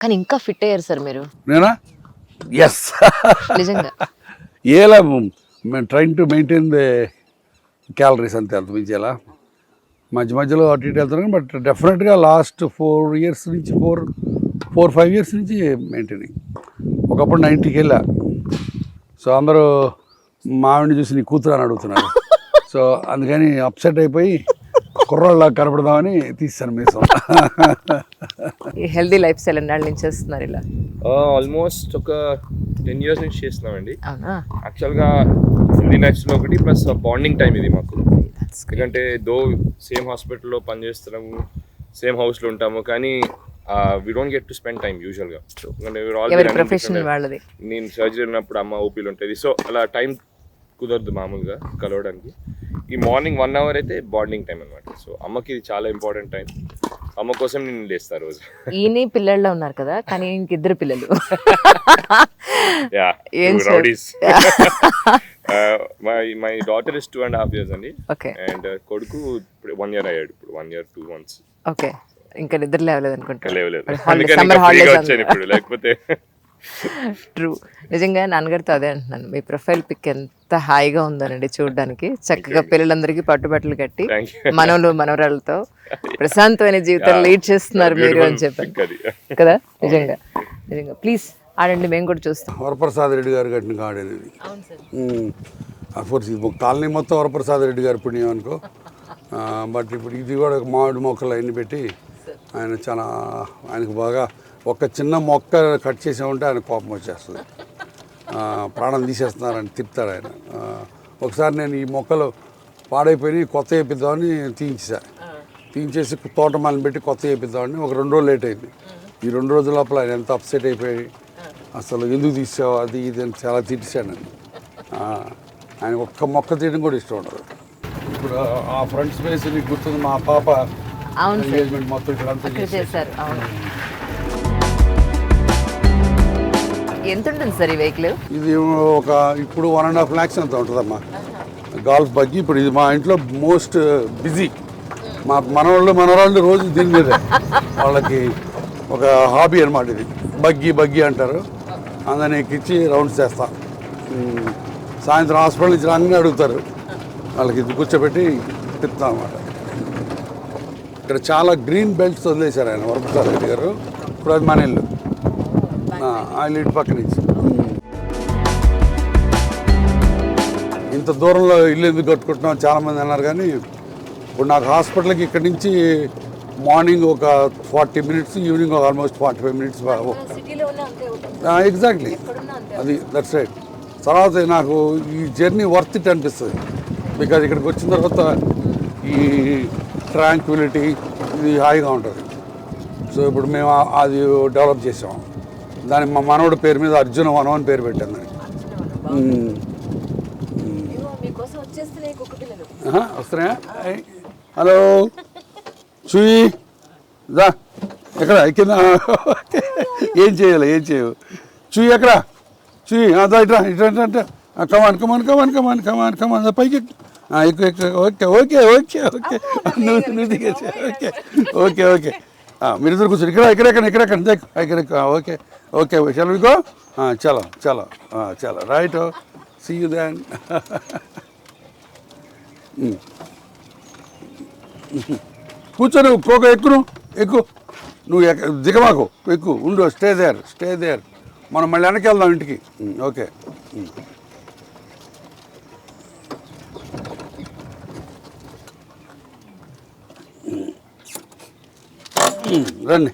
కానీ ఇంకా ఫిట్ అయ్యారు సార్ మీరు. నేనా? ఎస్. నిజంగా. ఏలా మేము train to maintain the calories అంతే, అంత మించి ఎలా మధ్య మధ్యలో అటు ఇటు వెళ్తున్నాను. బట్ డెఫినెట్గా లాస్ట్ 4 years నుంచి 4-5 years నుంచి మెయింటైనింగ్. ఒకప్పుడు 90కి వెళ్ళా. సో అందరూ మావిడిని చూసి నీ కూతురు అని అడుగుతున్నారు. సో అందుకని అప్సెట్ అయిపోయి కుర్రోళ్ళ కనపడదామని తీస్తాను మీసం. ఈ హెల్దీ లైఫ్ స్టైల్ ఎన్నాళ్ళ నుంచి చేస్తున్నారు ఇలా? ఆల్మోస్ట్ ఒక 10 years నుంచి చేస్తున్నామండి. అవునా? యాక్చువల్గా హెల్దీ లైఫ్స్లో ఒకటి ప్లస్ బాండింగ్ టైం ఇది మాకు. ఎందుకంటే దో సేమ్ హాస్పిటల్లో పనిచేస్తున్నాము, సేమ్ హౌస్లో ఉంటాము, కానీ we don't get to spend time యూజువల్గా. ప్రొఫెషనల్ వాళ్ళది. నేను సర్జరీ ఉన్నప్పుడు అమ్మ ఓపీలు ఉంటుంది, సో అలా టైం కుదరదు మామూలుగా కలవడానికి. ఈ మార్నింగ్ 1 hour అయితే బాండింగ్ టైం అనమాట. సో అమ్మకి ఇది చాలా ఇంపార్టెంట్ టైం. అమ్మ కోసం నేను లేస్తాను రోజు. ఈయన పిల్లల్లో ఉన్నారు కదా, కానీ ఇంకిద్దరు పిల్లలు. మై డాటర్ ఇస్ 2.5 years అండి. ఓకే. అండ్ కొడుకు ఇప్పుడు 1 year అయ్యాడు. ఇప్పుడు 1 year 2 months. ఓకే. ఇంకా నిద్ర లేవలేదు అనుకుంటా. లేవలేదు. ఇప్పుడు లేకపోతే ట్రూ. నిజంగా నాన్నగారితో అదే అంటున్నాను, మీ ప్రొఫైల్ పిక్ ఎంత హాయిగా ఉందనండి చూడడానికి. చక్కగా పిల్లలందరికీ పట్టుబట్టలు కట్టి మనవలు మనవరాలతో ప్రశాంతమైన జీవితం లీడ్ చేస్తున్నారు మీరు అని చెప్పాను కదా. నిజంగా నిజంగా ప్లీజ్ ఆడండి, మేము కూడా చూస్తాం. వరప్రసాద్ రెడ్డి గారు కట్టిన ఆడేది అఫ్కోర్స్ ఇది కాలనీ మొత్తం వరప్రసాద్ రెడ్డి గారి పుణ్యం అనుకో. బట్ ఇప్పుడు ఇది కూడా మామిడి మొక్కలు అన్ని పెట్టి ఆయనకు బాగా ఒక చిన్న మొక్క కట్ చేసామంటే ఆయన కోపం వచ్చేస్తుంది. ప్రాణం తీసేస్తున్నారని తిప్పుతాడు ఆయన. ఒకసారి నేను ఈ మొక్కలు పాడైపోయి కొత్త వేపిద్దామని తీయించేసి తోటమాలను పెట్టి కొత్త వేపిద్దామని ఒక 2 రోజులు లేట్ అయింది. ఈ 2 రోజుల లోపల ఆయన ఎంత అప్సెట్ అయిపోయి అసలు ఎందుకు తీసావు అది ఇది అని చాలా తిట్టాను. ఆయన ఒక్క మొక్క తీయడం కూడా ఇష్టం ఉండదు. ఇప్పుడు ఆ ఫ్రంట్ స్పేస్ నీకు గుర్తుంది, మా పాప ఎంగేజ్మెంట్ మొత్తం ఇక్కడ అంతా చేశారు. ఎంత ఉంటుంది సార్ ఈ వెహికల్? ఇది ఒక ఇప్పుడు 1.5 lakhs అంత ఉంటుందమ్మా. Golf buggy. ఇప్పుడు ఇది మా ఇంట్లో మోస్ట్ బిజీ. మా మనవాళ్ళు రోజు దీని మీదే, వాళ్ళకి ఒక హాబీ అనమాట ఇది. బగ్గి అంటారు. అందరినీ ఎక్కించి రౌండ్స్ చేస్తాం. సాయంత్రం హాస్పిటల్ నుంచి అన్నీ అడుగుతారు, వాళ్ళకి ఇది కూర్చోబెట్టి తిప్పుతాం అనమాట. ఇక్కడ చాలా గ్రీన్ బెల్ట్స్ వదిలేశారు ఆయన వరప్రసాద్ రెడ్డి గారు. ఇప్పుడు అది మన ఇల్లు, ఆయన ఇంటి పక్క నుంచి. ఇంత దూరంలో ఇల్లు ఎందుకు కట్టుకుంటున్నాం చాలామంది అన్నారు, కానీ ఇప్పుడు నాకు హాస్పిటల్కి ఇక్కడి నుంచి మార్నింగ్ ఒక 40 minutes, evening almost 45 minutes. Exactly, అది దట్స్ రైట్. తర్వాత నాకు ఈ జర్నీ వర్త్ ఇట్ అనిపిస్తుంది. బికాజ్ ఇక్కడికి వచ్చిన తర్వాత ఈ ట్రాంక్విలిటీ ఇది హాయిగా ఉంటుంది. సో ఇప్పుడు మేము అది డెవలప్ చేసాం. దాని మా మనవడి పేరు మీద అర్జున వనం అని పేరు పెట్టాను దానికి. వస్తున్నాయా? హలో చూయి దా, ఎక్కడ కింద ఏం చేయవు చూయి, ఎక్కడ చూయి అదా ఇట్రా కమాన్ పైకి ఓకే నువ్వు దిగేసి ఓకే మీరిద్దరు కూర్చొని ఇక్కడ ఓకే షల్ వి గో? చలో రైట్, సీ యూ దెన్. కూర్చో, నువ్వు పోక ఎక్కువ నువ్వు దిగమాకు, ఎక్కువ ఉండు, స్టే దేర్. మనం మళ్ళీ వెనక్కి వెళ్దాం ఇంటికి. ఓకే. రండి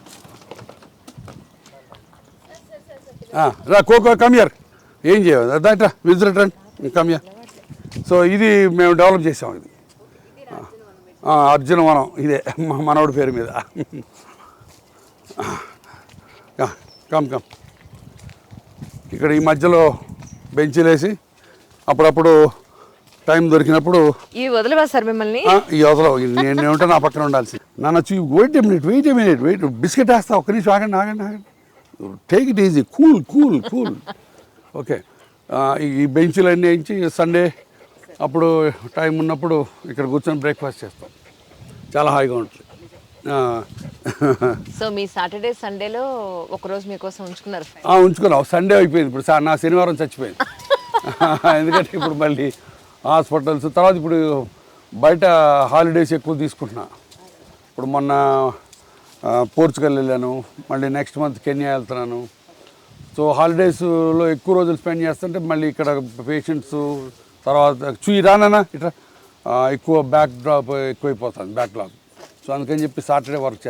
రా, కోకో కమియర్. ఏం చేయాలి అదంట విజిట్ రండి, కమియర్. సో ఇది మేము డెవలప్ చేసాం. ఇది అర్జున వనం, ఇదే మా మనవడి పేరు మీద. కమ్ ఇక్కడ ఈ మధ్యలో బెంచీలు వేసి అప్పుడప్పుడు టైం దొరికినప్పుడు ఇవి వదలవా సార్ మిమ్మల్ని? ఈ వదలవు, నేను ఉంటే నా పక్కన ఉండాల్సి. నాన్న వెయిట్ ఏ మినిట్ బిస్కెట్ వేస్తా, ఒక్క నిమిషం ఆగండి. Take it easy, cool. Okay. ఈ బెంచీలన్నీ వేయించి సండే అప్పుడు టైం ఉన్నప్పుడు ఇక్కడ కూర్చొని బ్రేక్ఫాస్ట్ చేస్తాం. చాలా హాయిగా ఉంటుంది. సో మీ సాటర్డే సండేలో ఒకరోజు మీకోసం ఉంచుకున్నారు. ఉంచుకున్నాం. సండే అయిపోయింది ఇప్పుడు. నా శనివారం చచ్చిపోయింది. ఎందుకంటే ఇప్పుడు మళ్ళీ హాస్పిటల్స్ తర్వాత ఇప్పుడు బయట హాలిడేస్ ఎక్కువ తీసుకుంటున్నా. ఇప్పుడు మొన్న పోర్చుగల్ వెళ్ళాను, మళ్ళీ నెక్స్ట్ మంత్ కెన్యా వెళ్తున్నాను. సో హాలిడేస్లో ఎక్కువ రోజులు స్పెండ్ చేస్తుంటే మళ్ళీ ఇక్కడ పేషెంట్స్ తర్వాత రానా ఇట్లా ఎక్కువ బ్యాక్ డ్రాప్ ఎక్కువైపోతుంది, బ్యాక్లాగ్. సో అందుకని చెప్పి సాటర్డే వర్క్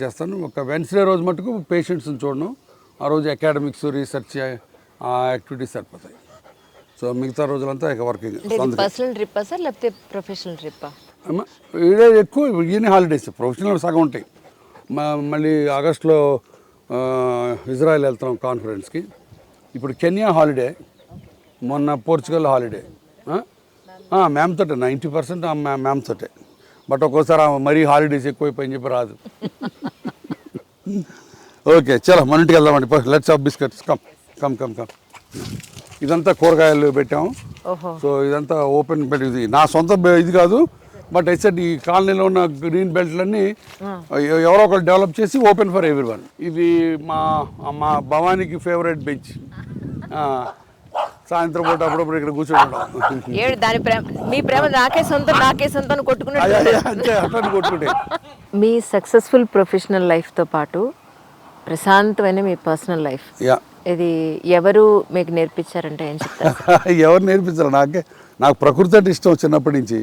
చేస్తున్నాను. ఒక వెన్స్డే రోజు మటుకు పేషెంట్స్ని చూడను. ఆ రోజు అకాడమిక్స్, రీసెర్చ్ ఆ యాక్టివిటీస్ సరిపోతాయి. సో మిగతా రోజులంతా ఇక వర్కింగ్. పర్సనల్ ట్రిప్పా సార్ లేకపోతే ప్రొఫెషనల్ ట్రిప్పా? ఇదే ఎక్కువ ఈయన హాలిడేస్, ప్రొఫెషనల్ సగం ఉంటాయి. మళ్ళీ ఆగస్టులో ఇజ్రాయెల్ వెళ్తున్నాం కాన్ఫరెన్స్కి. ఇప్పుడు కెన్యా హాలిడే, మొన్న పోర్చుగల్ హాలిడే. మ్యామ్ తోటే 90% మ్యామ్ తోటే. బట్ ఒక్కోసారి మరీ హాలిడేస్ ఎక్కువైపోయి చెప్పి రాదు. ఓకే చలో మన ఇంటికి వెళ్దామండి. Let's have biscuits. కమ్ ఇదంతా కూరగాయలు పెట్టాము. సో ఇదంతా ఓపెన్ బెల్ట్. ఇది నా సొంత ఇది కాదు, బట్ ఎక్సెప్ట్ ఈ కాలనీలో ఉన్న గ్రీన్ బెల్ట్లన్నీ ఎవరో ఒకరు డెవలప్ చేసి ఓపెన్ ఫర్ ఎవ్రీ వన్. ఇది మా భవానీకి ఫేవరెట్ బెంచ్. సాయంత్రం పూట అప్పుడప్పుడు ఇక్కడ కూర్చోవడం. దాని ప్రేమ, మీ ప్రేమ నాకే సొంతం కొట్టుకుంటే. మీ సక్సెస్ఫుల్ ప్రొఫెషనల్ లైఫ్తో పాటు ప్రశాంతమైన మీ పర్సనల్ లైఫ్, ఇది ఎవరు మీకు నేర్పించారంటే ఏం చెప్తారు? ఎవరు నేర్పించారు? నాకు ప్రకృతి అంటే ఇష్టం చిన్నప్పటి నుంచి.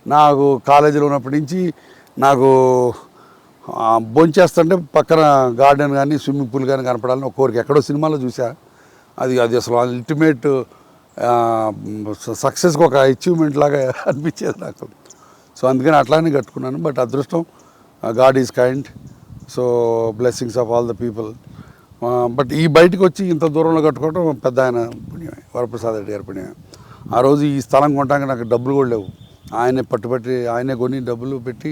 నాకు కాలేజీలో ఉన్నప్పటి నుంచి నాకు భోంచేస్తుంటే పక్కన గార్డెన్ కానీ స్విమ్మింగ్ పూల్ కానీ కనపడాలని ఒక కోరిక. ఎక్కడో సినిమాలో చూసా. అది అసలు అల్టిమేట్ సక్సెస్కి ఒక అచీవ్మెంట్ లాగా అనిపించేది నాకు. సో అందుకని అట్లానే కట్టుకున్నాను. బట్ అదృష్టం, God is kind. So blessings of all the people. But ఈ బయటకు వచ్చి ఇంత దూరంలో కట్టుకోవడం పెద్ద ఆయన పుణ్యమే, వరప్రసాద్ రెడ్డి గారి పుణ్యమే. ఆ రోజు ఈ స్థలం కొనడానికి నాకు డబ్బులు కూడా లేవు. ఆయనే పట్టుబట్టి ఆయనే కొని డబ్బులు పెట్టి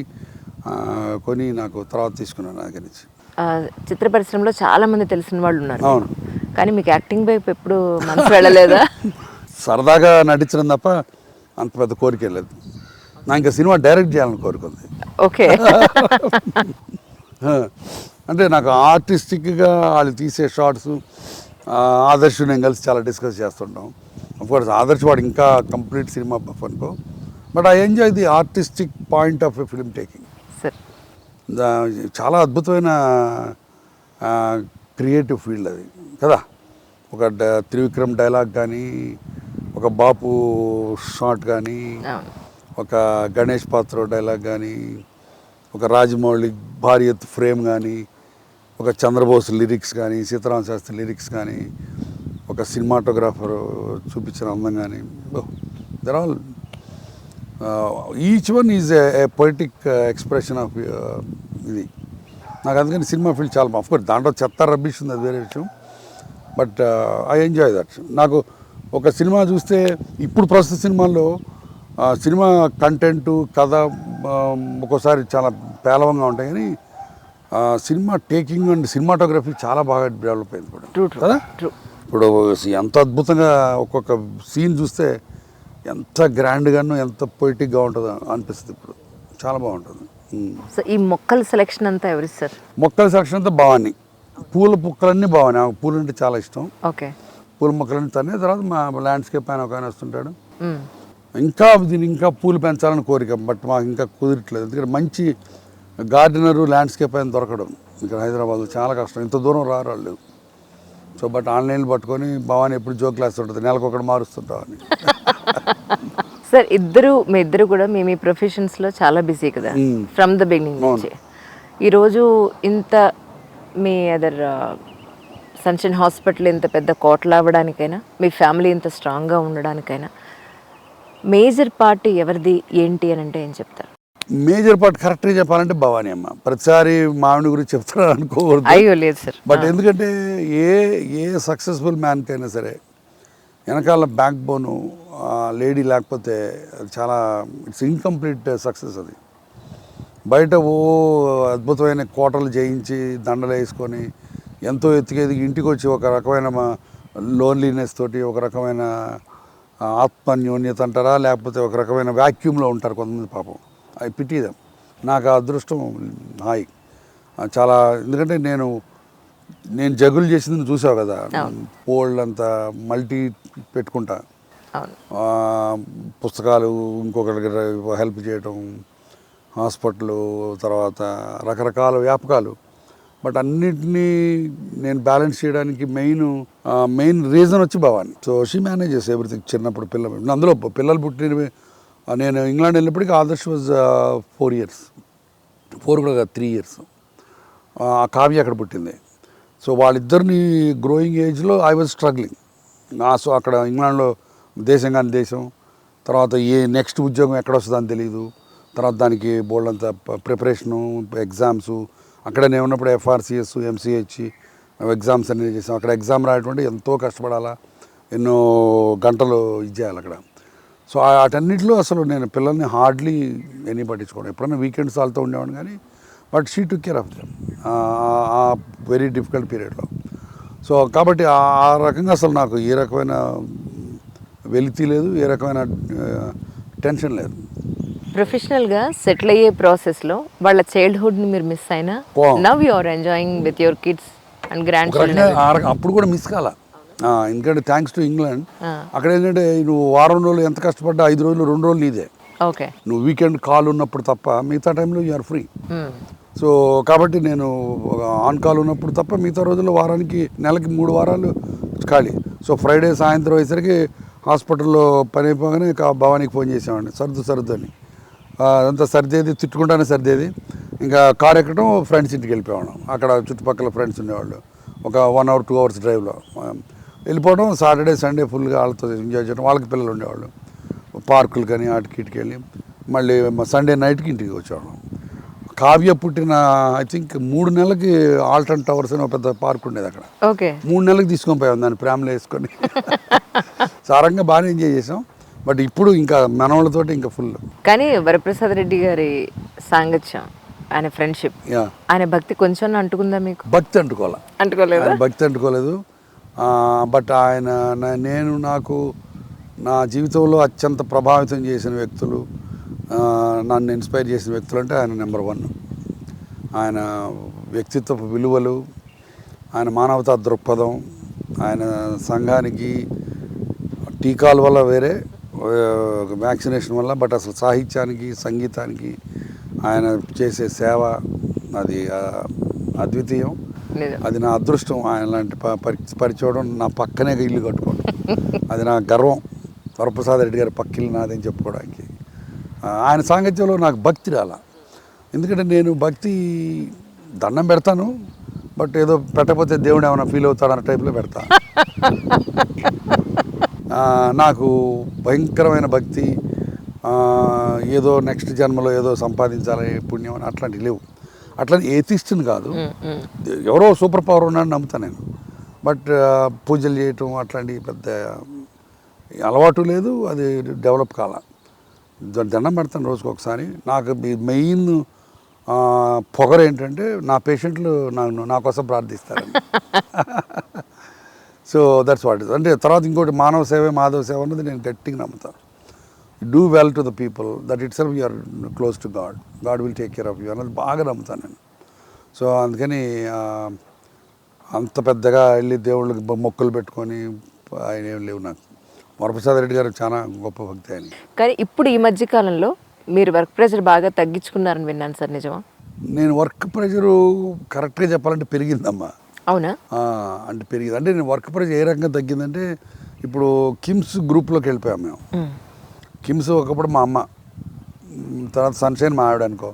కొని నాకు తర్వాత తీసుకున్నాను దగ్గర నుంచి. చిత్ర పరిశ్రమలో చాలా మంది తెలిసిన వాళ్ళు ఉన్నారు. అవును. కానీ మీకు యాక్టింగ్ వైపు ఎప్పుడు మనసు వెళ్ళలేదా? సరదాగా నటించడం తప్ప అంత పెద్ద కోరిక లేదు. నాకు ఇంకా సినిమా డైరెక్ట్ చేయాలని కోరుకుంది. ఓకే. అంటే నాకు ఆర్టిస్టిక్గా వాళ్ళు తీసే షార్ట్స్ ఆదర్శ్ నేను కలిసి చాలా డిస్కస్ చేస్తుంటాం. అఫ్కోర్స్ ఆదర్శ్ వాడు ఇంకా కంప్లీట్ సినిమా బఫ్ అనుకో. But I enjoy the artistic point of film taking. చాలా అద్భుతమైన క్రియేటివ్ ఫీల్డ్ అది కదా. ఒక త్రివిక్రమ్ డైలాగ్ కానీ, ఒక బాపు షాట్ కానీ, ఒక గణేష్ పాత్ర డైలాగ్ కానీ, ఒక రాజమౌళి భారీ ఎత్తు ఫ్రేమ్ కానీ, ఒక చంద్రబోస్ లిరిక్స్ కానీ, సీతారామ శాస్త్రి లిరిక్స్ కానీ, ఒక సినిమాటోగ్రాఫర్ చూపించిన అందం కానీ, there all each one is a poetic expression of ఇది. నాకు అందుకని సినిమా ఫీల్డ్ చాలా అఫ్కోర్స్ దాంట్లో చెత్త రబ్బిష్ ఉంది, అది వేరే విషయం. But I enjoy that. నాకు ఒక సినిమా చూస్తే ఇప్పుడు ప్రస్తుత సినిమాల్లో సినిమా కంటెంటు, కథ ఒక్కోసారి చాలా పేలవంగా ఉంటాయి. కానీ సినిమా టేకింగ్ అండ్ సినిమాటోగ్రఫీ చాలా బాగా డెవలప్ అయింది ఇప్పుడు కదా. ఇప్పుడు ఎంత అద్భుతంగా ఒక్కొక్క సీన్ చూస్తే ఎంత గ్రాండ్గాను ఎంత పొయిటిక్గా ఉంటుందో అనిపిస్తుంది. ఇప్పుడు చాలా బాగుంటుంది. సో ఈ మొక్కల సెలెక్షన్ అంతా ఎవరు సార్? మొక్కల సెలెక్షన్ అంతా భవాని. పూల మొక్కలన్నీ భవాని. నాకు పూలు అంటే చాలా ఇష్టం. ఓకే. పూల మొక్కలన్నీ తనే. తర్వాత మా ల్యాండ్స్కేప్ ఆయన ఒక ఆయన వస్తుంటాడు. ఇంకా దీన్ని ఇంకా పూలు పెంచాలని కోరిక. బట్ మాకు ఇంకా కుదరట్లేదు. ఎందుకంటే మంచి గార్డెనరు ల్యాండ్స్కేప్ ఆయన దొరకడం ఇక్కడ హైదరాబాద్లో చాలా కష్టం. ఇంత దూరం రారు వాళ్ళు. సో బట్ ఆన్లైన్లో పట్టుకొని భవాని ఎప్పుడు జోక్ క్లాస్ ఉంటుంది, నెలకు ఒకటి మారుస్తుంటామని. సార్ మీ ఇద్దరు కూడా మీ ప్రొఫెషన్స్లో చాలా బిజీ కదా ఫ్రమ్ ద బిగినింగ్ నుంచి. ఈరోజు ఇంత మీ అదర్ సన్షైన్ హాస్పిటల్ ఇంత పెద్ద కోటలు అవ్వడానికైనా, మీ ఫ్యామిలీ ఇంత స్ట్రాంగ్గా ఉండడానికైనా మేజర్ పార్ట్ ఎవరిది ఏంటి అని అంటే ఏం చెప్తారు? మేజర్ పార్ట్ కరెక్ట్గా చెప్పాలంటే భవానీ అమ్మ. ప్రతిసారి మామిడి గురించి చెప్తాను అనుకోకూడదు. అయ్యో లేదు సార్. బట్ ఎందుకంటే ఏ సక్సెస్ఫుల్ మ్యాన్కైనా సరే వెనకాల బ్యాక్ బోను లేడీ లేకపోతే అది చాలా ఇట్స్ ఇన్కంప్లీట్ సక్సెస్. అది బయట అద్భుతమైన కోటలు జయించి దండలు వేసుకొని ఎంతో ఎత్తుకేది ఇంటికి వచ్చి ఒక రకమైన లోన్లీనెస్ తోటి, ఒక రకమైన ఆత్మన్యోన్యత అంటారా, లేకపోతే ఒక రకమైన వ్యాక్యూమ్లో ఉంటారు కొంతమంది. పాపం ఐ పిటీ దెమ్. నాకు ఆ అదృష్టం హాయ్ చాలా. ఎందుకంటే నేను జగులు చేసింది నువ్వు చూసావు కదా, పోల్డ్ అంతా మల్టీ పెట్టుకుంటా, అవును. పుస్తకాలు ఇంకొకరికి హెల్ప్ చేయటం, హాస్పిటల్, తర్వాత రకరకాల వ్యాపకాలు. బట్ అన్నిటినీ నేను బ్యాలెన్స్ చేయడానికి మెయిన్ రీజన్ వచ్చి Bhavani. So she manages everything. చిన్నప్పుడు అందులో పిల్లలు పుట్టినవి నేను ఇంగ్లాండ్ వెళ్ళినప్పటికీ ఆదర్శ్ వాజ్ 4 years, 4 కూడా కాదు 3 years. ఆ కావ్య అక్కడ పుట్టింది. సో వాళ్ళిద్దరిని గ్రోయింగ్ ఏజ్లో ఐ వాజ్ స్ట్రగ్లింగ్. సో అక్కడ ఇంగ్లాండ్లో దేశం కాని దేశం, తర్వాత నెక్స్ట్ ఉద్యోగం ఎక్కడ వస్తుందని తెలియదు, తర్వాత దానికి బోల్డ్ అంత ప్రిపరేషను, ఎగ్జామ్స్. అక్కడ నేను ఉన్నప్పుడు FRCS, MCH ఎగ్జామ్స్ అన్నీ చేసాం. అక్కడ ఎగ్జామ్ రాయటువంటి ఎంతో కష్టపడాలా, ఎన్నో గంటలు ఇచ్చేయాలి అక్కడ. సో వాటన్నిటిలో అసలు నేను పిల్లల్ని హార్డ్లీ ఎనీ పట్టించుకోవడం. ఎప్పుడైనా వీకెండ్స్ వాళ్ళతో ఉండేవాడిని కానీ, but she took care of them ఆ వెరీ డిఫికల్ట్ పీరియడ్లో. సో కాబట్టి ఆ రకంగా అసలు నాకు ఏ రకమైన వెలితి లేదు, ఏ రకమైన టెన్షన్ లేదు. ప్రొఫెషనల్గా సెటిల్ అయ్యే ప్రాసెస్లో వాళ్ళ చైల్డ్హుడ్ని మీరు మిస్ అయినా now you are enjoying with your kids and grandchildren. అప్పుడు కూడా మిస్ కాల. ఎందుకంటే థ్యాంక్స్ టు ఇంగ్లాండ్, అక్కడ ఏంటంటే నువ్వు వారం రోజులు ఎంత కష్టపడ్డా 5 రోజులు 2 రోజులు నీదే. ఓకే. నువ్వు వీకెండ్ కాల్ ఉన్నప్పుడు తప్ప మిగతా టైంలో యూఆర్ ఫ్రీ. సో కాబట్టి నేను ఆన్ కాల్ ఉన్నప్పుడు తప్ప మిగతా రోజుల్లో వారానికి నెలకి 3 వారాలు ఖాళీ. సో ఫ్రైడే సాయంత్రం అయ్యేసరికి హాస్పిటల్లో పని అయిపోగానే భవానీకి ఫోన్ చేసేవాడిని, సర్దు అని. అదంతా సర్దేది, తిట్టుకుంటానే సర్దేది. ఇంకా కార్ ఎక్కడం ఫ్రెండ్స్ ఇంటికి వెళ్ళిపోవడం. అక్కడ చుట్టుపక్కల ఫ్రెండ్స్ ఉండేవాళ్ళు. ఒక 1 hour 2 hours డ్రైవ్లో వెళ్ళిపోవడం. సాటర్డే సండే ఫుల్గా వాళ్ళతో ఎంజాయ్ చేయడం. వాళ్ళకి పిల్లలు ఉండేవాళ్ళు, పార్కులు కానీ వాటికి ఇటుకి వెళ్ళి మళ్ళీ సండే నైట్కి ఇంటికి వచ్చేవాళ్ళం. కావ్య పుట్టిన ఐ థింక్ 3 నెలలకి ఆల్టన్ టవర్స్ అని ఒక పెద్ద పార్క్ ఉండేది అక్కడ. ఓకే. 3 నెలలకు తీసుకొని పోయాం దాన్ని ప్రేమలో వేసుకొని. సారంగా బాగానే ఎంజాయ్ చేసాం. బట్ ఇప్పుడు ఇంకా మనవాళ్ళతోటి ఇంకా ఫుల్. కానీ వరప్రసాద్ రెడ్డి గారి సాంగత్యం, ఆయన ఫ్రెండ్షిప్, ఆయన భక్తి కొంచెం అంటుకుందా మీకు? భక్తి అంటుకోలేదు. భక్తి అంటుకోలేదు. బట్ ఆయన నాకు నా జీవితంలో అత్యంత ప్రభావితం చేసిన వ్యక్తులు, నన్ను ఇన్స్పైర్ చేసిన వ్యక్తులు అంటే ఆయన నెంబర్ 1. ఆయన వ్యక్తిత్వ విలువలు, ఆయన మానవతా దృక్పథం, ఆయన సంఘానికి టీకాల వల్ల వేరే, వ్యాక్సినేషన్ వల్ల, బట్ అసలు సాహిత్యానికి సంగీతానికి ఆయన చేసే సేవ అది అద్వితీయం. అది నా అదృష్టం. ఆయన లాంటి పరిచయం నా పక్కనే ఇల్లు కట్టుకోవడం అది నా గర్వం. వరప్రసాద్ రెడ్డి గారి పక్కిల్లు నాదని చెప్పుకోవడానికి. ఆయన సాంగత్యంలో నాకు భక్తి రాల. ఎందుకంటే నేను భక్తి దండం పెడతాను, బట్ ఏదో పెట్టకపోతే దేవుడు ఏమైనా ఫీల్ అవుతాడన్న టైప్లో పెడతా. నాకు భయంకరమైన భక్తి, ఏదో నెక్స్ట్ జన్మలో ఏదో సంపాదించాలని పుణ్యం అని అట్లాంటివి లేవు. అట్లాంటి ఏతిస్ట్ని కాదు, ఎవరో సూపర్ పవర్ ఉన్నాడని నమ్ముతాను నేను. బట్ పూజలు చేయటం అట్లాంటి పెద్ద అలవాటు లేదు, అది డెవలప్ కాల. దండం పెడతాను రోజుకి ఒకసారి. నాకు మెయిన్ పొగరు ఏంటంటే నా పేషెంట్లు నా కోసం ప్రార్థిస్తారు. So that's what is. అంటే తర్వాత ఇంకోటి మానవ సేవ మాధవ సేవ అన్నది నేను గట్టిగా నమ్ముతాను. Do well to the people, that itself you're close to God will take care of you అన్నది బాగా నమ్ముతాను నేను. సో అందుకని అంత పెద్దగా వెళ్ళి దేవుళ్ళకి మొక్కులు పెట్టుకొని ఆయన ఏం లేవు నాకు. వరప్రసాద్ రెడ్డి గారు చాలా గొప్ప భక్తి ఆయన. కానీ ఇప్పుడు ఈ మధ్య కాలంలో మీరు వర్క్ ప్రెషర్ బాగా తగ్గించుకున్నారని విన్నాను సార్, నిజమా? నేను వర్క్ ప్రెషరు కరెక్ట్గా చెప్పాలంటే పెరిగిందమ్మా. అవునా? అంటే పెరిగింది. అంటే నేను వర్క్ ప్రెషర్ ఏ రకంగా తగ్గిందంటే, ఇప్పుడు కిమ్స్ గ్రూప్లోకి వెళ్ళిపోయాం మేము. కిమ్స్ ఒకప్పుడు మా అమ్మ, తర్వాత సన్షైన్ మా ఆవిడ అనుకో,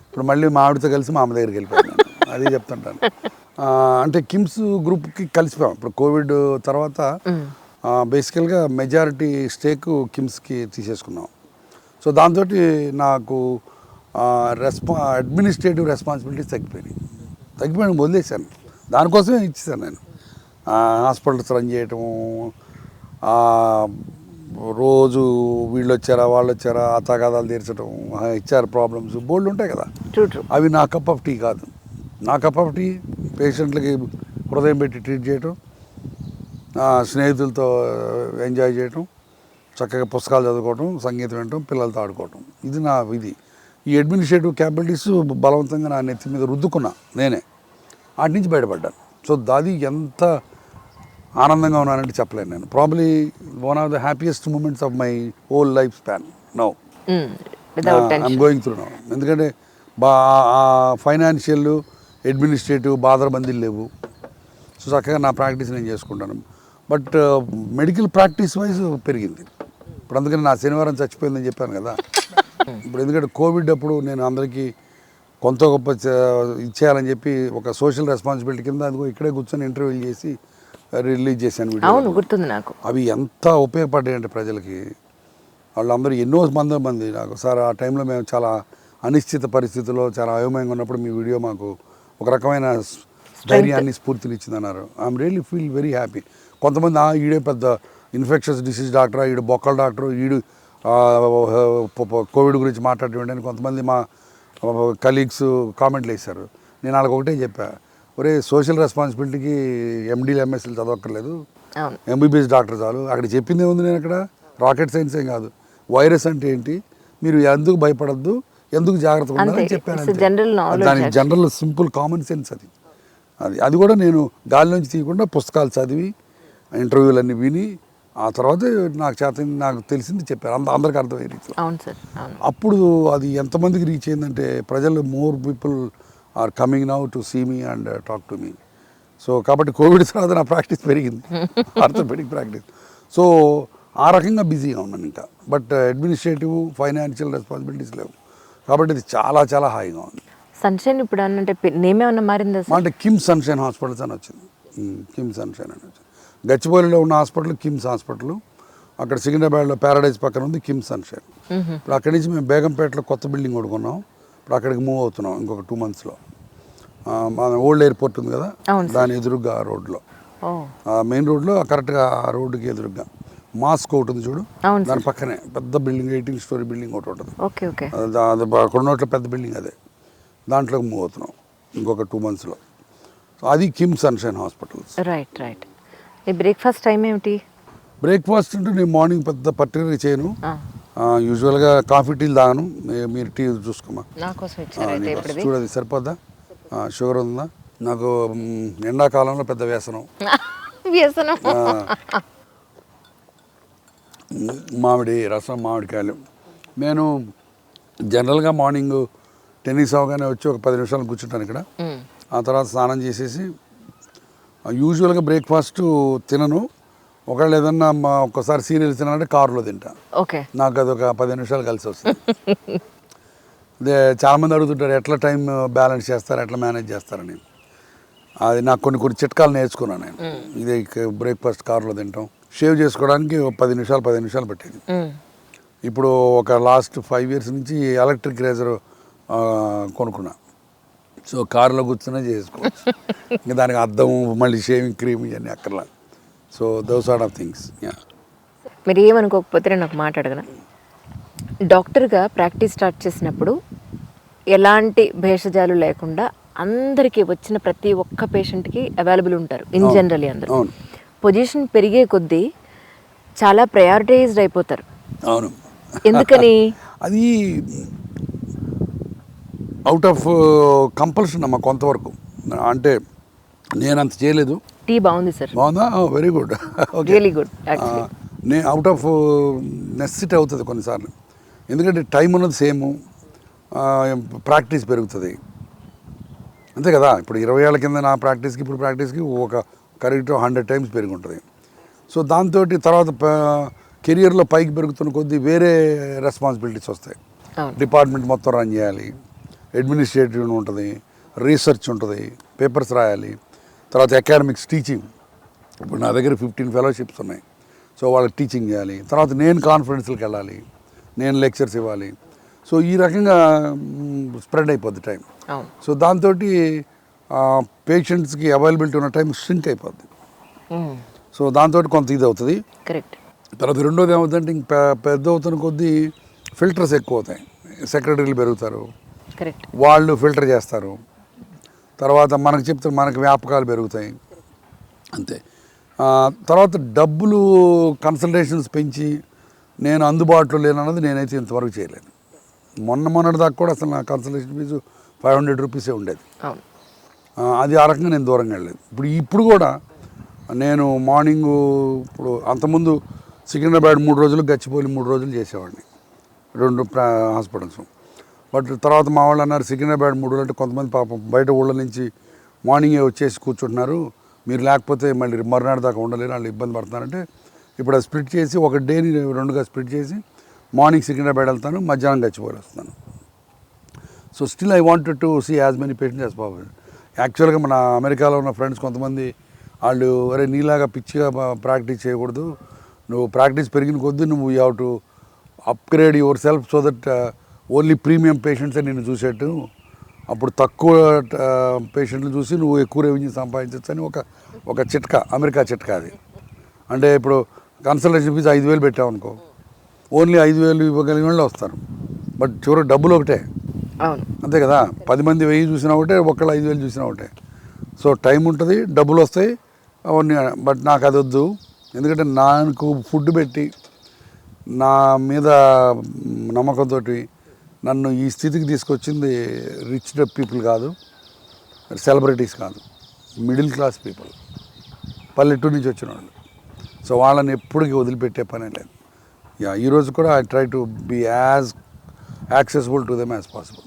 ఇప్పుడు మళ్ళీ మా ఆవిడతో కలిసి మా అమ్మ దగ్గరికి వెళ్ళిపోయాను. అది చెప్తుంటాను. అంటే కిమ్స్ గ్రూప్కి కలిసిపోయాం. ఇప్పుడు కోవిడ్ తర్వాత బేసికల్గా మెజారిటీ స్టేక్ కిమ్స్కి తీసేసుకున్నాం. సో దాంతో నాకు అడ్మినిస్ట్రేటివ్ రెస్పాన్సిబిలిటీస్ తగ్గిపోయి వదిలేశాను. దానికోసమే ఇచ్చేసాను నేను. హాస్పిటల్స్ రన్ చేయటము, రోజు వీళ్ళు వచ్చారా వాళ్ళు వచ్చారా అతాగాదాలు తీర్చడం, హెచ్ఆర్ ప్రాబ్లమ్స్ బోల్డ్ ఉంటాయి కదా, అవి నా కప్ ఆఫ్ టీ కాదు. నా కప్ ఆఫ్ టీ పేషెంట్లకి హృదయం పెట్టి ట్రీట్ చేయటం, స్నేహితులతో ఎంజాయ్ చేయటం, చక్కగా పుస్తకాలు చదువుకోవటం, సంగీతం వినటం, పిల్లలతో ఆడుకోవటం, ఇది నా విధి. ఈ అడ్మినిస్ట్రేటివ్ క్యాపబిలిటీస్ బలవంతంగా నా నెత్తి మీద రుద్దుకున్నా నేనే, వాటి నుంచి బయటపడ్డాను. సో అది ఎంత ఆనందంగా ఉన్నానంటే చెప్పలేను నేను. Probably one of the happiest moments of my whole life span now I'm going through now. ఎందుకంటే ఫైనాన్షియల్ అడ్మినిస్ట్రేటివ్ బాధరబందీలు లేవు. సో చక్కగా నా ప్రాక్టీస్ నేను చేసుకుంటాను. బట్ మెడికల్ ప్రాక్టీస్ వైజ్ పెరిగింది ఇప్పుడు. అందుకని నా శనివారం చచ్చిపోయిందని చెప్పాను కదా ఇప్పుడు. ఎందుకంటే కోవిడ్ అప్పుడు నేను అందరికీ కొంత గొప్ప ఇచ్చేయాలని చెప్పి ఒక సోషల్ రెస్పాన్సిబిలిటీ కింద అందుకో ఇక్కడే కూర్చొని ఇంటర్వ్యూలు చేసి రిలీజ్ చేశాను వీడియో. గుర్తుంది నాకు. అవి ఎంత ఉపయోగపడ్డాయంటే ప్రజలకి. వాళ్ళందరూ ఎన్నో మంది నాకు సార్ ఆ టైంలో మేము చాలా అనిశ్చిత పరిస్థితుల్లో చాలా అయోమయంగా ఉన్నప్పుడు మీ వీడియో మాకు ఒక రకమైన ధైర్యాన్ని స్ఫూర్తిని ఇచ్చిందన్నారు. I'm really feel very happy. కొంతమంది ఈడే పెద్ద ఇన్ఫెక్షన్స్ డిసీజ్ డాక్టరా, ఈడు బొక్కల డాక్టరు, ఈడు కోవిడ్ గురించి మాట్లాడేవాడి అని కొంతమంది మా కలీగ్స్ కామెంట్లు వేశారు. నేను వాళ్ళకి ఒకటే చెప్పా, ఒరే సోషల్ రెస్పాన్సిబిలిటీకి ఎండీలు ఎంఎస్సీలు చదవక్కర్లేదు, ఎంబీబీఎస్ డాక్టర్ చాలు. అక్కడ చెప్పింది ఏముంది, నేను అక్కడ రాకెట్ సైన్స్ ఏం కాదు. వైరస్ అంటే ఏంటి, మీరు ఎందుకు భయపడద్దు, ఎందుకు జాగ్రత్తగా ఉండాలని చెప్పాను. దాని జనరల్ సింపుల్ కామన్ సెన్స్ అది కూడా నేను గాలిలోంచి తీయకుండా పుస్తకాలు చదివి ఇంటర్వ్యూలు అన్నీ విని ఆ తర్వాత నాకు తెలిసింది చెప్పారు. అందరికి అర్థమయ్యే. అప్పుడు అది ఎంతమందికి రీచ్ అయిందంటే ప్రజలు more people are coming now to see me and talk to me. So కాబట్టి కోవిడ్ తర్వాత నా ప్రాక్టీస్ పెరిగింది, ఆర్థోపెడిక్ ప్రాక్టీస్. సో ఆ రకంగా బిజీగా ఉన్నాను ఇంకా. బట్ అడ్మినిస్ట్రేటివ్ ఫైనాన్షియల్ రెస్పాన్సిబిలిటీస్ లేవు కాబట్టి ఇది చాలా చాలా హాయిగా ఉంది. సన్షైన్ ఇప్పుడు అంటే నేమ్ ఏమన్నా మారిందా అంటే కిమ్స్ సన్షైన్ హాస్పిటల్స్ అని వచ్చింది. కిమ్స్ సన్షైన్ అని వచ్చింది. గచ్చిబౌలిలో ఉన్న హాస్పిటల్ కిమ్స్ హాస్పిటల్, అక్కడ సికింద్రాబాద్లో ప్యారడైజ్ పక్కన ఉంది కిమ్స్ సన్షైన్. ఇప్పుడు అక్కడి నుంచి మేము బేగంపేటలో కొత్త బిల్డింగ్ కొనుక్కున్నాం. ఇప్పుడు అక్కడికి మూవ్ అవుతున్నాం ఇంకొక 2 monthsలో. మన ఓల్డ్ ఎయిర్పోర్ట్ ఉంది కదా, దాని ఎదురుగా ఆ రోడ్లో, మెయిన్ రోడ్లో కరెక్ట్గా ఆ రోడ్డుకి ఎదురుగా మాస్క్ ఒకటి ఉంది చూడు, దాని పక్కనే పెద్ద బిల్డింగ్ 18 story బిల్డింగ్ ఒకటి ఉంటుంది. కొన్నోట్లో పెద్ద బిల్డింగ్ అదే, దాంట్లోకి మూవ్ అవుతున్నాం ఇంకొక 2 monthsలో. అది KIMS sunshine hospitals. Right. Breakfast time ఏమిటి? బ్రేక్ఫాస్ట్ అంటే నేను మార్నింగ్ పెద్ద పర్టికులర్గా చేయను. యూజువల్గా కాఫీ టీలు తాగను. మీరు టీ చూసుకోమా, చూడది సరిపోద్దా, షుగర్ ఉందా? నాకు ఎండాకాలంలో పెద్ద వ్యసనం మామిడి రసం, మామిడికాయలు. నేను జనరల్గా మార్నింగ్ టెన్నిస్ అవగానే వచ్చి ఒక 10 నిమిషాలు కూర్చుంటాను ఇక్కడ. ఆ తర్వాత స్నానం చేసేసి యూజువల్గా బ్రేక్ఫాస్ట్ తినను. ఒకవేళ ఏదన్నా ఒక్కసారి సీరియల్ తినాలంటే కారులో తింటా. నాకు అది ఒక 10 నిమిషాలు కలిసి వస్తుంది. అదే చాలామంది అడుగుతుంటారు ఎట్లా టైం బ్యాలెన్స్ చేస్తారు, ఎట్లా మేనేజ్ చేస్తారని. అది నాకు కొన్ని చిట్కాలు నేర్చుకున్నాను నేను. ఇదే బ్రేక్ఫాస్ట్ కారులో తింటాం. షేవ్ చేసుకోవడానికి 10 నిమిషాలు పట్టేది. ఇప్పుడు ఒక లాస్ట్ 5 years నుంచి ఎలక్ట్రిక్ రేజర్ కొనుక్కున్నా. సో కారులో కూర్చునే చేసుకోవచ్చు. ఇంకా దానికి అద్దం, మళ్ళీ షేవింగ్ క్రీమ్ ఇవన్నీ అక్కర్లా. So those sort of things. మీరు ఏమనుకోకపోతే నేను ఒక మాట అడగనా? డాక్టర్గా ప్రాక్టీస్ స్టార్ట్ చేసినప్పుడు ఎలాంటి భేషజాలు లేకుండా అందరికీ వచ్చిన ప్రతి ఒక్క పేషెంట్కి అవైలబుల్ ఉంటారు ఇన్ జనరలీ అందరూ. పొజిషన్ పెరిగే కొద్దీ చాలా ప్రయారిటైజ్డ్ అయిపోతారు. అవును. ఎందుకని? అది అవుట్ ఆఫ్ కంపల్షన్ అమ్మా కొంతవరకు. అంటే నేను అంత చేయలేదు. టీ బాగుంది సార్. బాగుందా? Very good. Really good. నేను అవుట్ ఆఫ్ నెసెసిటీ అవుతుంది కొన్నిసార్లు. ఎందుకంటే టైం ఉన్నది సేము, ప్రాక్టీస్ పెరుగుతుంది అంతే కదా. ఇప్పుడు 20 ఏళ్ల కింద నా ప్రాక్టీస్కి ఇప్పుడు ప్రాక్టీస్కి ఒక కరెక్ట్ 100 times పెరిగి ఉంటుంది. సో దాంతో తర్వాత కెరియర్లో పైకి పెరుగుతున్న కొద్దీ వేరే రెస్పాన్సిబిలిటీస్ వస్తాయి. డిపార్ట్మెంట్ మొత్తం రన్ చేయాలి, అడ్మినిస్ట్రేటివ్ ఉంటుంది, రీసెర్చ్ ఉంటుంది, పేపర్స్ రాయాలి, తర్వాత అకాడమిక్స్, టీచింగ్. ఇప్పుడు నా దగ్గర 15 fellowships ఉన్నాయి. సో వాళ్ళకి టీచింగ్ చేయాలి. తర్వాత నేను కాన్ఫరెన్స్లకు వెళ్ళాలి, నేను లెక్చర్స్ ఇవ్వాలి. సో ఈ రకంగా స్ప్రెడ్ అయిపోద్ది టైం. సో దాంతో పేషెంట్స్కి అవైలబిలిటీ ఉన్న టైం ష్రింక్ అయిపోద్ది. సో దాంతో కొంత ఇది అవుతుంది. కరెక్ట్. తర్వాత రెండోది ఏమవుతుందంటే ఇంక పెద్ద అవుతున్న కొద్దీ ఫిల్టర్స్ ఎక్కువ అవుతాయి. సెక్రటరీలు పెరుగుతారు, వాళ్ళు ఫిల్టర్ చేస్తారు. తర్వాత మనకు చెప్తే మనకు వ్యాపకాలు పెరుగుతాయి అంతే. తర్వాత డబ్బులు కన్సల్టేషన్స్ పెంచి నేను అందుబాటులో లేనన్నది నేనైతే ఇంతవరకు చేయలేను. మొన్నటి దాకా కూడా అసలు నా కన్సల్టేషన్ ఫీజు 500 రూపీసే ఉండేది. అవును. అది ఆ రకంగా నేను దూరంగా వెళ్ళలేదు. ఇప్పుడు కూడా నేను మార్నింగు ఇప్పుడు అంతకుముందు సికింద్రాబాద్ 3 రోజులు, గచ్చిబౌలి 3 రోజులు చేసేవాడిని, 2 హాస్పిటల్స్. బట్ తర్వాత మా వాళ్ళు అన్నారు సికింద్రాబాద్ 3 రోజులు అంటే కొంతమంది పాపం బయట ఊళ్ళ నుంచి మార్నింగే వచ్చేసి కూర్చుంటున్నారు, మీరు లేకపోతే మళ్ళీ మరునాడు దాకా ఉండలేరు, వాళ్ళు ఇబ్బంది పడుతున్నారంటే ఇప్పుడు అది స్ప్లిట్ చేసి ఒక డేని 2గా స్ప్లిట్ చేసి మార్నింగ్ సికింద్రాబాద్ వెళ్తాను, మధ్యాహ్నం గచ్చిబౌలి వస్తాను. So still I wanted to see as many patients as possible. యాక్చువల్గా మన అమెరికాలో ఉన్న ఫ్రెండ్స్ కొంతమంది వాళ్ళు అరే నీలాగా పిచ్చిగా ప్రాక్టీస్ చేయకూడదు, నువ్వు ప్రాక్టీస్ పెరిగిన కొద్దీ నువ్వు you have to upgrade yourself so that only premium పేషెంట్సే నిన్ను చూసేట్టు, అప్పుడు తక్కువ పేషెంట్లు చూసి నువ్వు ఎక్కువ రెవెన్యూ సంపాదించవచ్చు అని ఒక చిట్కా, అమెరికా చిట్కా అది. అంటే ఇప్పుడు కన్సల్టేషన్ ఫీజు 5,000 పెట్టావు అనుకో, ఓన్లీ 5,000 ఇవ్వగలిగిన వాళ్ళు వస్తారు, బట్ చివరికి డబ్బులు ఒకటే. అవును. అంతే కదా, 10 మంది 1000 చూసినా ఒకటే, ఒకళ్ళు 5,000 చూసినా ఒకటే. సో టైం ఉంటుంది, డబ్బులు వస్తాయి అవన్నీ. బట్ నాకు అది వద్దు, ఎందుకంటే నాకు ఫుడ్ పెట్టి నా మీద నమ్మకంతో నన్ను ఈ స్థితికి తీసుకొచ్చింది రిచ్ పీపుల్ కాదు, సెలబ్రిటీస్ కాదు, మిడిల్ క్లాస్ పీపుల్, పల్లెటూరు నుంచి వచ్చిన వాళ్ళు. సో వాళ్ళని ఎప్పటికీ వదిలిపెట్టే పనే లేదు. ఈరోజు కూడా I try to be as accessible to them as possible.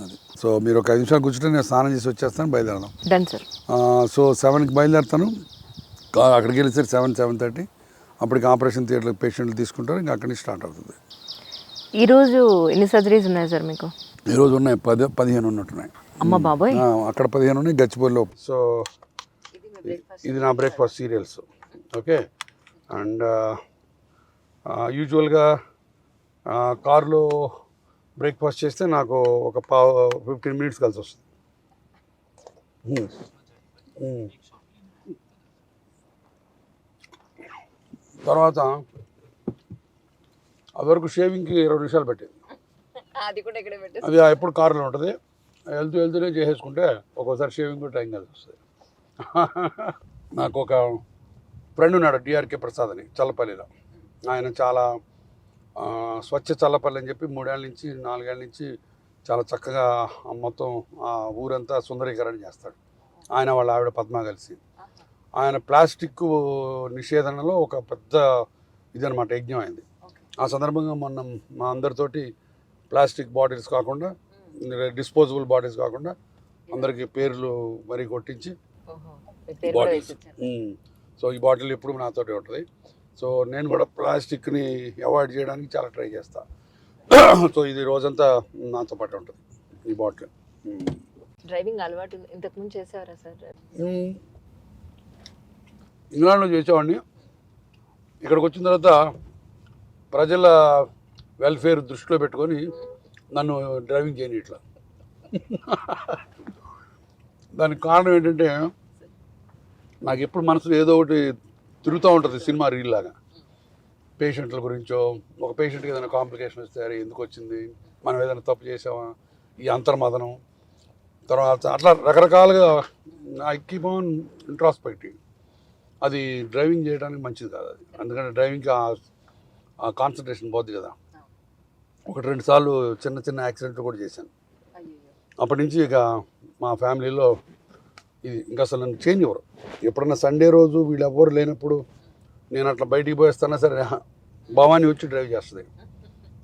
అది. సో మీరు ఒక 5 నిమిషాలు కూర్చుంటే నేను స్నానం చేసి వచ్చేస్తాను, బయలుదేరదాం. Done sir. సో 7కి బయలుదేరుతాను, అక్కడికి వెళ్ళేసరికి 7:30 అప్పటికి ఆపరేషన్ థియేటర్లో పేషెంట్లు తీసుకుంటారు, ఇంకా అక్కడి నుంచి స్టార్ట్ అవుతుంది. ఈరోజు ఎన్ని సర్జరీస్ ఉన్నాయి సార్ మీకు? ఈరోజు ఉన్నాయి 15 ఉన్నట్టున్నాయి. అమ్మ బాబోయ్. అక్కడ 15 ఉన్నాయి, గచ్చిబౌలిలో. సో ఇది నా బ్రేక్ఫాస్ట్ సీరియల్స్. ఓకే. అండ్ యూజువల్గా కారులో బ్రేక్ఫాస్ట్ చేస్తే నాకు ఒక 15 మినిట్స్ కలిసి వస్తుంది. తర్వాత అది వరకు షేవింగ్కి 20 నిమిషాలు పెట్టేది, అది ఎప్పుడు కారులో ఉంటుంది, వెళ్తూనే చేసేసుకుంటే ఒక్కోసారి షేవింగ్ కూడా టైం కలిసి వస్తుంది. నాకు ఒక ఫ్రెండ్ ఉన్నాడు, డిఆర్కే ప్రసాద్ అని, చల్లపల్లిలో. ఆయన చాలా స్వచ్ఛ చల్లపల్లి అని చెప్పి 3 ఏళ్ళ నుంచి 4 ఏళ్ళ నుంచి చాలా చక్కగా మొత్తం ఆ ఊరంతా సుందరీకరణ చేస్తాడు. ఆయన వాళ్ళ ఆవిడ పద్మ కలిసి ఆయన ప్లాస్టిక్ నిషేధనలో ఒక పెద్ద ఇదనమాట యజ్ఞం అయింది. ఆ సందర్భంగా మొన్న మా అందరితోటి ప్లాస్టిక్ బాటిల్స్ కాకుండా, డిస్పోజబుల్ బాటిల్స్ కాకుండా అందరికీ పేర్లు మరీ కొట్టించి బాటిల్స్. సో ఈ బాటిల్ ఎప్పుడు నాతోటి ఉంటుంది. సో నేను కూడా ప్లాస్టిక్ని అవాయిడ్ చేయడానికి చాలా ట్రై చేస్తాను. సో ఇది రోజంతా నాతో పాటు ఉంటుంది ఈ బాటిల్. డ్రైవింగ్ అలవాటు ఇంతకుముందు చేసేవారా సార్? ఇంగ్లాండ్లో చేసేవాడిని. ఇక్కడికి వచ్చిన తర్వాత ప్రజల వెల్ఫేర్ దృష్టిలో పెట్టుకొని నన్ను డ్రైవింగ్ చేయని ఇట్లా. దానికి కారణం ఏంటంటే నాకు ఎప్పుడు మనసులో ఏదో ఒకటి తిరుగుతూ ఉంటుంది, సినిమా రీల్ లాగా. పేషెంట్ల గురించో, ఒక పేషెంట్కి ఏదైనా కాంప్లికేషన్ వస్తే అరే ఎందుకు వచ్చింది, మనం ఏదైనా తప్పు చేసామా, ఈ అంతర్మదనం, తర్వాత అట్లా రకరకాలుగా ఐ కీప్ ఆన్ ఇంట్రాస్పెక్టింగ్. అది డ్రైవింగ్ చేయడానికి మంచిది కాదు అది, ఎందుకంటే డ్రైవింగ్కి ఆ కాన్సన్ట్రేషన్ పోద్ది కదా. 1-2 సార్లు చిన్న యాక్సిడెంట్లు కూడా చేశాను. అప్పటి నుంచి ఇక మా ఫ్యామిలీలో ఇది ఇంకా అసలు నన్ను చేంజ్ ఇవ్వరు. ఎప్పుడన్నా సండే రోజు వీళ్ళు ఎవ్వరు లేనప్పుడు నేను అట్లా బయటికి పోయిస్తానా సరే, భవానీ వచ్చి డ్రైవ్ చేస్తుంది,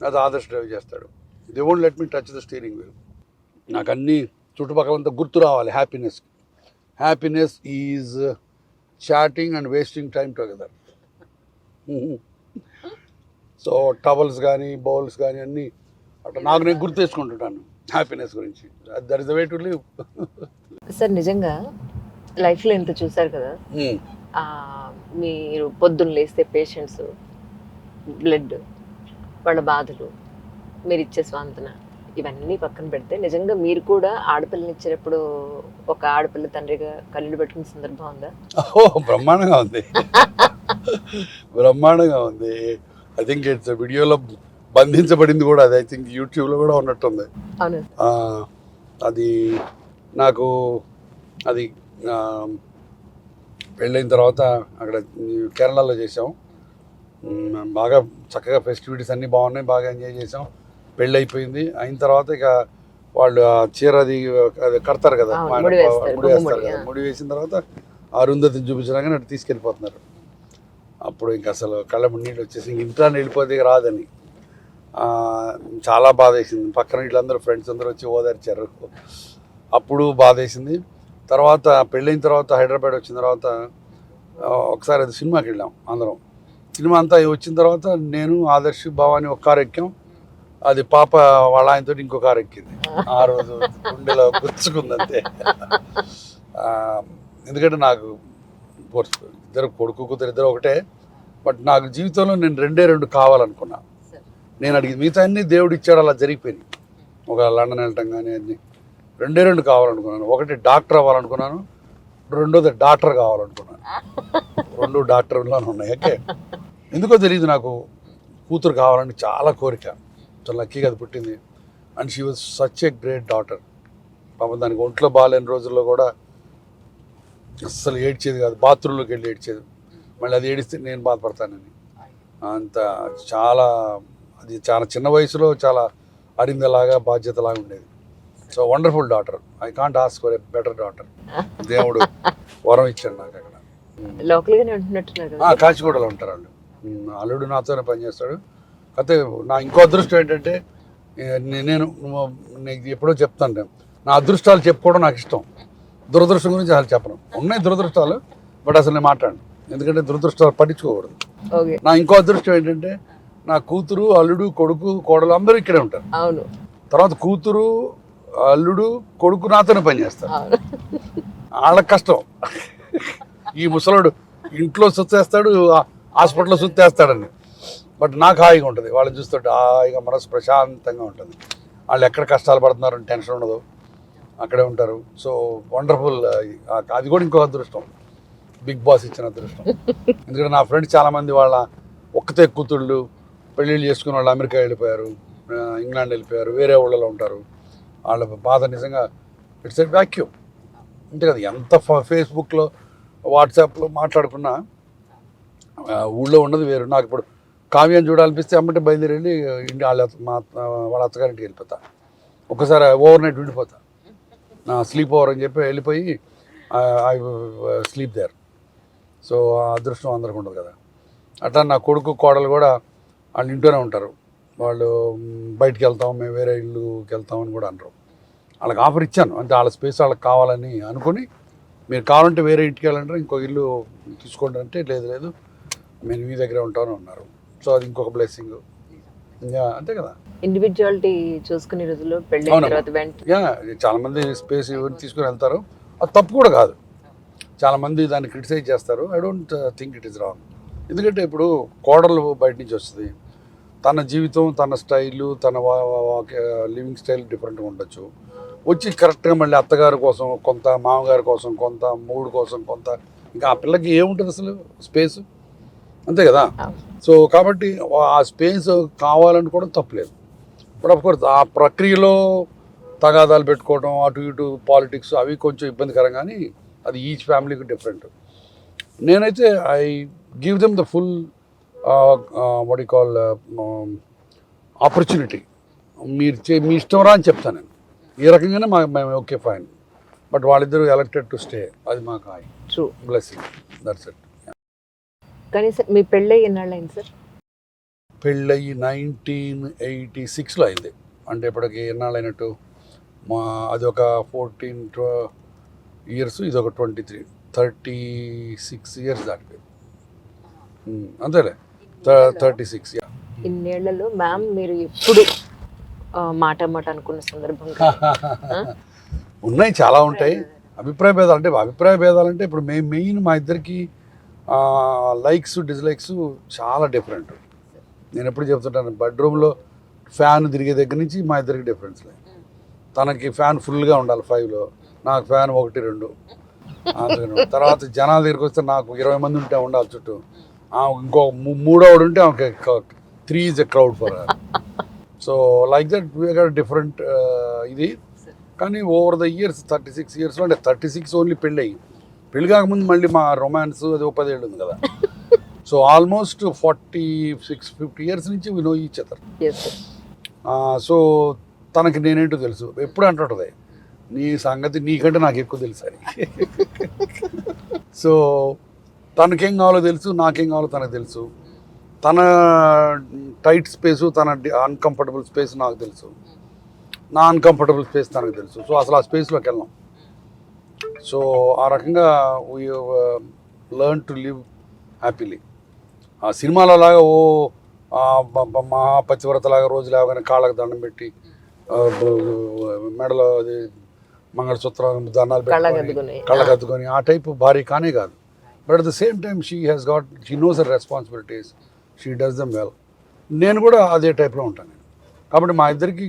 అది ఆదర్శ్ డ్రైవ్ చేస్తాడు. They won't let me touch the steering wheel. నాకు అన్నీ చుట్టుపక్కలంతా గుర్తు రావాలి. Happiness is chatting and wasting time together. So towels కానీ బౌల్స్ కానీ అన్నీ అట్లా నాకు నేను గుర్తు తెచ్చుకుంటుంటాను హ్యాపీనెస్ గురించి. That is the way to live. Sir నిజంగా లైఫ్లో ఇంత చూసారు కదా, మీరు పొద్దున్న లేస్తే పేషెంట్స్ బ్లడ్, వాళ్ళ బాధలు, మీరు ఇచ్చే స్వాంతన, ఇవన్నీ పక్కన పెడితే నిజంగా మీరు కూడా ఆడపిల్లని ఇచ్చినప్పుడు ఒక ఆడపిల్ల తండ్రిగా కళ్ళు పెట్టుకునే సందర్భం ఉందా? బ్రహ్మాండంగా ఉంది, బ్రహ్మాండంగా ఉంది. ఐ థింక్ ఇట్స్ వీడియోలో బంధించబడింది కూడా, అది ఐ థింక్ యూట్యూబ్లో కూడా ఉన్నట్టుంది. అవును. అది నాకు అది పెళ్ళైన తర్వాత అక్కడ కేరళలో చేసాం. బాగా చక్కగా ఫెస్టివిటీస్ అన్నీ బాగున్నాయి, బాగా ఎంజాయ్ చేసాం. పెళ్ళి అయిపోయింది. అయిన తర్వాత ఇక వాళ్ళు ఆ చీర అది కడతారు కదా, అవును, ముడి వేస్తారు, ముడి వేస్తారు ముడి, కదా, ముడి వేసిన తర్వాత అరుంధతిని చూపించడానికి అటు తీసుకెళ్ళిపోతున్నారు. అప్పుడు ఇంక అసలు కళ్ళ నీళ్ళు వచ్చేసి ఇంక ఇంట్లో వెళ్ళిపోతే ఇక రాదని చాలా బాధ వేసింది. పక్కన వీళ్ళందరూ ఫ్రెండ్స్ అందరూ వచ్చి ఓదార్చారు. అప్పుడు బాధ వేసింది. తర్వాత పెళ్ళైన తర్వాత హైదరాబాద్ వచ్చిన తర్వాత ఒకసారి అది సినిమాకి వెళ్ళాం అందరం. సినిమా అంతా వచ్చిన తర్వాత నేను, ఆదర్శ్, భవాని ఒక కారు ఎక్కాం. అది పాప వాళ్ళ ఆయనతో ఇంకో కారు ఎక్కింది. ఆ రోజు గుండెలో గుచ్చుకుంది అంతే. ఎందుకంటే నాకు ఇద్దరు కొడుకు కూతురు ఇద్దరు ఒకటే. బట్ నాకు జీవితంలో నేను రెండు కావాలనుకున్నా. నేను అడిగింది మిగతా అన్ని దేవుడు ఇచ్చాడు, అలా జరిగిపోయినాయి. ఒక లండన్ వెళ్ళటం కానీ అన్నీ రెండు కావాలనుకున్నాను. ఒకటి డాక్టర్ అవ్వాలనుకున్నాను, రెండోది డాక్టర్ కావాలనుకున్నాను. రెండు డాక్టర్లోనే ఉన్నాయి. ఓకే, ఎందుకో తెలియదు నాకు కూతురు కావాలని చాలా కోరిక. చాలా లక్కీగా అది పుట్టింది. And she was such a great daughter. పాపం దానికి ఒంట్లో బాగాలేని రోజుల్లో కూడా అస్సలు ఏడ్చేది కాదు, బాత్రూంలోకి వెళ్ళి ఏడ్చేది. మళ్ళీ అది ఏడిస్తే నేను బాధపడతానని. అంత అది చాలా చిన్న వయసులో చాలా అరిందలాగా బాధ్యతలాగా ఉండేది. So wonderful daughter. I can't ask for a better daughter. దేవుడు వరం ఇచ్చాడు నాకు అక్కడ. లోకల్గానే ఉంటున్నట్టున్నారు కదా? కాచిగూడలో ఉంటారు వాళ్ళు. అల్లుడు నాతోనే పనిచేస్తాడు. అయితే నా ఇంకో అదృష్టం ఏంటంటే నేను నీకు ఎప్పుడో చెప్తాను, నా అదృష్టాలు చెప్పుకోవడం నాకు ఇష్టం. దురదృష్టం గురించి అసలు చెప్పను. ఉన్నాయి దురదృష్టాలు, బట్ అసలు నేను మాట్లాడను. ఎందుకంటే దురదృష్టాలు పట్టించుకోకూడదు. నా ఇంకో అదృష్టం ఏంటంటే నా కూతురు, అల్లుడు, కొడుకు, కోడలు అందరూ ఇక్కడే ఉంటారు. అవును. తర్వాత కూతురు, అల్లుడు, కొడుకు నాతోనే పనిచేస్తారు. వాళ్ళకి కష్టం. ఈ ముసలోడు ఇంట్లో సుత్తేస్తాడు, హాస్పిటల్లో సుత్తేస్తాడని. బట్ నాకు హాయిగా ఉంటుంది వాళ్ళని చూస్తుంటే. హాయిగా మనసు ప్రశాంతంగా ఉంటుంది. వాళ్ళు ఎక్కడ కష్టాలు పడుతున్నారని టెన్షన్ ఉండదు, అక్కడే ఉంటారు. So wonderful. అది కూడా ఇంకో అదృష్టం, బిగ్ బాస్ ఇచ్చిన అదృష్టం. ఎందుకంటే నా ఫ్రెండ్స్ చాలామంది వాళ్ళ ఒక్కతే కూతుళ్ళు పెళ్ళిళ్ళు చేసుకుని వాళ్ళు అమెరికా వెళ్ళిపోయారు, ఇంగ్లాండ్ వెళ్ళిపోయారు, వేరే ఊళ్ళలో ఉంటారు. వాళ్ళ బాధ నిజంగా ఇట్స్ ఎ వ్యాక్యూమ్. అంతే కదా, ఎంత ఫేస్బుక్లో వాట్సాప్లో మాట్లాడుకున్నా ఊళ్ళో ఉన్నది వేరు. నాకు ఇప్పుడు కావ్యాన్ని చూడాలనిపిస్తే అమ్మటే బయలుదేరి వెళ్ళి వాళ్ళ అత్తగారింటికి వెళ్ళిపోతా. ఒక్కసారి ఓవర్ నైట్ ఉండిపోతా, స్లీప్ ఓవర్ అని చెప్పి వెళ్ళిపోయి ఐ స్లీప్ దేర్. సో ఆ అదృష్టం అందరికి ఉండదు కదా. అట్లా నా కొడుకు, కోడలు కూడా వాళ్ళు ఇంట్లోనే ఉంటారు. వాళ్ళు బయటికి వెళ్తాం, మేము వేరే ఇల్లుకి వెళ్తామని కూడా అనరు. వాళ్ళకి ఆఫర్ ఇచ్చాను, అంటే వాళ్ళ స్పేస్ వాళ్ళకి కావాలని అనుకుని, మీరు కావాలంటే వేరే ఇంటికి వెళ్ళంటారు, ఇంకో ఇల్లు తీసుకోండి అంటే లేదు మేము మీ దగ్గరే ఉంటామని ఉన్నారు. సో అది ఇంకొక బ్లెస్సింగ్. అంతే కదా, ఇండివిజువాలిటీ చూసుకునే రోజుల్లో పెళ్ళి చాలా మంది స్పేస్ తీసుకుని వెళ్తారు. అది తప్పు కూడా కాదు. చాలామంది దాన్ని క్రిటిసైజ్ చేస్తారు. I don't think it is wrong. ఎందుకంటే ఇప్పుడు కోడలు బయట నుంచి వస్తుంది, తన జీవితం, తన స్టైలు, తన లివింగ్ స్టైల్ డిఫరెంట్గా ఉండొచ్చు. వచ్చి కరెక్ట్గా మళ్ళీ అత్తగారి కోసం కొంత, మామగారి కోసం కొంత, మూడు కోసం కొంత, ఇంకా ఆ పిల్లకి ఏముంటుంది అసలు స్పేస్, అంతే కదా. సో కాబట్టి ఆ స్పేస్ కావాలని కూడా తప్పులేదు. బట్ అఫ్కోర్స్ ఆ ప్రక్రియలో తగాదాలు పెట్టుకోవడం, అటు ఇటు పాలిటిక్స్ అవి కొంచెం ఇబ్బందికరం, కానీ అది ఈచ్ ఫ్యామిలీకి డిఫరెంట్. నేనైతే I give them the full what you call opportunity. మీ ఇష్టం రా అని చెప్తాను నేను. ఈ రకంగానే మేము ఓకే ఫైన్. బట్ వాళ్ళిద్దరూ ఎలక్టెడ్ టు స్టే, అది మాకు ట్రూ బ్లెస్సింగ్. That's it. కానీ సార్ మీ పెళ్ళి ఎన్నాళ్ళు అయింది సార్? పెళ్ళయి 1986లో అయింది. అంటే ఇప్పటికి ఎన్నాళ్ళు అయినట్టు, అది ఒక 14 years, ఇది ఒక 23, 36 years దాటిపోయింది. అంతేలే, 36. ఇన్నేళ్లలో మ్యామ్ మీరు ఎప్పుడు మాట అనుకున్న సందర్భం ఉన్నాయి, చాలా ఉంటాయి. అభిప్రాయ భేదాలు అంటే ఇప్పుడు మెయిన్ మా ఇద్దరికి లైక్స్, డిస్లైక్స్ చాలా డిఫరెంట్. నేను ఎప్పుడు చెప్తుంటాను, బెడ్రూమ్లో ఫ్యాన్ తిరిగే దగ్గర నుంచి మా ఇద్దరికి డిఫరెన్స్ లేదు. తనకి ఫ్యాన్ ఫుల్గా ఉండాలి 5లో, నాకు ఫ్యాన్ 1, 2. తర్వాత జనాల దగ్గరికి వస్తే నాకు 20 మంది ఉంటే ఉండాలి చుట్టూ. ఇంకో 3వ ఉంటే ఆమెకి 3 is a crowd for her. So like that we got different ఇది. కానీ ఓవర్ ద ఇయర్స్ 36 yearsలో, అంటే 36 ఓన్లీ పెళ్ళి కాకముందు మళ్ళీ మా రొమాన్స్ అది 10 ఏళ్ళు ఉంది కదా. సో ఆల్మోస్ట్ 46-50 years నుంచి we know each other. So తనకి నేనేంటో తెలుసు. ఎప్పుడు అంటుంటుంది, నీ సంగతి నీకంటే నాకు ఎక్కువ తెలుసు అని. సో తనకేం కావాలో తెలుసు, నాకేం కావాలో తనకు తెలుసు. తన టైట్ స్పేసు, తన అన్కంఫర్టబుల్ స్పేస్ నాకు తెలుసు, నా అన్కంఫర్టబుల్ స్పేస్ తనకు తెలుసు. సో అసలు ఆ స్పేస్లోకి వెళ్ళాం. సో ఆ రకంగా we learn to live happily. ఆ సినిమాలో లాగా మా పతివ్రతలాగా రోజు లేవగానే కాళ్ళకు దండం పెట్టి మెడలో అది మంగళసూత్రం దండాలు పెట్టి కళ్ళగద్దుకొని ఆ టైపు భార్య కానే కాదు. But at the same time she knows her responsibilities, she does them well. నేను కూడా అదే టైప్లో ఉంటాను. కాబట్టి మా ఇద్దరికి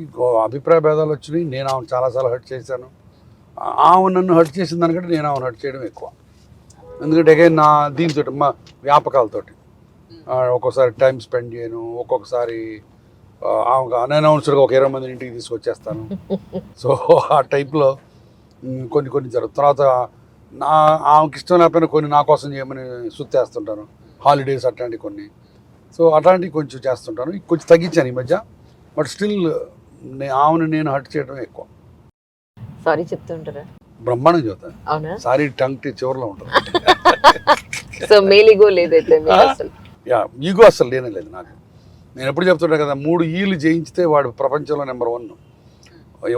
అభిప్రాయ భేదాలు వచ్చినాయి. నేను ఆమెను చాలాసార్లు హర్ట్ చేశాను, ఆమె నన్ను హర్ట్ చేసిన దానికంటే నేను ఆమెను హర్ట్ చేయడం ఎక్కువ. ఎందుకంటే అగైన్ నా దీంతో మా వ్యాపకాలతోటి ఒక్కొక్కసారి టైం స్పెండ్ చేయను, ఒక్కొక్కసారి అన్అనౌన్స్డ్గా ఒక 20 మందిని ఇంటికి తీసుకొచ్చేస్తాను. సో ఆ టైప్లో కొన్ని జరుగుతుంది. తర్వాత ఆమెకి ఇష్టం లేకపోయినా కొన్ని నా కోసం చేయమని సుత్తేస్తుంటాను, హాలిడేస్ అట్లాంటివి కొన్ని. సో అట్లాంటివి కొంచెం చేస్తుంటాను. కొంచెం తగ్గించాను ఈ మధ్య. బట్ స్టిల్ ఆమెను నేను హర్ట్ చేయడం ఎక్కువ. సారీ చెప్తుంటారా? బ్రహ్మాండం చెబుతాను. అవునా? సారీ టంగ్ చివరిలో ఉంటుంది. సో మేలిగో లేదైతే అసలు యా, ఈగో అసలు లేనే లేదు నాకు. నేను ఎప్పుడు చెప్తుంటా కదా, 3 ఈలు జయించితే వాడు ప్రపంచంలో నెంబర్ 1.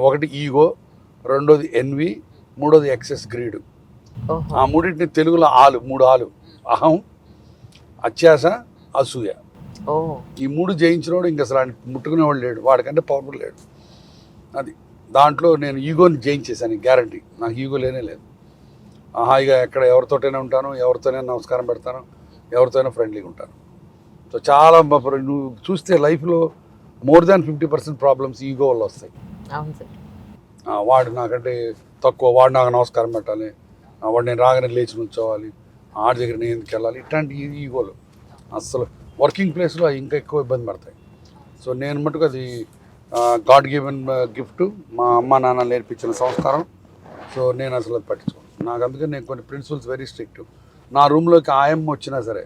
ఒకటి ఈగో, రెండోది ఎన్వి, మూడోది ఎక్సెస్ గ్రీడు. ఆ మూడింటిని తెలుగులో 3 ఆలు: అహం, అత్యాస, అసూయ. ఈ 3 జయించినోడు ఇంక అసలు ఆయన ముట్టుకునేవాడు లేడు, వాడికంటే పవర్ఫుల్ లేడు. అది దాంట్లో నేను ఈగోని జయించేసాను, గ్యారంటీ. నాకు ఈగో లేనే లేదు. హాయిగా ఎక్కడ ఎవరితోటైనా ఉంటాను, ఎవరితోనైనా నమస్కారం పెడతాను, ఎవరితోనైనా ఫ్రెండ్లీగా ఉంటాను. సో చాలా నువ్వు చూస్తే లైఫ్లో మోర్ దాన్ 50% ప్రాబ్లమ్స్ ఈగో వల్ల వస్తాయి. వాడు నాకంటే తక్కువ, వాడు నాకు నమస్కారం పెట్టాలి, వాడు నేను రాగానే లేచి నుంచోవాలి, ఆడి దగ్గర నేను ఎందుకు వెళ్ళాలి, ఇట్లాంటి ఈగోలు అసలు వర్కింగ్ ప్లేస్లో ఇంకా ఎక్కువ ఇబ్బంది పడతాయి. సో నేను మటుకు అది గాడ్ గివెన్ గిఫ్ట్, మా అమ్మ నాన్న నేర్పించిన సంస్కారం. సో నేను అసలు అది పట్టించుకోను. నాకు అందుకని నేను కొన్ని ప్రిన్సిపల్స్ వెరీ స్ట్రిక్ట్. నా రూమ్లోకి ఆయమ్మ వచ్చినా సరే,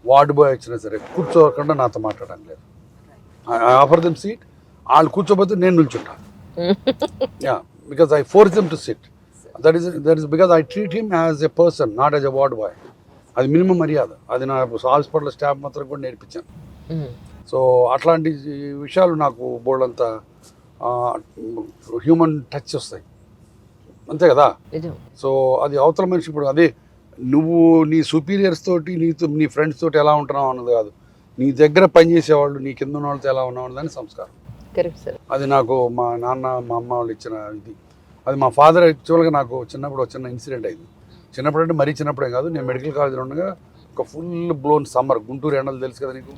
వార్డ్ బాయ్ వచ్చినా సరే, కూర్చోకుండా నాతో మాట్లాడడం లేదు. ఐ ఆఫర్ దెమ్ సీట్, వాళ్ళు కూర్చోబోతే నేను నిల్చుంటాను. Yeah, because I force them to sit. That is because I treat him as a person, not as a ward boy. అది మినిమం మర్యాద. అది నా హాస్పిటల్ స్టాఫ్ మాత్రం కూడా నేర్పించాను. సో అట్లాంటి విషయాలు నాకు బోల్డంత హ్యూమన్ టచ్ వస్తాయి, అంతే కదా. సో అది అవతల మనిషి. ఇప్పుడు అదే నువ్వు నీ సుపీరియర్స్ తోటి, నీ ఫ్రెండ్స్ తోటి ఎలా ఉంటున్నావు అన్నది కాదు, నీ దగ్గర పనిచేసేవాళ్ళు, నీ కింద ఉన్న వాళ్ళతో ఎలా ఉన్నావు అన్నది సంస్కారం. అది నాకు మా నాన్న మా అమ్మ వాళ్ళు ఇచ్చిన ఇది. అది మా ఫాదర్ యాక్చువల్గా నాకు చిన్నప్పుడు చిన్న ఇన్సిడెంట్ అయింది. చిన్నప్పుడు అంటే మరీ చిన్నప్పుడేం కాదు, నేను మెడికల్ కాలేజీలో ఉండగా ఒక ఫుల్ బ్లోన్ సమ్మర్, గుంటూరు ఎండలు తెలుసు కదా నీకు.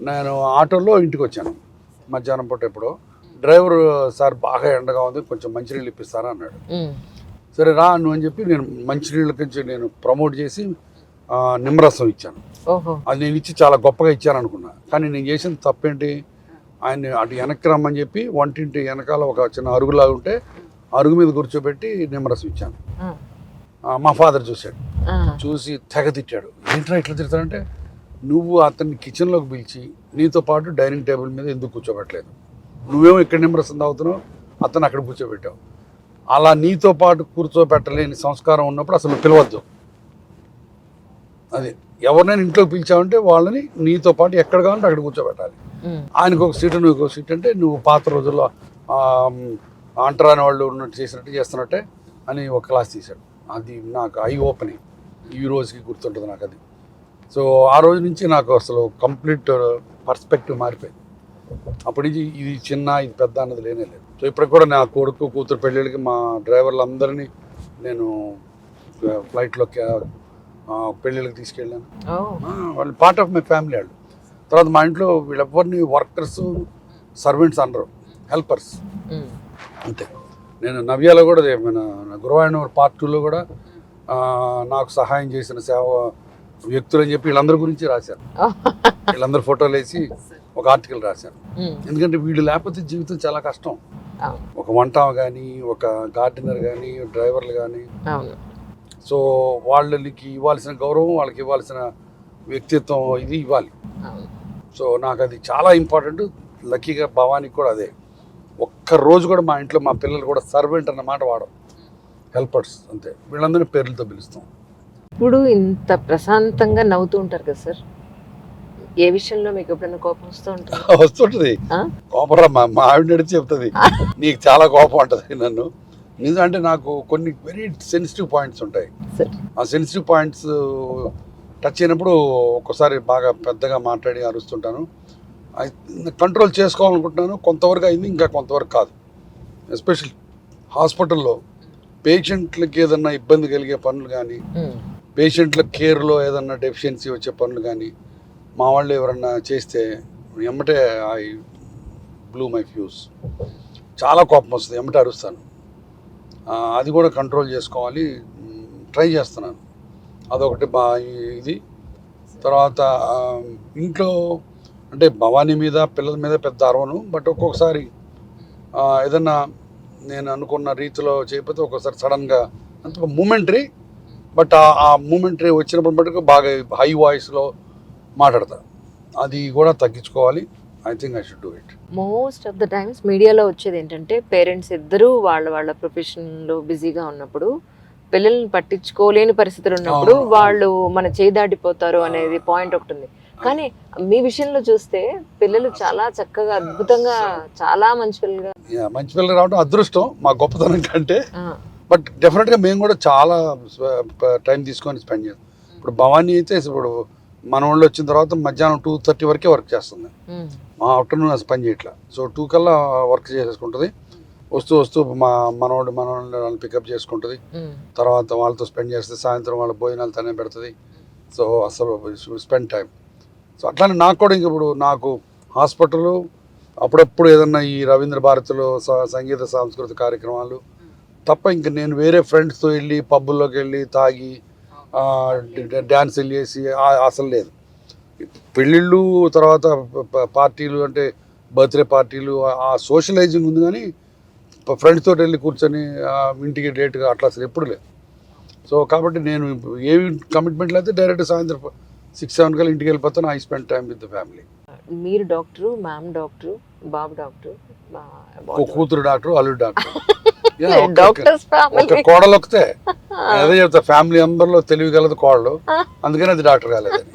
నేను ఆటోలో ఇంటికి వచ్చాను మధ్యాహ్నం పూట. ఎప్పుడో డ్రైవర్, సార్ బాగా ఎండగా ఉంది, కొంచెం మంచినీళ్ళు ఇప్పిస్తారా అన్నాడు. సరే రా నువ్వు అని చెప్పి నేను మంచినీళ్ళ నుంచి నేను ప్రమోట్ చేసి నిమ్మరసం ఇచ్చాను. అది నేను ఇచ్చి చాలా గొప్పగా ఇచ్చాను అనుకున్నా. కానీ నేను చేసిన తప్పేంటి, ఆయన్ని అటు వెనక్కి రమ్మని చెప్పి వంటింటి వెనకాల ఒక చిన్న అరుగులాగా ఉంటే అరుగు మీద కూర్చోబెట్టి నిమ్మరసం ఇచ్చాను. మా ఫాదర్ చూశాడు, చూసి తెగ తిట్టాడు. ఏంట్రా ఇట్లా తిడతాడంటే, నువ్వు అతన్ని కిచెన్లోకి పిలిచి నీతో పాటు డైనింగ్ టేబుల్ మీద ఎందుకు కూర్చోబెట్టలేదు, నువ్వేమో ఇక్కడ నిమ్మరసం తాగుతున్నావు, అతను అక్కడ కూర్చోబెట్టావు. అలా నీతో పాటు కూర్చోబెట్టలేని సంస్కారం ఉన్నప్పుడు అసలు పిలవద్దు. అది ఎవరినైనా ఇంట్లోకి పిలిచావంటే వాళ్ళని నీతో పాటు ఎక్కడ కావాలంటే అక్కడ కూర్చోబెట్టాలి. ఆయనకు ఒక సీటు, నువ్వు ఒక సీట్ అంటే నువ్వు పాత రోజుల్లో అంటరాని వాళ్ళు ఉన్నట్టు చేసినట్టు చేస్తున్నట్టే అని ఒక క్లాస్ తీశాడు. అది నాకు ఐ ఓపెనింగ్, ఈ రోజుకి గుర్తుంటుంది నాకు అది. సో ఆ రోజు నుంచి నాకు అసలు కంప్లీట్ పర్స్పెక్టివ్ మారిపోయింది. అప్పటి నుంచి ఇది చిన్న ఇది పెద్ద అన్నది లేనే లేదు. సో ఇప్పటికి కూడా నా కొడుకు కూతురు పెళ్ళిళ్ళకి మా డ్రైవర్లు అందరినీ నేను ఫ్లైట్లో పెళ్ళిళ్ళకి తీసుకెళ్ళాను. వాళ్ళు పార్ట్ ఆఫ్ మై ఫ్యామిలీ. వాళ్ళు తర్వాత మా ఇంట్లో వీళ్ళెవ్వరిని వర్కర్స్, సర్వెంట్స్ అనరు, హెల్పర్స్ అంతే. నేను నవ్యాలో కూడా మన గురువాయూర్ పార్ట్ 2లో కూడా నాకు సహాయం చేసిన సేవ వ్యక్తులు అని చెప్పి వీళ్ళందరి గురించి రాశాను. వీళ్ళందరూ ఫోటోలు వేసి ఒక ఆర్టికల్ రాశాను. ఎందుకంటే వీళ్ళు లేకపోతే జీవితం చాలా కష్టం. ఒక వంట కానీ, ఒక గార్డెనర్ కానీ, డ్రైవర్లు కానీ. సో వాళ్ళకి ఇవ్వాల్సిన గౌరవం, వాళ్ళకి ఇవ్వాల్సిన వ్యక్తిత్వం ఇది ఇవ్వాలి. సో నాకు అది చాలా ఇంపార్టెంట్. లక్కీగా భవానికి కూడా అదే. ఒక్క రోజు కూడా మా ఇంట్లో మా పిల్లలు కూడా సర్వెంట్ అన్న మాట వాడడం, హెల్పర్స్ అంతే. వీళ్ళందరినీ పేర్లతో పిలుస్తాం. ఇప్పుడు ఇంత ప్రశాంతంగా నవ్వుతూ ఉంటారు కదా సార్, ఏ విషయంలో మీకు ఎప్పుడైనా కోపం వస్తూ ఉంటుంది? వస్తుంటుంది కోపరా. మా ఆవిడ నడిచి చెప్తుంది నీకు చాలా కోపం ఉంటుంది నన్ను. నిజం అంటే నాకు కొన్ని వెరీ సెన్సిటివ్ పాయింట్స్ ఉంటాయి. ఆ సెన్సిటివ్ పాయింట్స్ టచ్ అయినప్పుడు ఒక్కోసారి బాగా పెద్దగా మాట్లాడి అరుస్తుంటాను. కంట్రోల్ చేసుకోవాలనుకుంటున్నాను. కొంతవరకు అయింది, ఇంకా కొంతవరకు కాదు. ఎస్పెషల్లీ హాస్పిటల్లో పేషెంట్లకి ఏదన్నా ఇబ్బంది కలిగే పనులు కానీ, పేషెంట్ల కేర్లో ఏదన్నా డెఫిషియన్సీ వచ్చే పనులు కానీ మా వాళ్ళు ఎవరన్నా చేస్తే ఎమ్మటే ఐ బ్లూ మై ఫ్యూస్. చాలా కోపం వస్తుంది, ఎమ్మటే అరుస్తాను. అది కూడా కంట్రోల్ చేసుకోవాలి, ట్రై చేస్తున్నాను. అదొకటి ఇది. తర్వాత ఇంట్లో అంటే భవానీ మీద పిల్లల మీద పెద్ద అరవను, బట్ ఒక్కొక్కసారి ఏదన్నా నేను అనుకున్న రీతిలో చేయకపోతే ఒక్కొక్కసారి సడన్గా అంత మూమెంటరీ, బట్ ఆ మూమెంటరీ వచ్చినప్పుడు మటుకు బాగా హై వాయిస్లో మాట్లాడతా. అది కూడా తగ్గించుకోవాలి. I think I should do it. Most of the times మీడియాలో వచ్చేది ఏంటంటే పేరెంట్స్ ఇద్దరూ వాళ్ళ ప్రొఫెషన్లో బిజీగా ఉన్నప్పుడు, పిల్లల్ని పట్టించుకోలేని పరిస్థితులు ఉన్నప్పుడు వాళ్ళు మన చేయి దాటిపోతారు అనేది పాయింట్ ఒకటి ఉంది. కానీ మీ విషయంలో చూస్తే పిల్లలు చాలా చక్కగా అద్భుతంగా చాలా మంచి పిల్లలు రావడం అదృష్టం మా గొప్పతనం కంటే. బట్ డెఫినెట్గా మేము కూడా చాలా టైం తీసుకొని స్పెండ్ చేస్తాం. ఇప్పుడు భవానీ అయితే ఇప్పుడు మన వాళ్ళు వచ్చిన తర్వాత మధ్యాహ్నం 2:30 వరకే వర్క్ చేస్తుంది. మా ఆఫ్టర్నూన్ అసలు పని చేయట్లా. సో 2 కల్లా వర్క్ చేసేసుకుంటుంది. వస్తూ మనవాళ్ళు పికప్ చేసుకుంటుంది. తర్వాత వాళ్ళతో స్పెండ్ చేస్తే సాయంత్రం వాళ్ళ భోజనాలు తనే పెడుతుంది. సో అసలు స్పెండ్ టైం. సో అట్లానే నాకు కూడా ఇంక ఇప్పుడు నాకు హాస్పిటల్ అప్పుడప్పుడు ఏదన్నా ఈ రవీంద్ర భారతిలో సంగీత సాంస్కృతిక కార్యక్రమాలు తప్ప ఇంక నేను వేరే ఫ్రెండ్స్తో వెళ్ళి పబ్బుల్లోకి వెళ్ళి తాగి డ్యాన్సులు చేసి అసలు లేదు. పెళ్ళిళ్ళు తర్వాత పార్టీలు అంటే బర్త్డే పార్టీలు ఆ సోషలైజింగ్ ఉంది, కానీ ఫ్రెండ్స్ తోటి వెళ్ళి కూర్చొని ఇంటికి డేట్గా అట్లా అసలు ఎప్పుడు లేదు. సో కాబట్టి నేను ఏవి కమిట్మెంట్లు అయితే డైరెక్ట్ సాయంత్రం 6-7 కల్లా ఇంటికి వెళ్ళిపోతాను. I spend time with the family. మీరు డాక్టరు, మ్యామ్ డాక్టరు, బాబు డాక్టరు, కూతురు డాక్టర్, అల్లుడు డాక్టర్. ఒక కోడలు ఒకతే అదే చెప్తా, ఫ్యామిలీ అందరిలో తెలివి కలదు కోడలు, అందుకని అది డాక్టర్ కాలేదని.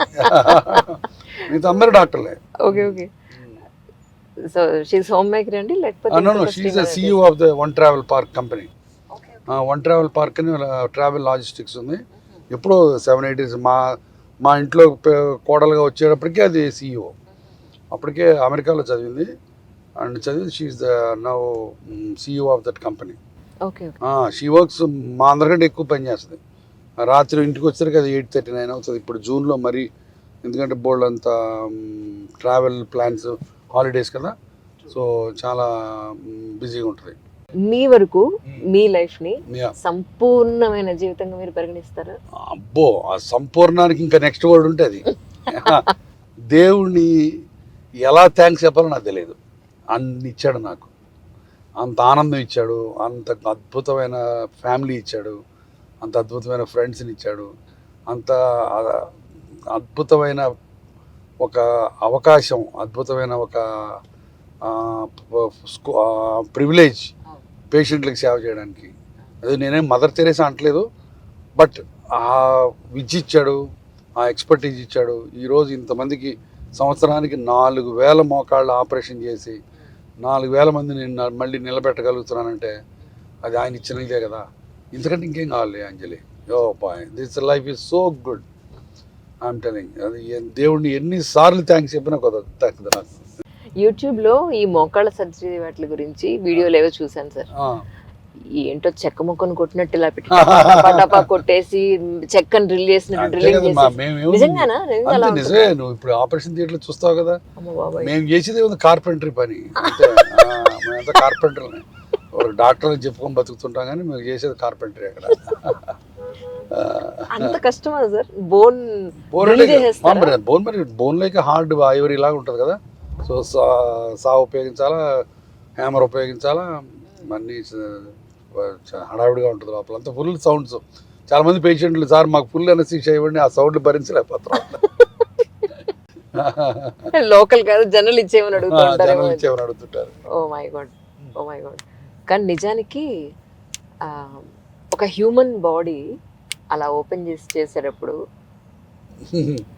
మిగతా అందరు డాక్టర్లే. Okay okay. So she's homemaker అండి లేకపోతే? No she is the CEO of the One Travel Park company. One Travel Park అని ట్రావెల్ లాజిస్టిక్స్ ఉంది. ఎప్పుడో 7-8 years మా ఇంట్లో కోడలుగా వచ్చేటప్పటికే అది CEO. అప్పటికే అమెరికాలో చదివింది అండ్ చదివి she is the now CEO of that company. She works మా అందరికంటే ఎక్కువ పని చేస్తుంది. రాత్రి ఇంటికి వచ్చేసరికి అది 8:39 అవుతుంది. ఇప్పుడు జూన్లో మరి ఎందుకంటే బోల్డ్ అంతా ట్రావెల్ ప్లాన్స్, హాలిడేస్ కదా, సో చాలా బిజీగా ఉంటుంది. మీ వరకు మీ లైఫ్ని సంపూర్ణమైన జీవితంగా మీరు పరిగణిస్తారా? అబ్బో, ఆ సంపూర్ణానికి ఇంకా నెక్స్ట్ వర్డ్ ఉంటుంది. దేవుణ్ణి ఎలా థ్యాంక్స్ చెప్పాలో నాకు తెలియదు. అన్ని ఇచ్చాడు నాకు, అంత ఆనందం ఇచ్చాడు, అంత అద్భుతమైన ఫ్యామిలీ ఇచ్చాడు, అంత అద్భుతమైన ఫ్రెండ్స్ని ఇచ్చాడు, అంత అద్భుతమైన ఒక అవకాశం, అద్భుతమైన ఒక ప్రివిలేజ్ పేషెంట్లకు సేవ చేయడానికి. అదే నేనేం మదర్ తెరేసా అంటలేదు, బట్ ఆ విద్య ఇచ్చాడు, ఆ ఎక్స్పర్టీజ్ ఇచ్చాడు. ఈరోజు ఇంతమందికి సంవత్సరానికి 4,000 మోకాళ్ళ ఆపరేషన్ చేసి 4,000 మందిని మళ్ళీ నిలబెట్టగలుగుతున్నానంటే అది ఆయన ఇచ్చిన ఇదే కదా. ఇంతకంటే ఇంకేం కావాలి Anjali? Oh boy, this life is so good, I'm telling. అది దేవుడిని ఎన్నిసార్లు థ్యాంక్స్ చెప్పినా తగ్గదు నాకు. యూట్యూబ్లో ఈ మోకాళ్ళ సర్జరీ వాటి గురించి వీడియోలు ఏవో చూశాను సార్. ఏంటో చెక్క మొక్కను కొట్టినట్టు ఇలా పెట్టి టపా కొట్టేసి చెక్కను డ్రిల్ చేసినట్టు డ్రిల్లింగ్ నిజంగానా? నిజమే. నువ్వు ఇప్పుడు ఆపరేషన్ థియేటర్ చూస్తావు కదా, మేము చేసేది కార్పెంటరీ పని. మేమంతా కార్పెంటర్, ఒక డాక్టర్ అని చెప్పుకొని బతుకుతుంటాం, కానీ మేము చేసేది కార్పెంటరీ. అక్కడ అంత కష్టమా sir? Bone born like hard Ivory లాగా ఉంటుంది కదా. సో సా ఉపయోగించాలా, హ్యామర్ ఉపయోగించాలా, అన్నీ హడావిడిగా ఉంటుంది లోపల. అంతా ఫుల్ సౌండ్స్. చాలామంది పేషెంట్లు సార్ మాకు ఫుల్ ఎనర్జీ ఇవ్వండి, ఆ సౌండ్లు భరించలేకపోతారు. లోకల్ కాదు జనరల్ ఇచ్చేయమని అడుగుతూ ఉంటారు. జనాలు ఇచ్చేవారు అడుగుతుంటారు. Oh my God, oh my God. కానీ నిజానికి ఆ, ఒక హ్యూమన్ బాడీ అలా ఓపెన్ చేసి చేసేటప్పుడు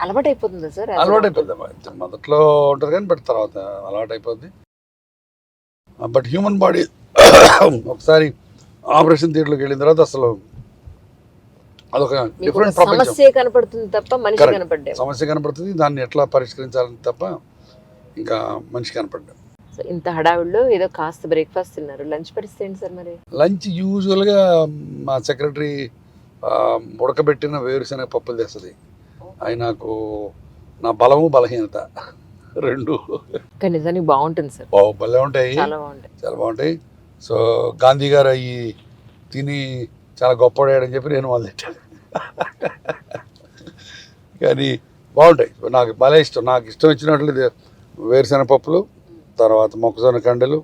అలవాటు అయిపోతుందా సార్? అలవాటు అయిపోద్ది, మొదట్లో ఉంటుంది కానీ బట్ తర్వాత అలవాటు అయిపోద్ది. బట్ హ్యూమన్ బాడీ ఒకసారి ఆపరేషన్ థియేటర్లోకి వెళ్ళిన తర్వాత అసలు అదొక మీకు ఒక డిఫరెంట్ ప్రపంచం. సమస్య కనపడుతుంది తప్ప మనిషి Correct. కనపడ్డే. సమస్య కనపడుతుంది, దాన్ని ఎట్లా పరిష్కరించాలని తప్ప ఇంకా మనిషి కనపడ్డా. సో ఇంత హడావిడిలో ఏదో కాస్త బ్రేక్ఫాస్ట్ తిన్నారు, లంచ్ పరిస్థితి ఏంటి సార్ మరి? లంచ్ యూజువల్గా మా సెక్రటరీ ఉడకబెట్టిన వేరుశనగ పప్పులు తెస్తుంది. అవి నాకు నా బలము బలహీనత రెండు కానీ నిజానికి బాగుంటుంది సార్, భలే ఉంటాయి, చాలా బాగుంటాయి. చాలా బాగుంటాయి. సో గాంధీ గారు అవి తిని చాలా గొప్పవాడని చెప్పి నేను మొదలెట్టాను. కానీ బాగుంటాయి, నాకు భలే ఇష్టం. నాకు ఇష్టం వచ్చినట్లు వేరుశనగ పప్పులు, తర్వాత మొక్కజొన్న కండలు,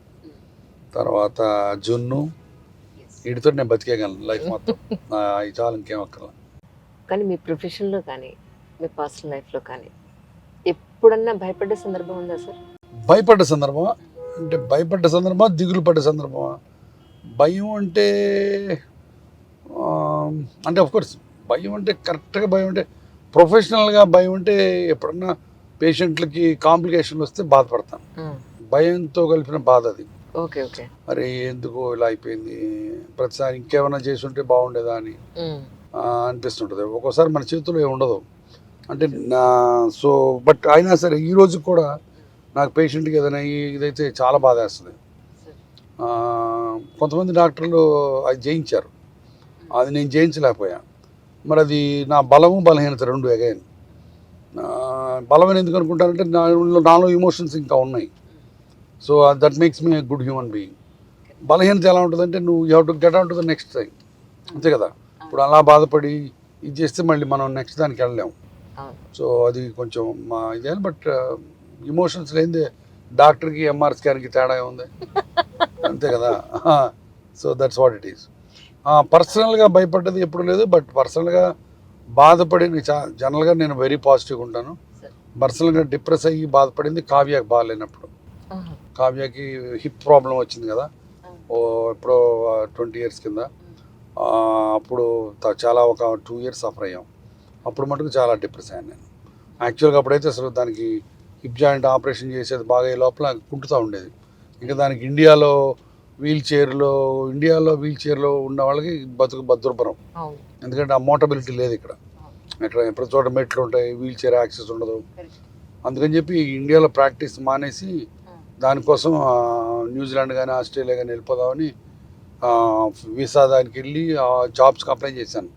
తర్వాత జున్ను, వీటితో నేను బతికేయగలను లైఫ్ మొత్తం. అవి చాలు, ఇంకేం అక్కర్లా. కానీ మీ ప్రొఫెషన్లో కానీ మీ పర్సనల్ లైఫ్లో కానీ ఎప్పుడన్నా భయపడ్డ సందర్భం ఉందా సార్? భయపడ్డ సందర్భమా అంటే భయపడ్డ సందర్భమా, దిగులు పడ్డ సందర్భమా? భయం అంటే అంటే కోర్స్ భయం అంటే కరెక్ట్గా భయం అంటే ప్రొఫెషనల్గా భయం అంటే ఎప్పుడన్నా పేషెంట్లకి కాంప్లికేషన్లు వస్తే బాధపడతాను. భయంతో కలిపిన బాధ అది. Okay okay. మరి ఎందుకు ఇలా అయిపోయింది, ప్రతిసారి ఇంకేమైనా చేసి ఉంటే బాగుండేదా అని అనిపిస్తుంటుంది. ఒక్కోసారి మన చేతుల్లో ఏమి ఉండదు అంటే సో బట్ అయినా సరే ఈ రోజు కూడా నాకు పేషెంట్కి ఏదైనా ఇదైతే చాలా బాధ వేస్తుంది. కొంతమంది డాక్టర్లు అది జయించారు, అది నేను జయించలేకపోయా. మరి అది నా బలము బలహీనత రెండు అగైన్. బలమైన ఎందుకు అనుకుంటానంటే నాలో ఇమోషన్స్ ఇంకా ఉన్నాయి. So that makes me good human being. బలహీనత ఎలా ఉంటుందంటే నువ్వు you have to get out to the next thing, అంతే కదా. ఇప్పుడు అలా బాధపడి ఇది చేస్తే మళ్ళీ మనం నెక్స్ట్ దానికి వెళ్ళలేము. సో అది కొంచెం మా ఇదే. బట్ ఇమోషన్స్ లేనిదే డాక్టర్కి ఎంఆర్ స్కాన్కి తేడా ఉంది, అంతే కదా. So that's what it is. పర్సనల్గా భయపడ్డది ఎప్పుడు లేదు, బట్ పర్సనల్గా బాధపడి జనరల్గా నేను వెరీ పాజిటివ్గా ఉంటాను. పర్సనల్గా డిప్రెస్ అయ్యి బాధపడింది కావ్యకి బాగాలేనప్పుడు. కావ్యకి హిప్ ప్రాబ్లం వచ్చింది కదా ఎప్పుడో 20 years కింద. అప్పుడు చాలా ఒక 2 years సఫర్ అయ్యాం. అప్పుడు మటుకు చాలా డిప్రెస్ అయ్యాను నేను. యాక్చువల్గా అప్పుడైతే అసలు దానికి హిప్ జాయింట్ ఆపరేషన్ చేసేది బాగా ఈ లోపల కుంటుతూ ఉండేది. ఇంకా దానికి ఇండియాలో వీల్ చైర్లో ఉన్న వాళ్ళకి దుర్భరం, ఎందుకంటే ఆ మోటబిలిటీ లేదు ఇక్కడ. ఎప్పుడు చోట మెట్లు ఉంటాయి, వీల్ చైర్ యాక్సెస్ ఉండదు. అందుకని చెప్పి ఇండియాలో ప్రాక్టీస్ మానేసి దానికోసం న్యూజిలాండ్ కానీ ఆస్ట్రేలియా కానీ వెళ్ళిపోదామని వీసా దానికి వెళ్ళి జాబ్స్కి అప్లై చేశాను.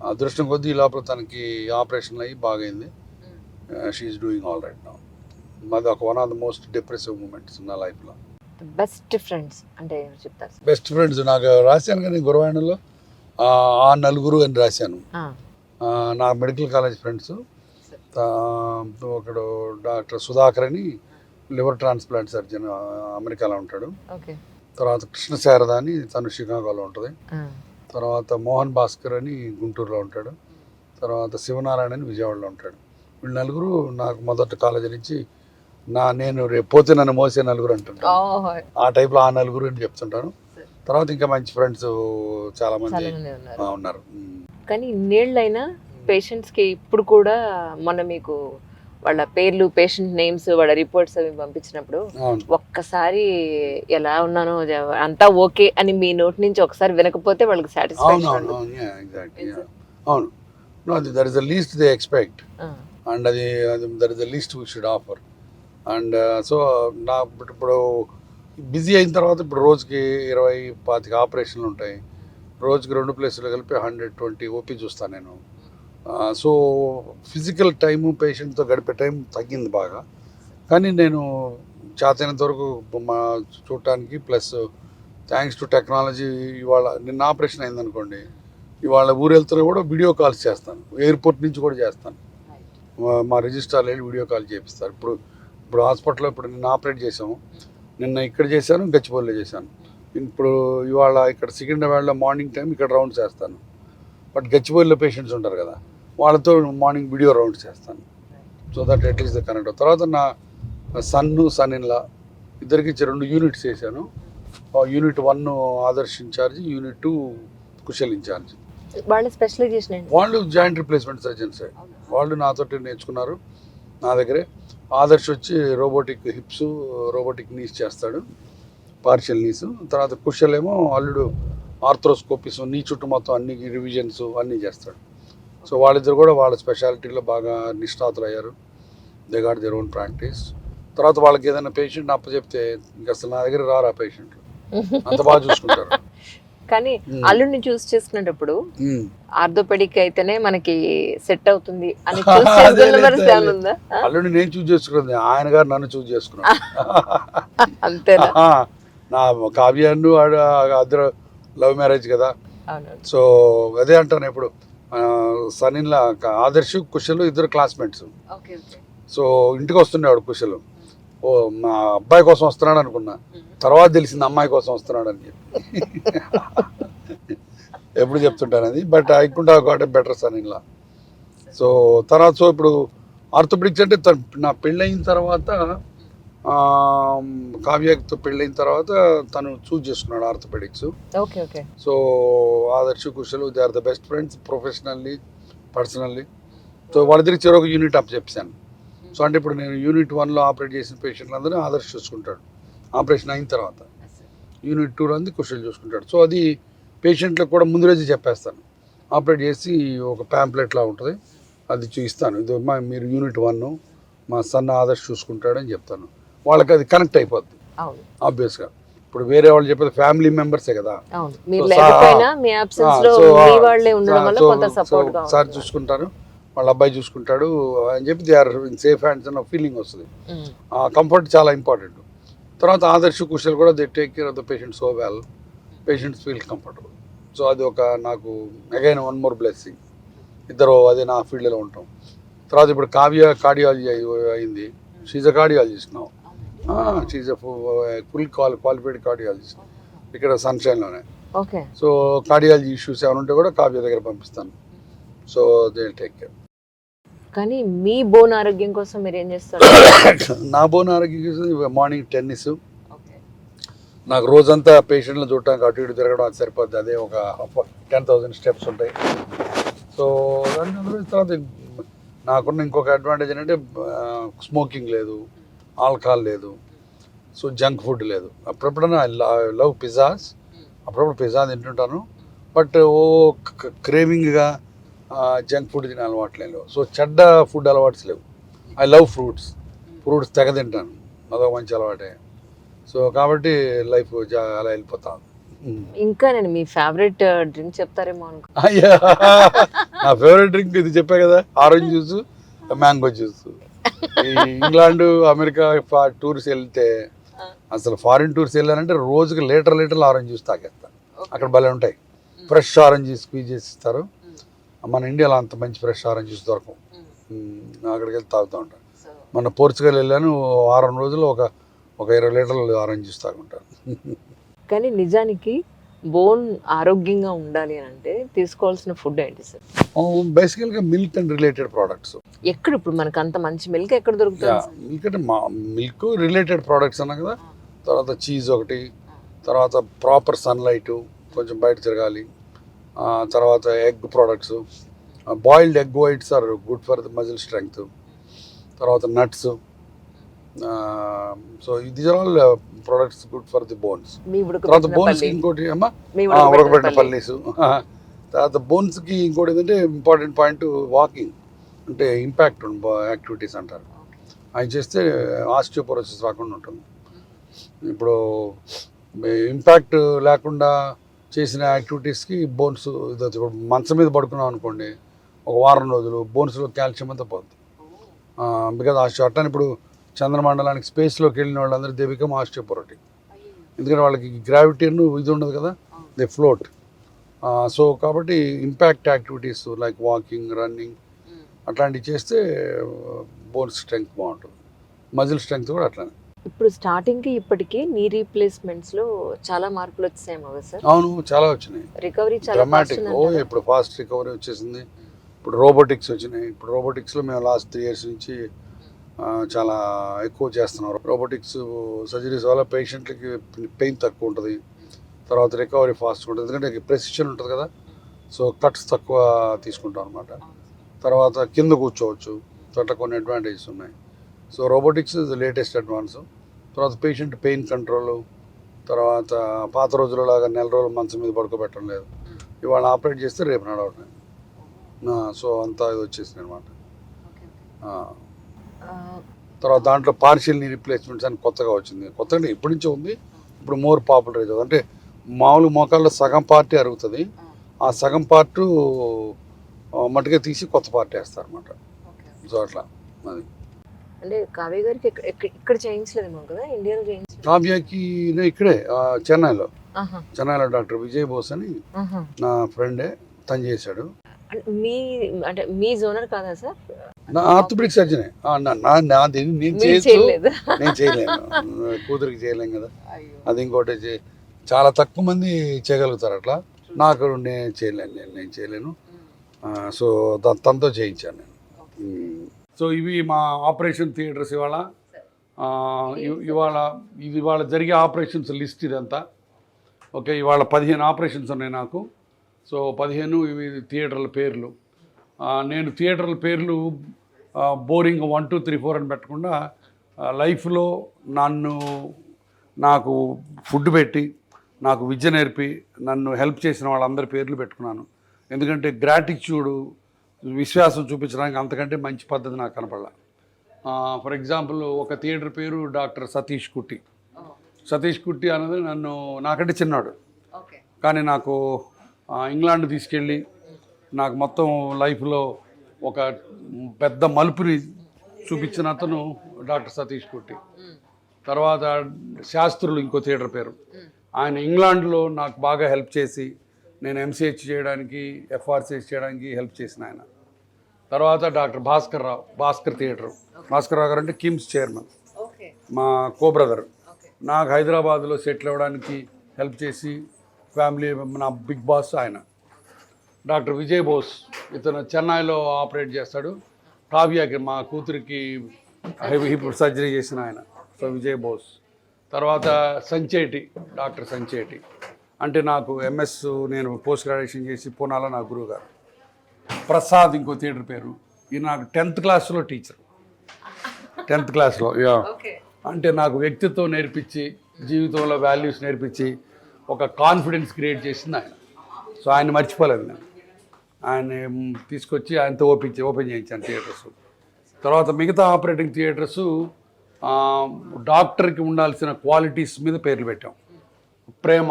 అదృష్టం కొద్దీ ఈ లోపల తనకి ఆపరేషన్ అయ్యి బాగైంది. She is doing all right now. మాది ఒక one of the most depressive moments నా లైఫ్లో. బెస్ట్ ఫ్రెండ్స్ అంటే చెప్తారు? బెస్ట్ ఫ్రెండ్స్ నాకు రాశాను కానీ గురవాణిలో ఆ నలుగురు అని రాశాను. నా మెడికల్ కాలేజ్ ఫ్రెండ్స్. ఒకడు డాక్టర్ సుధాకర్ అని లివర్ ట్రాన్స్ప్లాంట్ సర్జన్, అమెరికాలో ఉంటాడు. తర్వాత కృష్ణ శారద అని తను షికాగోలో ఉంటుంది. తర్వాత మోహన్ భాస్కర్ అని గుంటూరులో ఉంటాడు. తర్వాత శివనారాయణ అని విజయవాడలో ఉంటాడు. వీళ్ళు నలుగురు నాకు మొదటి కాలేజీ నుంచి నేను రేపు పోతే నన్ను మోసే నలుగురు అంటుంటాను. ఆ టైప్లో ఆ నలుగురు అని చెప్తుంటాను. తర్వాత ఇంకా మంచి ఫ్రెండ్స్ చాలా మంది ఉన్నారు. కానీ ఇన్నేళ్ళైనా పేషెంట్స్కి ఇప్పుడు కూడా మొన్న మీకు వాళ్ళ పేర్లు, పేషెంట్ నేమ్స్, వాళ్ళ రిపోర్ట్స్ అవి పంపించినప్పుడు ఒక్కసారి ఎలా ఉన్నానో అంతా ఓకే అని మీ నోటి నుంచి ఒకసారి వినకపోతే వాళ్ళకి సాటిస్ఫాక్షన్. అవును, that is the least they expect and అది that is the least we should offer. And so నా ఇప్పుడు బిజీ అయిన తర్వాత ఇప్పుడు రోజుకి 20-25 ఆపరేషన్లు ఉంటాయి. రోజుకి 2 ప్లేసులు కలిపి 120 ఓపీ చూస్తాను నేను. సో ఫిజికల్ టైము పేషెంట్తో గడిపే టైం తగ్గింది బాగా. కానీ నేను చేతైనంత వరకు చూడటానికి ప్లస్ థ్యాంక్స్ టు టెక్నాలజీ ఇవాళ నిన్న ఆపరేషన్ అయిందనుకోండి, ఇవాళ ఊరు వెళ్తున్నా కూడా వీడియో కాల్స్ చేస్తాను. ఎయిర్పోర్ట్ నుంచి కూడా చేస్తాను. మా రిజిస్ట్రార్లు వెళ్ళి వీడియో కాల్ చేపిస్తారు. ఇప్పుడు హాస్పిటల్లో ఇప్పుడు నిన్న ఆపరేట్ చేసాము. నిన్న ఇక్కడ చేశాను, గచ్చిబౌలిలో చేశాను. ఇప్పుడు ఇవాళ ఇక్కడ సికింద్రాబాద్లో మార్నింగ్ టైం ఇక్కడ రౌండ్స్ చేస్తాను. బట్ గచ్చిబౌలిలో పేషెంట్స్ ఉంటారు కదా, వాళ్ళతో మార్నింగ్ వీడియో రౌండ్స్ చేస్తాను. So that at least the connect. తర్వాత నా సన్ ఇన్లా ఇద్దరికి 2 యూనిట్స్ చేశాను. Unit 1 Adarsh in charge, unit 2 Kushal in charge. వాళ్ళ స్పెషలైజేషన్ ఏంటి? వాళ్ళు జాయింట్ రిప్లేస్మెంట్ సర్జన్స్. వాళ్ళు నాతోటి నేర్చుకున్నారు నా దగ్గరే. ఆదర్శ్ వచ్చి రోబోటిక్ హిప్స్, రోబోటిక్ నీస్ చేస్తాడు, పార్షియల్ నీస్. తర్వాత కుశల్ ఏమో అల్లుడు ఆర్థ్రోస్కోపిస్, నీ చుట్టూ మొత్తం అన్ని రివిజన్స్ అన్నీ చేస్తాడు. సో వాళ్ళిద్దరు కూడా వాళ్ళ స్పెషాలిటీలో బాగా నిష్ణాతులు అయ్యారు. They got their own practice. తర్వాత వాళ్ళకి ఏదైనా పేషెంట్ అప్పచెప్తే ఇంకా అసలు నా దగ్గర రారా పేషెంట్లు, అంత బాగా చూసుకుంటారు. కానీ అల్లుడిని చూస్ చేసుకునేటప్పుడు ఆర్థోపెడిక్ అయితేనే మనకి సెట్ అవుతుంది అని చూస్ చేసుకున్న పరిస్థితి ఏమైనా ఉందా? అల్లుడిని నేను చూస్ చేసుకున్నది, ఆయన గారు నన్ను చూస్ చేసుకున్నాను. అంతేనా? నా కావ్యాన్ని అద్దరు లవ్ మ్యారేజ్ కదా. సో అదే అంటాను ఇప్పుడు, సన్నిన్లా ఆదర్శ్ కుశలు ఇద్దరు క్లాస్మేట్స్. సో ఇంటికి వస్తున్నాడు కుశలు, ఓ మా అబ్బాయి కోసం వస్తున్నాడు అనుకున్నా, తర్వాత తెలిసింది అమ్మాయి కోసం వస్తున్నాడు అని చెప్పి. ఎప్పుడు చెప్తుంటాను అది. But I could have got a better సన్నిన్లా. సో తర్వాత సో ఇప్పుడు ఆర్థోపెడిక్స్ అంటే నా పెళ్ళయిన తర్వాత, కావ్యతో పెళ్ళైన తర్వాత తను చూస్ చేసుకున్నాడు orthopaedics. So Adarsh Kushal they are the best friends professionally, personally. So వాళ్ళిద్దరికి చెరొక యూనిట్ అప్ చెప్పాను. సో అంటే ఇప్పుడు నేను యూనిట్ 1లో ఆపరేట్ చేసిన పేషెంట్లందరూ ఆదర్శ్ చూసుకుంటాడు. ఆపరేషన్ అయిన తర్వాత యూనిట్ 2లో అంది కుశల్ చూసుకుంటాడు. సో అది పేషెంట్లకు కూడా ముందు రోజు చెప్పేస్తాను. ఆపరేట్ చేసి ఒక ప్యాంప్లెట్లా ఉంటుంది, అది చూపిస్తాను. ఇది మీరు యూనిట్ 1 మా సన్ ఆదర్శ్ చూసుకుంటాడని చెప్తాను. వాళ్ళకి అది కనెక్ట్ అయిపోద్ది ఆబ్వియస్గా. ఇప్పుడు వేరే వాళ్ళు చెప్పేది ఫ్యామిలీ మెంబర్సే కదా. సార్ చూసుకుంటారు, వాళ్ళ అబ్బాయి చూసుకుంటాడు అని చెప్పి they are in safe hands అన్న ఫీలింగ్ వస్తుంది. కంఫర్ట్ చాలా ఇంపార్టెంట్. తర్వాత ఆదర్శ్ కుశల్ కూడా they take care of the patient so well, patients feel comfortable. So అది ఒక నాకు అగైన్ 1 more బ్లెస్సింగ్. ఇద్దరు అదే నా ఫీల్డ్లో ఉంటాం. తర్వాత ఇప్పుడు కావ్య కార్డియాలజీ అయింది. She's a cardiologist now. She's a full qualified cardiologist ఇక్కడ సన్షైన్లోనే. సో కార్డియాలజీ ఇష్యూస్ ఏమైనా ఉంటే కూడా కావ్య దగ్గర పంపిస్తాను. So they take care. కానీ మీ బోన్ ఆరోగ్యం కోసం మీరు ఏం చేస్తారు? నా బోన్ ఆరోగ్యం కోసం మార్నింగ్ టెన్నిస్. నాకు రోజంతా పేషెంట్లను చూడటానికి అటు ఇటు తిరగడం అది సరిపోద్ది. అదే ఒక 10,000 స్టెప్స్ ఉంటాయి. సో దాని తర్వాత నాకున్న ఇంకొక అడ్వాంటేజ్ ఏంటంటే స్మోకింగ్ లేదు, ఆల్కహాల్ లేదు, సో జంక్ ఫుడ్ లేదు. అప్పుడప్పుడన్నా ఐ లవ్ పిజ్జాస్, అప్పుడప్పుడు పిజ్జా తింటుంటాను. బట్ క్రేవింగ్గా జంక్ ఫుడ్ తినే అలవాటు లేవు. సో చెడ్డ ఫుడ్ అలవాట్స్ లేవు. ఐ లవ్ ఫ్రూట్స్ ఫ్రూట్స్ తెగ తింటాను, అదొక మంచి అలవాటే. సో కాబట్టి లైఫ్ అలా వెళ్ళిపోతాను. ఇంకా నేను మీ ఫేవరెట్ డ్రింక్ చెప్తారేమో అనుకో. అయ్యా నా ఫేవరెట్ డ్రింక్ ఇది చెప్పా కదా, ఆరెంజ్ జ్యూస్, మ్యాంగో జ్యూస్. ఈ ఇంగ్లాండ్ అమెరికా టూర్స్ వెళ్తే, అసలు ఫారిన్ టూర్స్ వెళ్ళానంటే రోజుకి లీటర్లు ఆరెంజ్ జ్యూస్ తాగేస్తాను. అక్కడ భలే ఉంటాయి, ఫ్రెష్ ఆరెంజ్ స్క్వీజ్ చేసి ఇస్తారు. మన ఇండియాలో అంత మంచి ఫ్రెష్ ఆరెంజ్ జ్యూస్ దొరకవు. అక్కడికి వెళ్ళి తాగుతూ ఉంటాను. మొన్న పోర్చుగల్ వెళ్ళాను, 6 రోజులు ఒక 20 లీటర్లు ఆరెంజ్ జ్యూస్ తాగుంటాను. కానీ నిజానికి బోన్ ఆరోగ్యంగా ఉండాలి అని అంటే తీసుకోవాల్సిన ఫుడ్ ఏంటి సార్? బేసికల్గా మిల్క్ అండ్ రిలేటెడ్ ప్రోడక్ట్స్. ఎక్కడ ఇప్పుడు మనకు అంత మంచి మిల్క్ ఎక్కడ దొరుకుతుంది? మిల్క్ అంటే మిల్క్ రిలేటెడ్ ప్రోడక్ట్స్ అన్నా కదా. తర్వాత చీజ్ ఒకటి, తర్వాత ప్రాపర్ సన్లైట్, కొంచెం బయట తిరగాలి. తర్వాత egg products, boiled egg whites are good for the muscle strength. తర్వాత nuts. So these are all products good for the bones. తర్వాత బోన్స్ ఇంకోటి అమ్మా ఉడకబెట్టిన పల్లీసు. తర్వాత బోన్స్కి ఇంకోటి ఏంటంటే ఇంపార్టెంట్ పాయింట్ వాకింగ్, అంటే ఇంపాక్ట్ యాక్టివిటీస్ అంటారు. అవి చేస్తే ఆస్టియోపోరోసిస్ రాకుండా ఉంటుంది. ఇప్పుడు ఇంపాక్ట్ లేకుండా చేసిన యాక్టివిటీస్కి బోన్స్, ఇప్పుడు మంచం మీద పడుకున్నాం అనుకోండి, ఒక 1 వారం రోజులు బోన్స్లో కాల్షియం అంతా పోతుంది. బికాజ్ అట్లని ఇప్పుడు చంద్రమండలానికి స్పేస్లోకి వెళ్ళిన వాళ్ళందరూ దే బికమ్ ఆస్టియోపోరోటిక్. ఎందుకంటే వాళ్ళకి గ్రావిటీ ఇది ఉండదు కదా, దే ఫ్లోట్. సో కాబట్టి impact activities like walking, running అట్లాంటివి చేస్తే బోన్ స్ట్రెంగ్త్ బాగుంటుంది, మజిల్ స్ట్రెంగ్త్ కూడా అట్లానే. ఇప్పుడు స్టార్టింగ్కి ఇప్పటికీ నీ రీప్లేస్మెంట్స్లో చాలా మార్పులు వచ్చాయేమో కదా సార్? అవును, చాలా వచ్చినాయి. రికవరీ చాలా డ్రామాటిక్. ఇప్పుడు ఫాస్ట్ రికవరీ వచ్చేసింది. ఇప్పుడు రోబోటిక్స్ వచ్చినాయి. ఇప్పుడు రోబోటిక్స్లో మేము లాస్ట్ 3 years నుంచి చాలా ఎక్కువ చేస్తున్నాం. రోబోటిక్స్ సర్జరీస్ వల్ల పేషెంట్లకి పెయిన్ తక్కువ ఉంటుంది, తర్వాత రికవరీ ఫాస్ట్ ఉంటుంది, ఎందుకంటే ప్రెసిషన్ ఉంటుంది కదా, సో కట్స్ తక్కువ తీసుకుంటాం అనమాట. తర్వాత కింద కూర్చోవచ్చు, అట్లా కొన్ని అడ్వాంటేజెస్ ఉన్నాయి. So robotics is the latest advance. తర్వాత పేషెంట్ పెయిన్ కంట్రోల్, తర్వాత పాత రోజులలాగా నెల రోజులు మంచం మీద పడుకోబెట్టడం లేదు. ఇవాళ ఆపరేట్ చేస్తే రేపు నడవటం. సో అంతా ఇది వచ్చేసింది అనమాట. తర్వాత దాంట్లో పార్షియల్ నీ రీప్లేస్మెంట్స్ అని కొత్తగా వచ్చింది. కొత్తగా ఇప్పటి నుంచే ఉంది, ఇప్పుడు మోర్ పాపులర్ అవుతుంది. అంటే మామూలు మోకాల్లో సగం పార్టీ అరుగుతుంది, ఆ సగం పార్టు మట్టుగా తీసి కొత్త పార్టీ వేస్తారు అనమాట. సో అట్లా అది. అంటే కావ్య గారికి ఇక్కడ చేయించలేదేమో కదా, ఇండియాలో చేయించలేదు. కావ్యకి ఇక్కడే చెన్నైలో డాక్టర్ విజయ్ బోస్ అని నా ఫ్రెండే, తను చేశాడు. అంటే మీ జోనర్ కాదా సార్? నా ఆర్థోపెడిక్ సర్జనే. నేను చేయలేను, కూతురికి చేయలేం కదా. అది ఇంకోటి చాలా తక్కువ మంది చేయగలుగుతారు అట్లా. నేను చేయలేను. సో తనతో చేయించాను నేను. సో ఇవి మా ఆపరేషన్ థియేటర్స్. ఇవాళ జరిగే ఆపరేషన్స్ లిస్ట్ ఇదంతా. ఓకే, ఇవాళ 15 ఆపరేషన్స్ ఉన్నాయి నాకు. సో 15 ఇవి థియేటర్ల పేర్లు. నేను థియేటర్ల పేర్లు బోరింగ్ 1 2 3 4 అని పెట్టకుండా లైఫ్లో నాకు ఫుడ్ పెట్టి, నాకు విద్య నేర్పి, నన్ను హెల్ప్ చేసిన వాళ్ళందరి పేర్లు పెట్టుకున్నాను. ఎందుకంటే గ్రాటిట్యూడు, విశ్వాసం చూపించడానికి అంతకంటే మంచి పద్ధతి నాకు కనపడలా. ఫర్ ఎగ్జాంపుల్ ఒక థియేటర్ పేరు డాక్టర్ సతీష్ కుట్టి. సతీష్ కుట్టి అన్నది నాకంటే చిన్నాడు, కానీ నాకు ఇంగ్లాండ్ తీసుకెళ్ళి నాకు మొత్తం లైఫ్లో ఒక పెద్ద మలుపుని చూపించిన అతను డాక్టర్ సతీష్ కుట్టి. తర్వాత శాస్త్రులు ఇంకో థియేటర్ పేరు, ఆయన ఇంగ్లాండ్లో నాకు బాగా హెల్ప్ చేసి నేను MCH చేయడానికి, FRCH చేయడానికి హెల్ప్ చేసిన ఆయన. తర్వాత డాక్టర్ భాస్కర్ థియేటర్. భాస్కర్ రావు గారు అంటే కిమ్స్ చైర్మన్, మా బ్రదర్. నాకు హైదరాబాద్లో సెటిల్ అవ్వడానికి హెల్ప్ చేసి ఫ్యామిలీ, నా బిగ్ బాస్ ఆయన. డాక్టర్ విజయ్ బోస్, ఇతను చెన్నైలో ఆపరేట్ చేస్తాడు. కావ్యకి, మా కూతురికి హిప్ సర్జరీ చేసిన ఆయన. సో విజయ్ బోస్. తర్వాత డాక్టర్ సంచేటి అంటే నాకు MS, నేను పోస్ట్ గ్రాడ్యుయేషన్ చేసి పూనాలో నా గురువు గారు. ప్రసాద్ ఇంకో థియేటర్ పేరు. ఈయన నాకు 10th క్లాస్లో టీచర్. 10th క్లాస్లో అంటే నాకు వ్యక్తిత్వం నేర్పించి, జీవితంలో వాల్యూస్ నేర్పించి, ఒక కాన్ఫిడెన్స్ క్రియేట్ చేసింది ఆయన. సో ఆయన మర్చిపోలేదు నేను. ఆయన తీసుకొచ్చి ఆయనతో ఓపెన్ చేయించాను థియేటర్స్. తర్వాత మిగతా ఆపరేటింగ్ థియేటర్స్ డాక్టర్కి ఉండాల్సిన క్వాలిటీస్ మీద పేర్లు పెట్టాం. ప్రేమ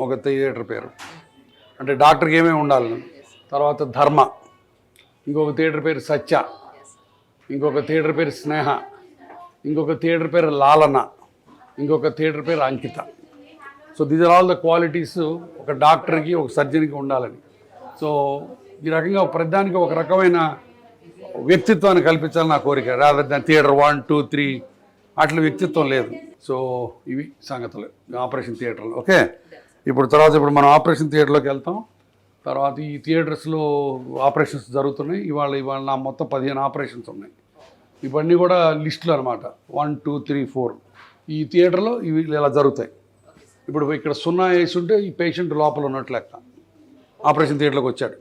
ఒక థియేటర్ పేరు, అంటే డాక్టర్కి ఏమేమి ఉండాలి. తర్వాత ధర్మ, ఇంకొక థియేటర్ పేరు సత్య, ఇంకొక థియేటర్ పేరు స్నేహ, ఇంకొక థియేటర్ పేరు లాలన, ఇంకొక థియేటర్ పేరు Ankita. So these are all the qualities ఒక డాక్టర్కి, ఒక సర్జన్కి ఉండాలని. సో ఈ రకంగా ప్రతిదానికి ఒక రకమైన వ్యక్తిత్వాన్ని కల్పించాలని నా కోరిక. రాదర్ దాని థియేటర్ 1 2 3 అట్లా వ్యక్తిత్వం లేదు. సో ఇవి సంగతులు ఆపరేషన్ థియేటర్లో. ఓకే, ఇప్పుడు మనం ఆపరేషన్ థియేటర్లోకి వెళ్తాం. తర్వాత ఈ థియేటర్స్లో ఆపరేషన్స్ జరుగుతున్నాయి. ఇవాళ నా మొత్తం 15 ఆపరేషన్స్ ఉన్నాయి. ఇవన్నీ కూడా లిస్టులు అనమాట. 1 2 3 4 ఈ థియేటర్లో ఇవి ఇలా జరుగుతాయి. ఇప్పుడు ఇక్కడ 0 వేసి ఉంటే ఈ పేషెంట్ లోపల ఉన్నట్లు లెక్క. ఆపరేషన్ థియేటర్లోకి వచ్చాడు,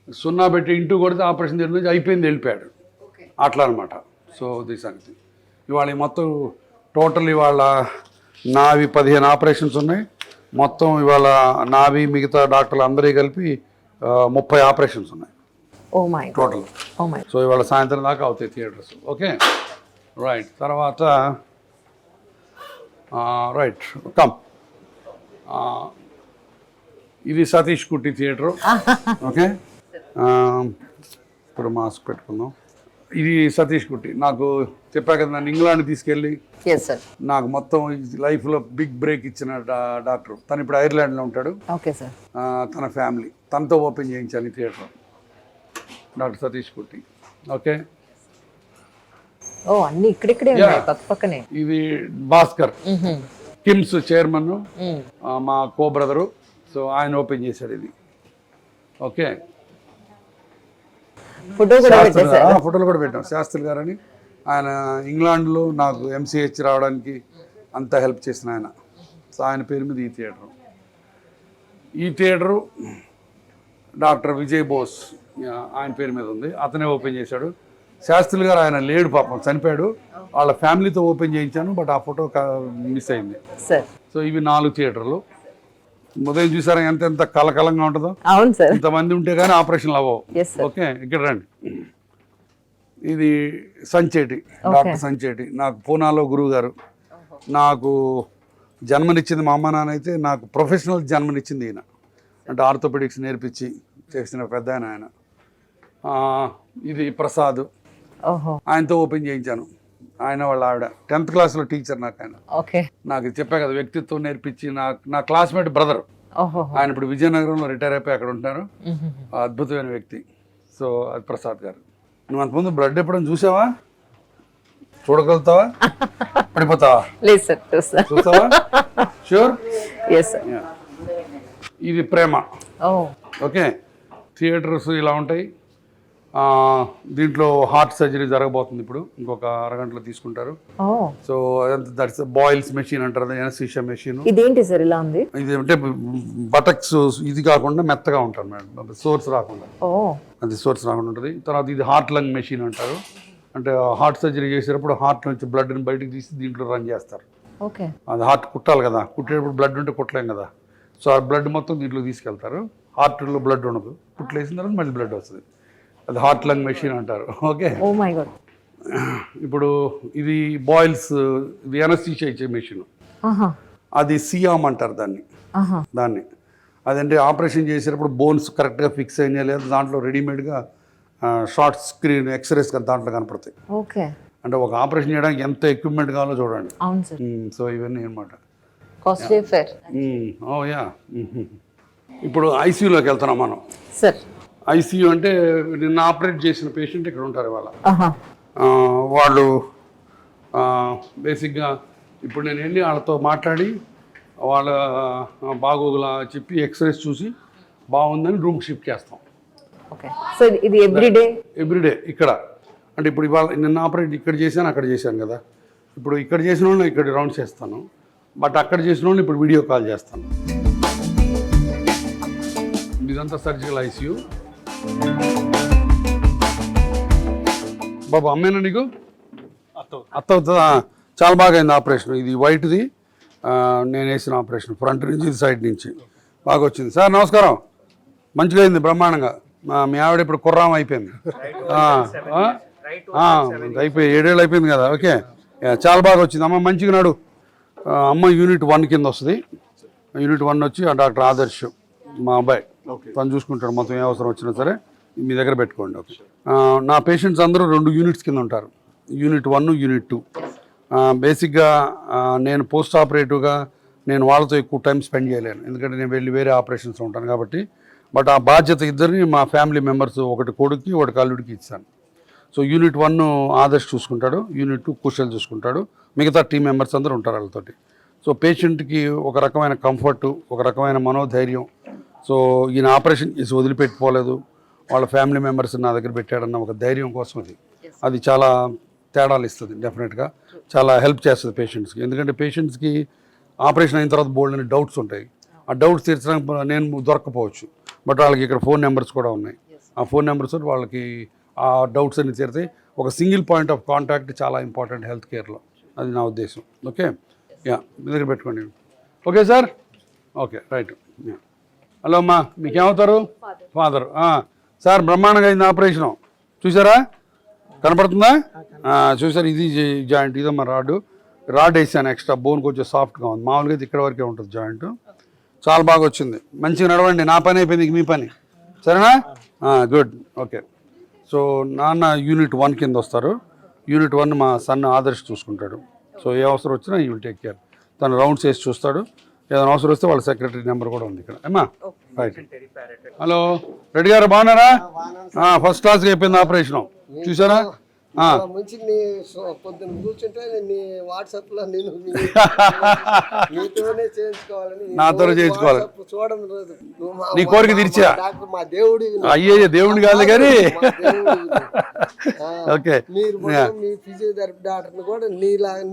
0 పెట్టి ఇంటూ కొడితే ఆపరేషన్ థియేటర్ నుంచి అయిపోయింది, వెళ్ళిపోయాడు. అట్లా అనమాట. సో ఇది సంగతి. ఇవాళ మొత్తం టోటల్ ఇవాళ నావి 15 ఆపరేషన్స్ ఉన్నాయి. మొత్తం ఇవాళ నావి మిగతా డాక్టర్లు అందరూ కలిపి 30 ఆపరేషన్స్ ఉన్నాయి టోటల్. సో ఇవాళ సాయంత్రం దాకా అవుతాయి థియేటర్స్. Okay, right. తర్వాత కమ్, ఇది సతీష్ కుట్టి థియేటర్. ఓకే, ఇప్పుడు మాస్క్ పెట్టుకుందాం. ఇది సతీష్ కుట్టి. నాకు చెప్పా కదా, నన్ను ఇంగ్లాండ్ తీసుకెళ్ళి నాకు మొత్తం లైఫ్లో బిగ్ బ్రేక్ ఇచ్చిన డాక్టర్. తను ఇప్పుడు ఐర్లాండ్లో ఉంటాడు. తన ఫ్యామిలీ, తనతో ఓపెన్ చేయించాను ఈ థియేటర్, డాక్టర్ సతీష్ కుట్టి. ఓకే, అన్ని ఇక్కడిక్కడే పక్కనే. ఇది భాస్కర్, కిమ్స్ చైర్మన్, మా బ్రదరు. సో ఆయన ఓపెన్ చేశాడు ఇది. ఓకే, ఫోటో కూడా శాస్త్రి పెట్టేశారు. ఫోటోలు కూడా పెట్టాం. శాస్త్రి గారు అని ఆయన ఇంగ్లాండ్లో నాకు ఎంసీహెచ్ రావడానికి అంతా హెల్ప్ చేసిన ఆయన. సో ఆయన పేరు మీద ఈ థియేటరు డాక్టర్ విజయ్ బోస్ ఆయన పేరు మీద ఉంది. అతనే ఓపెన్ చేశాడు. శాస్త్రి గారు ఆయన లేడు, పాపం చనిపోయాడు. వాళ్ళ ఫ్యామిలీతో ఓపెన్ చేయించాను, బట్ ఆ ఫోటో మిస్ అయింది. సార్ సో ఇవి 4 థియేటర్లు. ఉదయం చూసారా ఎంత కలకలంగా ఉంటుందో. అవును సార్. ఇంతమంది ఉంటే కానీ ఆపరేషన్లు అవ్వవు. Yes, sir. ఓకే, ఇక్కడ రండి. ఇది సంచేటి, డాక్టర్ సంచేటి. నాకు పూనాలో గురువు గారు. నాకు జన్మనిచ్చింది మా అమ్మ నాన్న అయితే, నాకు ప్రొఫెషనల్ జన్మనిచ్చింది ఈయన. అంటే ఆర్థోపెడిక్స్ నేర్పించి చేసిన పెద్ద ఆయన. ఇది ప్రసాద్, ఓహో ఆయనతో ఓపెన్ చేయించాను. ఆయన వాళ్ళ ఆవిడ 10th క్లాస్లో టీచర్. నాకు ఆయన ఓకే నాకు చెప్పా కదా, వ్యక్తిత్వం నేర్పించి నా క్లాస్మేట్ బ్రదర్. ఓహో ఆయన ఇప్పుడు విజయనగరంలో రిటైర్ అయిపోయి అక్కడ ఉంటున్నారు. అద్భుతమైన వ్యక్తి. సో అది ప్రసాద్ గారు. నువ్వు అంతకుముందు బ్లడ్ ఎప్పుడైనా చూసావా? చూడగలుగుతావా? పడిపోతావా? లేదు సార్, చూస్తాను. చూస్తావా? షూర్. Yes sir. ఇది ప్రేమ. ఓ ఓకే, థియేటర్స్ ఇలా ఉంటాయి. దీంట్లో హార్ట్ సర్జరీ జరగబోతుంది ఇప్పుడు, ఇంకొక అరగంటలో తీసుకుంటారు. ఓ సో దట్స్ బాయిల్స్ మెషిన్ అంటారు, ఎనస్థీషియా మెషిన్. ఇదేంటి సార్ ఇలా ఉంది? ఇది అంటే బటక్స్ ఇది కాకుండా మెత్తగా ఉంటారు మేడం, సోర్స్ రాకుండా. ఓ అది సోర్స్ రాకుండా ఉంటుంది. తర్వాత ఇది హార్ట్ లంగ్ మెషిన్ అంటారు. అంటే హార్ట్ సర్జరీ చేసేటప్పుడు హార్ట్ నుంచి బ్లడ్ని బయటకు తీసి దీంట్లో రన్ చేస్తారు. ఓకే. అది హార్ట్ కుట్టాలి కదా, కుట్టేటప్పుడు బ్లడ్ ఉంటే కుట్టలేం కదా. సో ఆ బ్లడ్ మొత్తం దీంట్లో తీసుకెళ్తారు. హార్ట్లో బ్లడ్ ఉండదు, కుట్లేసిన తర్వాత మళ్ళీ బ్లడ్ వస్తుంది. అది హార్ట్ లంగ్ మెషిన్ అంటారు. ఓకే. Oh my God. ఇప్పుడు ఇది బాయిల్స్, ఇది ఎనస్థీషియా ఇచ్చే మెషిన్. అది సియామ్ అంటారు దాన్ని. అదంటే ఆపరేషన్ చేసేటప్పుడు బోన్స్ కరెక్ట్గా ఫిక్స్ అయినా లేదా దాంట్లో రెడీమేడ్గా షార్ట్ స్క్రీన్ ఎక్స్రేస్ దాంట్లో కనపడతాయి. ఓకే. అంటే ఒక ఆపరేషన్ చేయడానికి ఎంత ఎక్విప్మెంట్ కావాలో చూడండి. అవును సార్. సో ఇవన్నీ అనమాట. Costly fare. Oh yeah. ఇప్పుడు ఐసీయూలోకి వెళ్తున్నాం మనం. సార్ ఐసీయూ అంటే నిన్న ఆపరేట్ చేసిన పేషెంట్ ఇక్కడ ఉంటారు ఇవాళ. వాళ్ళు బేసిక్గా ఇప్పుడు నేను వెళ్ళి వాళ్ళతో మాట్లాడి వాళ్ళ బాగోగులా చెప్పి ఎక్స్రేస్ చూసి బాగుందని రూమ్ షిఫ్ట్ చేస్తాం. ఓకే. సో ఇది ఎవ్రీడే ఇక్కడ. అంటే ఇప్పుడు ఇవాళ నిన్న ఆపరేట్ ఇక్కడ చేశాను, అక్కడ చేశాను కదా. ఇప్పుడు ఇక్కడ చేసిన వాళ్ళని ఇక్కడ రౌండ్స్ చేస్తాను, బట్ అక్కడ చేసిన వాళ్ళని ఇప్పుడు వీడియో కాల్ చేస్తాను. ఇదంతా సర్జికల్ ఐసీయూ. బాబు అమ్మేనా నీకు? అత్త అవుతుందా? చాలా బాగా అయింది ఆపరేషన్. ఇది వైట్ది నేను వేసిన ఆపరేషన్, ఫ్రంట్ నుంచి ఇది సైడ్ నుంచి బాగా వచ్చింది. సార్ నమస్కారం. మంచిగా అయింది, బ్రహ్మాండంగా. మీ ఆవిడ ఇప్పుడు కుర్రాం అయిపోయింది. అయిపోయి 7 ఏళ్ళు అయిపోయింది కదా. ఓకే, చాలా బాగా వచ్చింది. అమ్మ మంచిగా నాడు. అమ్మ యూనిట్ 1 కింద వస్తుంది. యూనిట్ 1 వచ్చి డాక్టర్ ఆదర్శ్ మా అబ్బాయి, తను చూసుకుంటాడు మొత్తం ఏ అవసరం వచ్చినా సరే. మీ దగ్గర పెట్టుకోండి. ఓకే. నా పేషెంట్స్ అందరూ 2 యూనిట్స్ కింద ఉంటారు, యూనిట్ 1, యూనిట్ 2. బేసిక్గా నేను పోస్ట్ ఆపరేటివ్గా నేను వాళ్ళతో ఎక్కువ టైం స్పెండ్ చేయలేను, ఎందుకంటే నేను వెళ్ళి వేరే ఆపరేషన్స్ ఉంటాను కాబట్టి. బట్ ఆ బాధ్యత ఇద్దరిని మా ఫ్యామిలీ మెంబర్స్, ఒకటి కొడుక్కి ఒకటి అల్లుడికి ఇచ్చాను. సో యూనిట్ 1 ఆదర్శ్ చూసుకుంటాడు, యూనిట్ 2 కుశల్ చూసుకుంటాడు, మిగతా టీం మెంబర్స్ అందరూ ఉంటారు వాళ్ళతోటి. సో పేషెంట్కి ఒక రకమైన కంఫర్టు, ఒక రకమైన మనోధైర్యం. సో ఈయన ఆపరేషన్ చేసి వదిలిపెట్టుకోలేదు, వాళ్ళ ఫ్యామిలీ మెంబర్స్ నా దగ్గర పెట్టాడన్న ఒక ధైర్యం కోసం అది చాలా తేడాలు ఇస్తుంది. డెఫినెట్గా చాలా హెల్ప్ చేస్తుంది పేషెంట్స్కి. ఎందుకంటే పేషెంట్స్కి ఆపరేషన్ అయిన తర్వాత బోల్డ్ అని డౌట్స్ ఉంటాయి. ఆ డౌట్స్ తీర్చడానికి నేను దొరకపోవచ్చు, బట్ వాళ్ళకి ఇక్కడ ఫోన్ నెంబర్స్ కూడా ఉన్నాయి. ఆ ఫోన్ నెంబర్స్ వాళ్ళకి ఆ డౌట్స్ అన్ని తీరుతాయి. ఒక సింగిల్ పాయింట్ ఆఫ్ కాంటాక్ట్ చాలా ఇంపార్టెంట్ హెల్త్ కేర్లో, అది నా ఉద్దేశం. ఓకే, యా, మీ దగ్గర పెట్టుకోండి. Okay sir, okay, right. Hello అమ్మా, మీకేమవుతారు? ఫాదర్. సార్ బ్రహ్మాండంగా అయింది ఆపరేషను, చూసారా? కనపడుతుందా? చూసారు, ఇది జాయింట్, ఇదమ్మా రాడ్ వేసాను ఎక్స్ట్రా, బోన్ కొంచెం సాఫ్ట్గా ఉంది. మామూలుగా అయితే ఇక్కడ వరకే ఉంటుంది జాయింట్. చాలా బాగా వచ్చింది. మంచిగా నడవండి, నా పని అయిపోయింది, మీ పని. సరేనా? గుడ్. ఓకే. సో నాన్న యూనిట్ 1 కింద వస్తారు. యూనిట్ 1 మా సన్ ఆదర్శ్ చూసుకుంటాడు. సో ఏ అవసరం వచ్చినా యూ విల్ టేక్ కేర్. తను రౌండ్స్ వేసి చూస్తాడు. ఏదైనా అవసరం వస్తే వాళ్ళ సెక్రటరీ నెంబర్ కూడా ఉంది ఇక్కడ. అమ్మా రైట్. హలో రెడ్డి గారు, బాగున్నారా? ఫస్ట్ క్లాస్గా అయిపోయింది ఆపరేషను, చూసారా? ఆ. మంచి నీ పొద్దున్న కూర్చుంటే నీ వాట్సాప్ లో నేను నీతోనే చేయించుకోవాలని నాతోనే చేయించుకోవాలి. WhatsApp చూడడం రోజు నువ్వు నీ కోరిక తీర్చా. డాక్టర్ మా దేవుడి అయ్యే దేవుడిని కాదు కానీ ఓకే మీరు మొత్తం మీ ఫిజియోథెరపీ డాక్టర్ని కూడా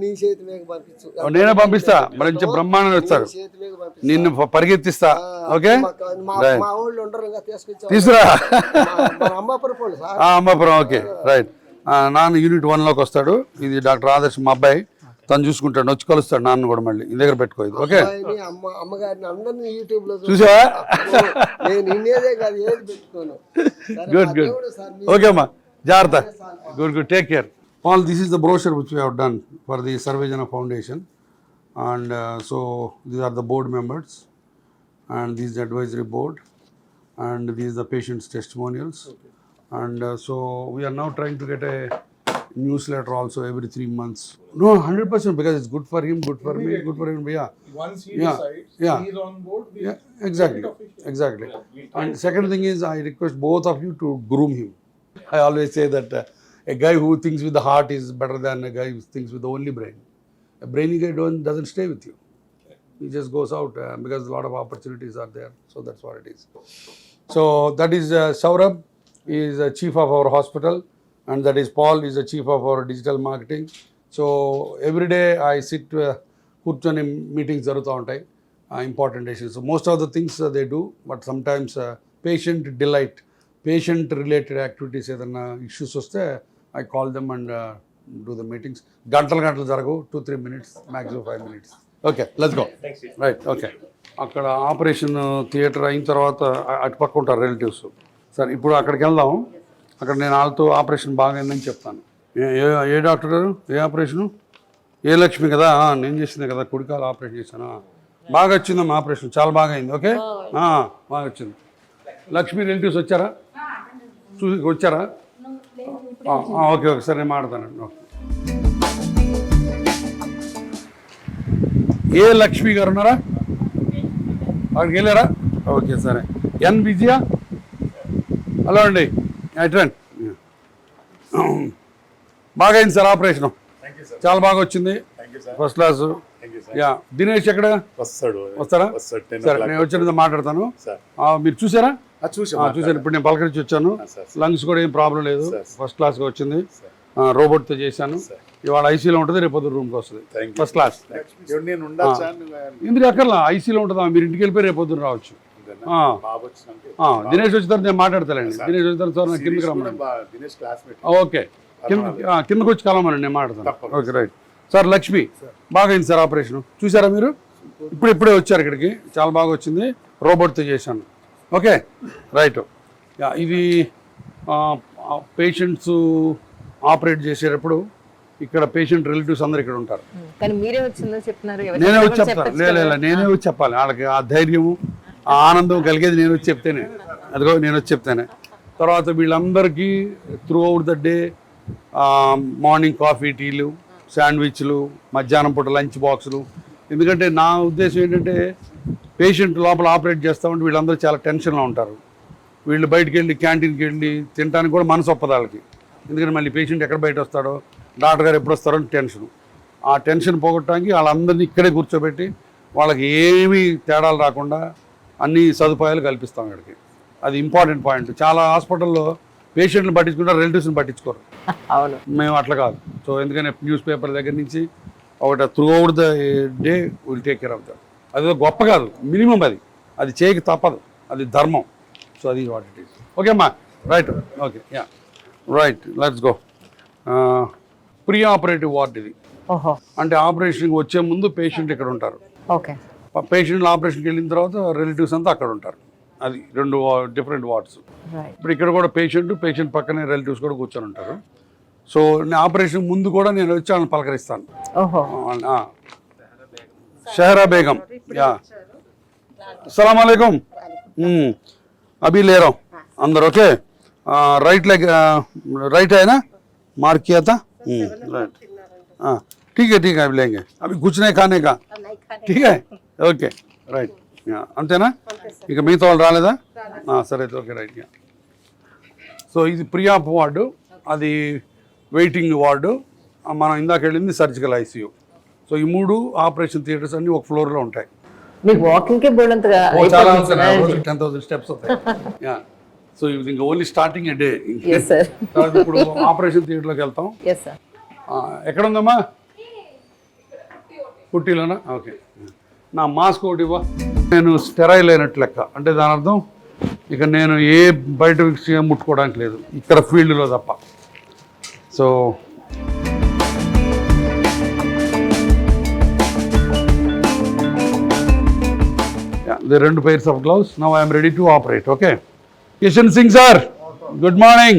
నీ చేతి మీద పంపించు. నేనే పంపిస్తా మంచి బ్రహ్మాండంగా వస్తారు చేతి మీద పంపించు. నిన్ను పరిగెత్తిస్తా ఓకే మా ఊళ్ళో ఉండరు ఇంకా తీసుకొచ్చా తీసురా మన అమ్మాపురం పోలు సార్. అమ్మాపురం ఓకే రైట్ నాన్న యూనిట్ 1లోకి వస్తాడు. ఇది డాక్టర్ ఆదర్శ్ మా అబ్బాయి, తను చూసుకుంటాడు, వచ్చి కలుస్తాడు నాన్న కూడా మళ్ళీ ఈ దగ్గర పెట్టుకో ఇది ఓకే. అమ్మగారిని అందరినీ యూట్యూబ్ లో చూసావా నేను ఇన్నేదే కాదు ఏది పెట్టుకోను. గుడ్ గుడ్ ఓకే అమ్మా జాగ్రత్త good good take care. All this is the brochure which we have done for the Sarvejana foundation and so these are the board members and this is the advisory board and these are the patients testimonials and so we are now trying to get a newsletter also every 3 months. No, 100% because it's good for him, good for me, good for him. Yeah, Once he Yeah, decides yeah. he is on board, we yeah, exactly. And second thing is I request both of you to groom him. I always say that a guy who thinks with the heart is better than a guy who thinks with the only brain. A brainy guy doesn't stay with you. He just goes out because a lot of opportunities are there. So that's what it is. So that is Saurabh is the chief of our hospital and that is Paul is the chief of our digital marketing. So every day I sit కూర్చొని meetings జరుగుతూ ఉంటాయి important issues. So most of the things they do but sometimes patient delight, patient related activities ఏదైనా issues వస్తే I call them and do the meetings. గంటలు జరగవు 2-3 minutes maximum 5 minutes. Okay let's go right okay. అక్కడ operation theatre అయిన తర్వాత అటు పక్క ఉంటారు రిలేటివ్స్. సరే ఇప్పుడు అక్కడికి వెళ్దాం. అక్కడ నేను వాళ్ళతో ఆపరేషన్ బాగైందని చెప్తాను. ఏ డాక్టర్ గారు ఏ ఆపరేషను? ఏ లక్ష్మి కదా నేను చేసిందే కదా కుడికాలు ఆపరేషన్ చేశాను. బాగా వచ్చిందమ్మా ఆపరేషన్ చాలా బాగా అయింది ఓకే బాగా వచ్చింది. లక్ష్మి రిలేటివ్స్ వచ్చారా వచ్చారా ఓకే ఓకే సరే నేను మాట్లాడతానండి ఓకే. ఏ లక్ష్మి గారు ఉన్నారా అక్కడికి వెళ్ళారా ఓకే సరే. ఎన్ విజయ హలో అండి అటెండ్ బాగా అయింది సార్ ఆపరేషన్ చాలా బాగా వచ్చింది ఫస్ట్ క్లాస్. యా దినేష్ ఎక్కడ వస్తారా సరే నేను వచ్చిన మాట్లాడతాను. మీరు చూసారా? చూసాను ఇప్పుడు నేను పలకరించి వచ్చాను. లంగ్స్ కూడా ఏం ప్రాబ్లం లేదు ఫస్ట్ క్లాస్గా వచ్చింది. రోబోట్తో చేశాను. ఇవాళ ఐసీలో ఉంటుంది రేపు పొద్దున్న రూమ్కి వస్తుంది ఫస్ట్ క్లాస్. ఎందుకు అక్కర్లా ఐసీలో ఉంటుందా మీరు ఇంటికి వెళ్ళిపోయి రేపు పొద్దున్న రావచ్చు. దినేష్ వచ్చిన తర్వాత నేను మాట్లాడతానండి. దినేష్ వచ్చిన తర్వాత నాకు కిందకి రమ్మని ఓకే కిందకి వచ్చి కలమనండి నేను మాట్లాడతాను ఓకే రైట్. సార్ లక్ష్మి బాగా అయింది సార్ ఆపరేషన్ చూసారా మీరు? ఇప్పుడే వచ్చారు ఇక్కడికి చాలా బాగా వచ్చింది. రోబోట్తో చేశాను ఓకే రైట్. ఇది పేషెంట్స్ ఆపరేట్ చేసేటప్పుడు ఇక్కడ పేషెంట్ రిలేటివ్స్ అందరు ఇక్కడ ఉంటారు. కానీ మీరే వచ్చిందో చెప్తున్నారు. నేనే వచ్చి చెప్తాను నేనే వచ్చి చెప్పాలి వాళ్ళకి. ఆ ధైర్యము ఆ ఆనందం కలిగేది నేను వచ్చి చెప్తేనే. అదిగో నేను వచ్చి చెప్తేనే. తర్వాత వీళ్ళందరికీ through out the day morning coffee టీలు శాండ్విచ్లు మధ్యాహ్నం పూట లంచ్ బాక్సులు. ఎందుకంటే నా ఉద్దేశం ఏంటంటే పేషెంట్ లోపల ఆపరేట్ చేస్తూ ఉంటే వీళ్ళందరూ చాలా టెన్షన్లో ఉంటారు. వీళ్ళు బయటికి వెళ్ళి క్యాంటీన్కి వెళ్ళి తినడానికి కూడా మనసు ఒప్పదు వాళ్ళకి. ఎందుకంటే మళ్ళీ పేషెంట్ ఎక్కడ బయట వస్తాడో డాక్టర్ గారు ఎప్పుడు వస్తారో అని టెన్షన్. ఆ టెన్షన్ పోగొట్టడానికి వాళ్ళందరినీ ఇక్కడే కూర్చోబెట్టి వాళ్ళకి ఏమీ తేడాలు రాకుండా అన్ని సదుపాయాలు కల్పిస్తాం ఇక్కడికి. అది ఇంపార్టెంట్ పాయింట్. చాలా హాస్పిటల్లో పేషెంట్ని పట్టించుకుంటారు రిలేటివ్స్ని పట్టించుకోరు. అవును మేము అట్లా కాదు. సో ఎందుకంటే న్యూస్ పేపర్ దగ్గర నుంచి ఒకటి through out the day will take care of that. అది గొప్ప కాదు మినిమం అది చేయక తప్పదు అది ధర్మం. సో అది వాట్ ఇట్ ఈస్ ఓకే అమ్మా right okay yeah right let's go. Pre operative ward ఇది. అంటే ఆపరేషన్కి వచ్చే ముందు పేషెంట్ ఇక్కడ ఉంటారు. ఓకే పేషెంట్ ఆపరేషన్కి వెళ్ళిన తర్వాత రిలేటివ్స్ అంతా అక్కడ ఉంటారు. అది 2 డిఫరెంట్ వార్డ్స్. ఇప్పుడు ఇక్కడ కూడా పేషెంట్ పక్కనే రిలేటివ్స్ కూడా కూర్చొని ఉంటారు. సో నేను ఆపరేషన్ ముందు కూడా నేను వచ్చి వాళ్ళని పలకరిస్తాను. షహరా బేగం యా अस्सलाम वालेकुम अभी ले रहा हूँ अंदर ओके. राइट लेग राइट है ना मार्क किया था राइट हाँ ठीक है अभी लेंगे अभी कुछ नहीं खाने का ठीक है ఓకే రైట్ అంతేనా ఇక మిగతా వాళ్ళు రాలేదా సరే అయితే ఓకే రైట్. సో ఇది ప్రీ ఆప్ వార్డు. అది వెయిటింగ్ వార్డు, మనం ఇందాక వెళ్ళింది సర్జికల్ ఐసీయూ. సో ఈ 3 ఆపరేషన్ థియేటర్స్ అన్నీ ఒక ఫ్లోర్లో ఉంటాయి. మీకు వాకింగ్కే బోల్డంతగా చాలా 10,000 స్టెప్స్ అవుతాయి. యా, సో ఇది ఇంకా only starting a day. Yes sir. తర్వాత ఇప్పుడు ఆపరేషన్ థియేటర్లోకి వెళ్తాం. Yes sir. ఎక్కడ ఉందమ్మా? పుట్టిలోనా? ఓకే. నా మాస్క్ ఒకటి ఇవ్వ. నేను స్టెరైల్ అయినట్టు లెక్క, అంటే దాని అర్థం ఇక నేను ఏ బయట విషయం ముట్టుకోవడానికి లేదు ఇక్కడ ఫీల్డ్లో తప్ప. So the 2 pairs of gloves. Now I am ready to operate. Okay. Kishan Singh sir, good morning.